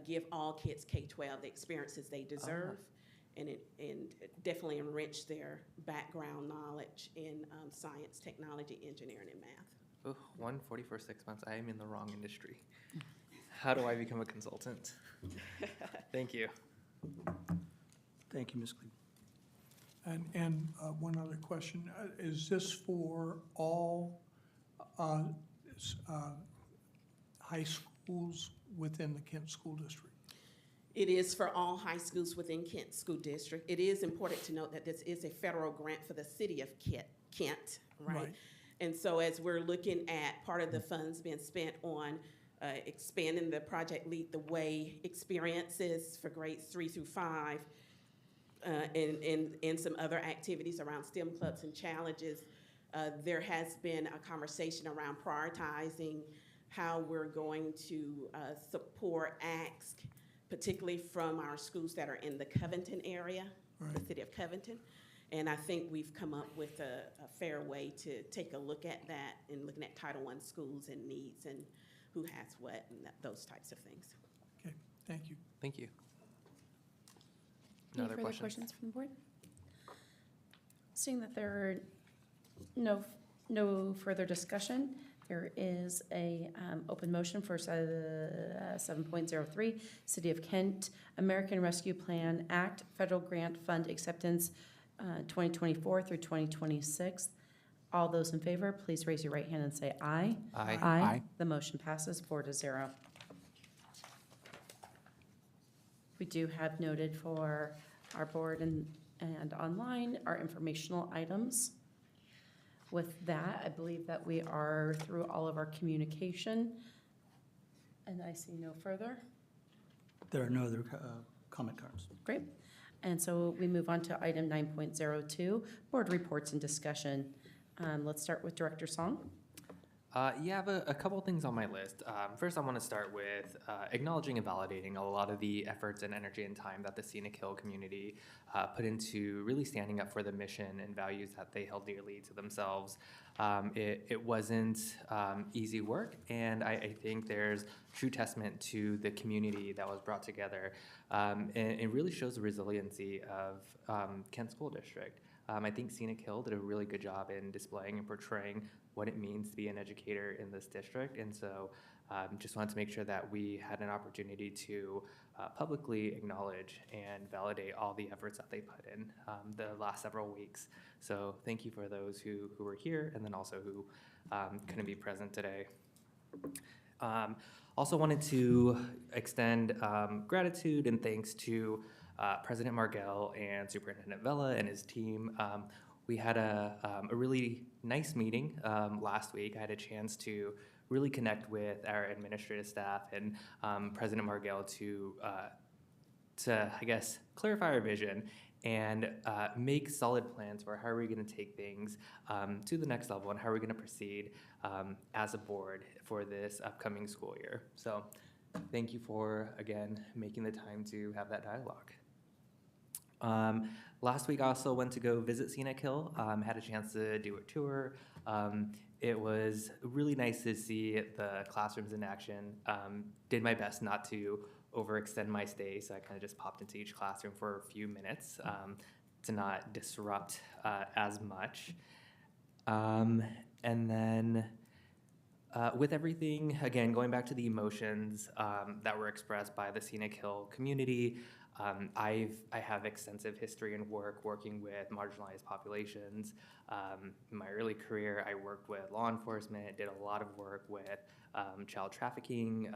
give all kids K-12 the experiences they deserve, and definitely enrich their background knowledge in science, technology, engineering, and math. Oh, 140 for 6 months. I am in the wrong industry. How do I become a consultant? Thank you. Thank you, Ms. Cleve. And one other question, is this for all high schools within the Kent School District? It is for all high schools within Kent School District. It is important to note that this is a federal grant for the city of Kent, right? Right. And so as we're looking at part of the funds being spent on expanding the Project Lead the Way experiences for grades 3 through 5, and some other activities around STEM clubs and challenges, there has been a conversation around prioritizing how we're going to support ASK, particularly from our schools that are in the Covington area, the city of Covington. And I think we've come up with a fair way to take a look at that and looking at Title I schools and needs and who has what and those types of things. Okay, thank you. Thank you. Any further questions from the board? Seeing that there are no further discussion, there is a open motion for 7.03, City of Kent American Rescue Plan Act Federal Grant Fund Acceptance 2024 through 2026. All those in favor, please raise your right hand and say aye. Aye. Aye. The motion passes 4-0. We do have noted for our board and online our informational items. With that, I believe that we are through all of our communication, and I see no further. There are no other comment cards. Great. And so we move on to item 9.02, board reports and discussion. Let's start with Director Song. Yeah, I have a couple things on my list. First, I want to start with acknowledging and validating a lot of the efforts and energy and time that the Scenic Hill community put into really standing up for the mission and values that they held dearly to themselves. It wasn't easy work, and I think there's true testament to the community that was brought together, and it really shows the resiliency of Kent School District. I think Scenic Hill did a really good job in displaying and portraying what it means to be an educator in this district. And so just wanted to make sure that we had an opportunity to publicly acknowledge and validate all the efforts that they put in the last several weeks. So thank you for those who were here and then also who couldn't be present today. Also wanted to extend gratitude and thanks to President Margell and Superintendent Vela and his team. We had a really nice meeting last week. I had a chance to really connect with our administrative staff and President Margell to I guess, clarify our vision and make solid plans for how are we going to take things to the next level and how are we going to proceed as a board for this upcoming school year. So thank you for, again, making the time to have that dialogue. Last week I also went to go visit Scenic Hill, had a chance to do a tour. It was really nice to see the classrooms in action. Did my best not to overextend my stay, so I kind of just popped into each classroom for a few minutes to not disrupt as much. And then with everything, again, going back to the emotions that were expressed by the Scenic Hill community, I have extensive history and working with marginalized populations. In my early career, I worked with law enforcement, did a lot of work with child trafficking,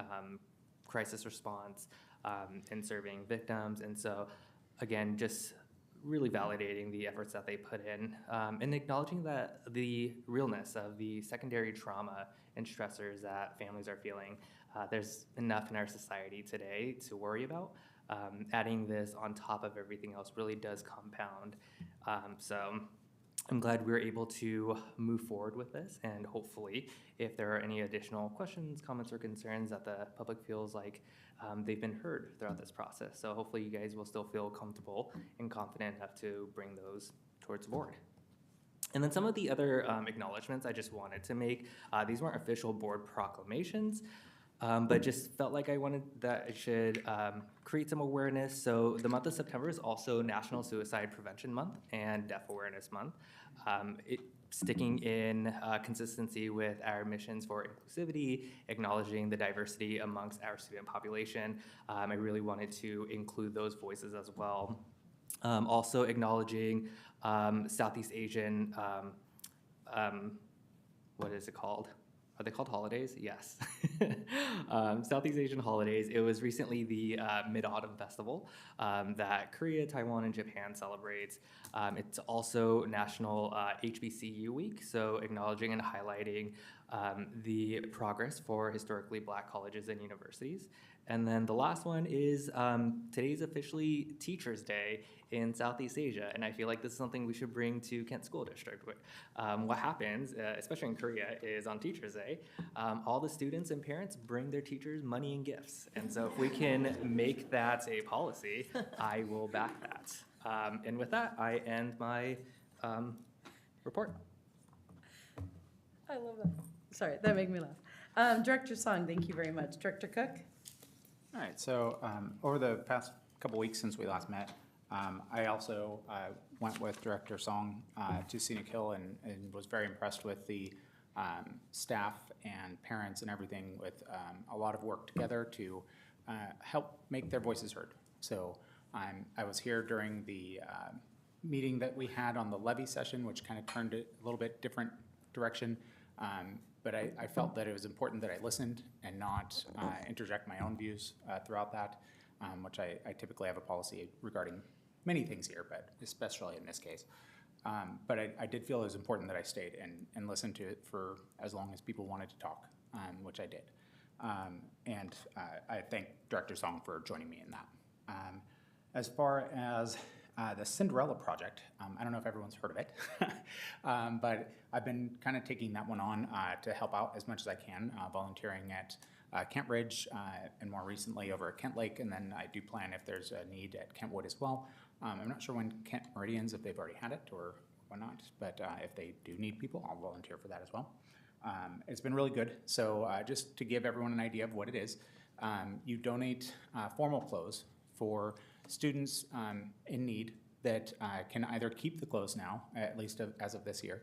crisis response, and serving victims. And so, again, just really validating the efforts that they put in and acknowledging that the realness of the secondary trauma and stressors that families are feeling. There's enough in our society today to worry about. Adding this on top of everything else really does compound. So I'm glad we were able to move forward with this, and hopefully if there are any additional questions, comments, or concerns that the public feels like they've been heard throughout this process. So hopefully you guys will still feel comfortable and confident enough to bring those towards the board. And then some of the other acknowledgements I just wanted to make, these weren't official board proclamations, but just felt like I wanted that it should create some awareness. So the month of September is also National Suicide Prevention Month and Deaf Awareness Month. Sticking in consistency with our missions for inclusivity, acknowledging the diversity amongst our student population. I really wanted to include those voices as well. Also acknowledging Southeast Asian, what is it called? Are they called holidays? Yes. Southeast Asian holidays. It was recently the Mid-Autumn Festival that Korea, Taiwan, and Japan celebrates. It's also National HBCU Week, so acknowledging and highlighting the progress for historically Black colleges and universities. And then the last one is today's officially Teachers' Day in Southeast Asia, and I feel like this is something we should bring to Kent School District. What happens, especially in Korea, is on Teachers' Day, all the students and parents bring their teachers money and gifts. And so if we can make that a policy, I will back that. And with that, I end my report. I love that. Sorry, that made me laugh. Director Song, thank you very much. Director Cook? All right, so over the past couple weeks since we last met, I also went with Director Song to Scenic Hill and was very impressed with the staff and parents and everything with a lot of work together to help make their voices heard. So I was here during the meeting that we had on the levy session, which kind of turned it a little bit different direction. But I felt that it was important that I listened and not interject my own views throughout that, which I typically have a policy regarding many things here, but especially in this case. But I did feel it was important that I stayed and listened to it for as long as people wanted to talk, which I did. And I thank Director Song for joining me in that. As far as the Cinderella Project, I don't know if everyone's heard of it, but I've been kind of taking that one on to help out as much as I can, volunteering at Kent Ridge and more recently over at Kent Lake, and then I do plan if there's a need at Kentwood as well. I'm not sure when Kent Meridians, if they've already had it or whatnot, but if they do need people, I'll volunteer for that as well. It's been really good. So just to give everyone an idea of what it is, you donate formal clothes for students in need that can either keep the clothes now, at least as of this year,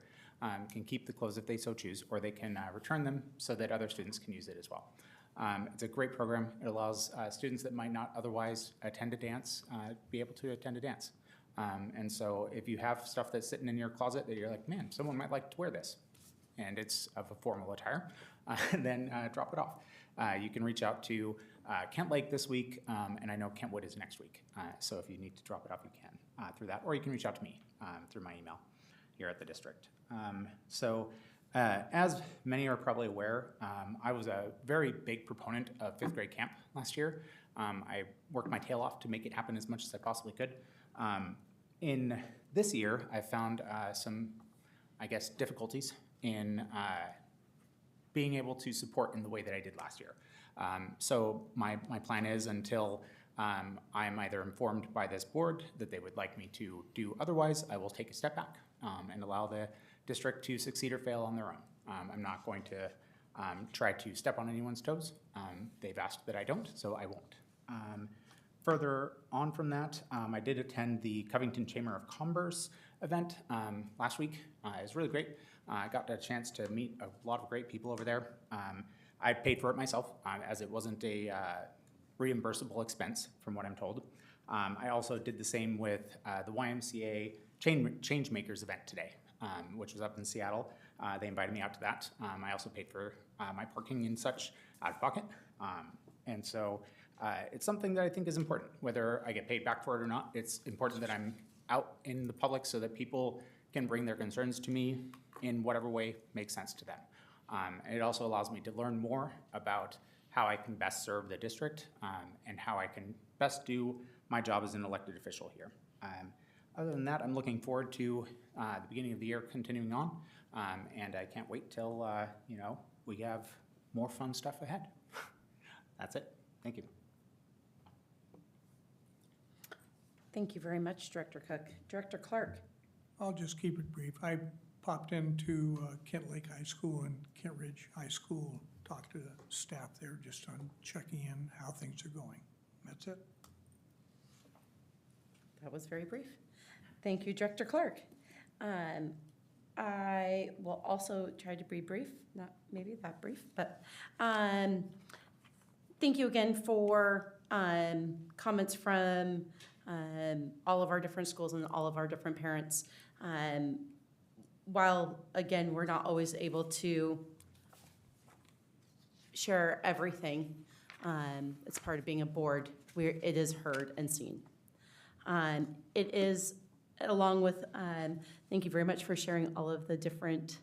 can keep the clothes if they so choose, or they can return them so that other students can use it as well. It's a great program. It allows students that might not otherwise attend a dance be able to attend a dance. And so if you have stuff that's sitting in your closet that you're like, man, someone might like to wear this, and it's of a formal attire, then drop it off. You can reach out to Kent Lake this week, and I know Kentwood is next week. So if you need to drop it off, you can through that, or you can reach out to me through my email here at the district. As many are probably aware, I was a very big proponent of 5th grade camp last year. I worked my tail off to make it happen as much as I possibly could. In this year, I found some, I guess, difficulties in being able to support in the way that I did last year. So my plan is until I'm either informed by this board that they would like me to do otherwise, I will take a step back and allow the district to succeed or fail on their own. I'm not going to try to step on anyone's toes. They've asked that I don't, so I won't. Further on from that, I did attend the Covington Chamber of Commerce event last week. It was really great. I got a chance to meet a lot of great people over there. I paid for it myself, as it wasn't a reimbursable expense, from what I'm told. I also did the same with the YMCA Changemakers event today, which was up in Seattle. They invited me out to that. I also paid for my parking and such out of pocket. And so it's something that I think is important, whether I get paid back for it or not. It's important that I'm out in the public so that people can bring their concerns to me in whatever way makes sense to them. It also allows me to learn more about how I can best serve the district and how I can best do my job as an elected official here. Other than that, I'm looking forward to the beginning of the year continuing on, and I can't wait till we have more fun stuff ahead. That's it. Thank you. Thank you very much, Director Cook. Director Clark? I'll just keep it brief. I popped into Kent Lake High School and Kent Ridge High School, talked to the staff there just on checking in how things are going. That's it. That was very brief. Thank you, Director Clark. I will also try to be brief, not maybe that brief, but thank you again for comments from all of our different schools and all of our different parents. While, again, we're not always able to share everything. It's part of being a board where it is heard and seen. It is, along with, thank you very much for sharing all of the different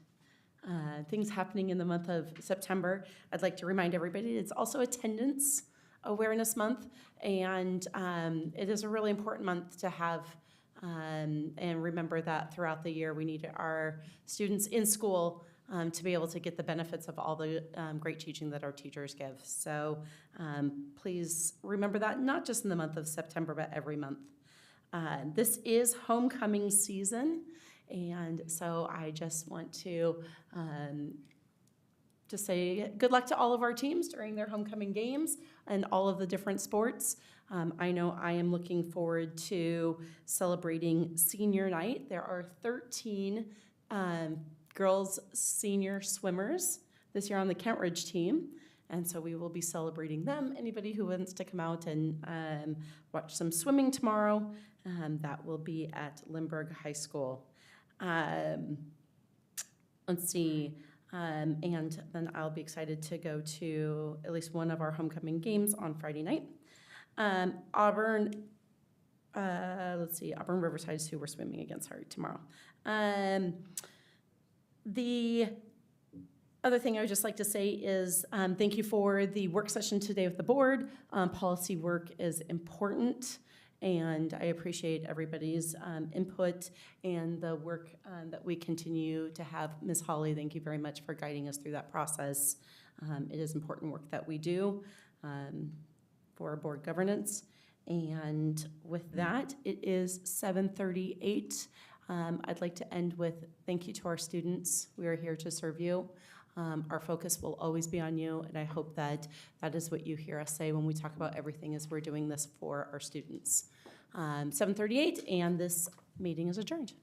things happening in the month of September. I'd like to remind everybody it's also Attendance Awareness Month, and it is a really important month to have and remember that throughout the year we need our students in school to be able to get the benefits of all the great teaching that our teachers give. So please remember that, not just in the month of September, but every month. This is homecoming season, and so I just want to say good luck to all of our teams during their homecoming games and all of the different sports. I know I am looking forward to celebrating senior night. There are 13 girls senior swimmers this year on the Kent Ridge team, and so we will be celebrating them. Anybody who wants to come out and watch some swimming tomorrow, that will be at Lindbergh High School. Let's see, and then I'll be excited to go to at least one of our homecoming games on Friday night. Auburn Riverside is who we're swimming against tomorrow. The other thing I would just like to say is thank you for the work session today with the board. Policy work is important, and I appreciate everybody's input and the work that we continue to have. Ms. Holly, thank you very much for guiding us through that process. It is important work that we do for board governance. And with that, it is 7:38. I'd like to end with thank you to our students. We are here to serve you. Our focus will always be on you, and I hope that that is what you hear us say when we talk about everything, is we're doing this for our students. 7:38, and this meeting is adjourned.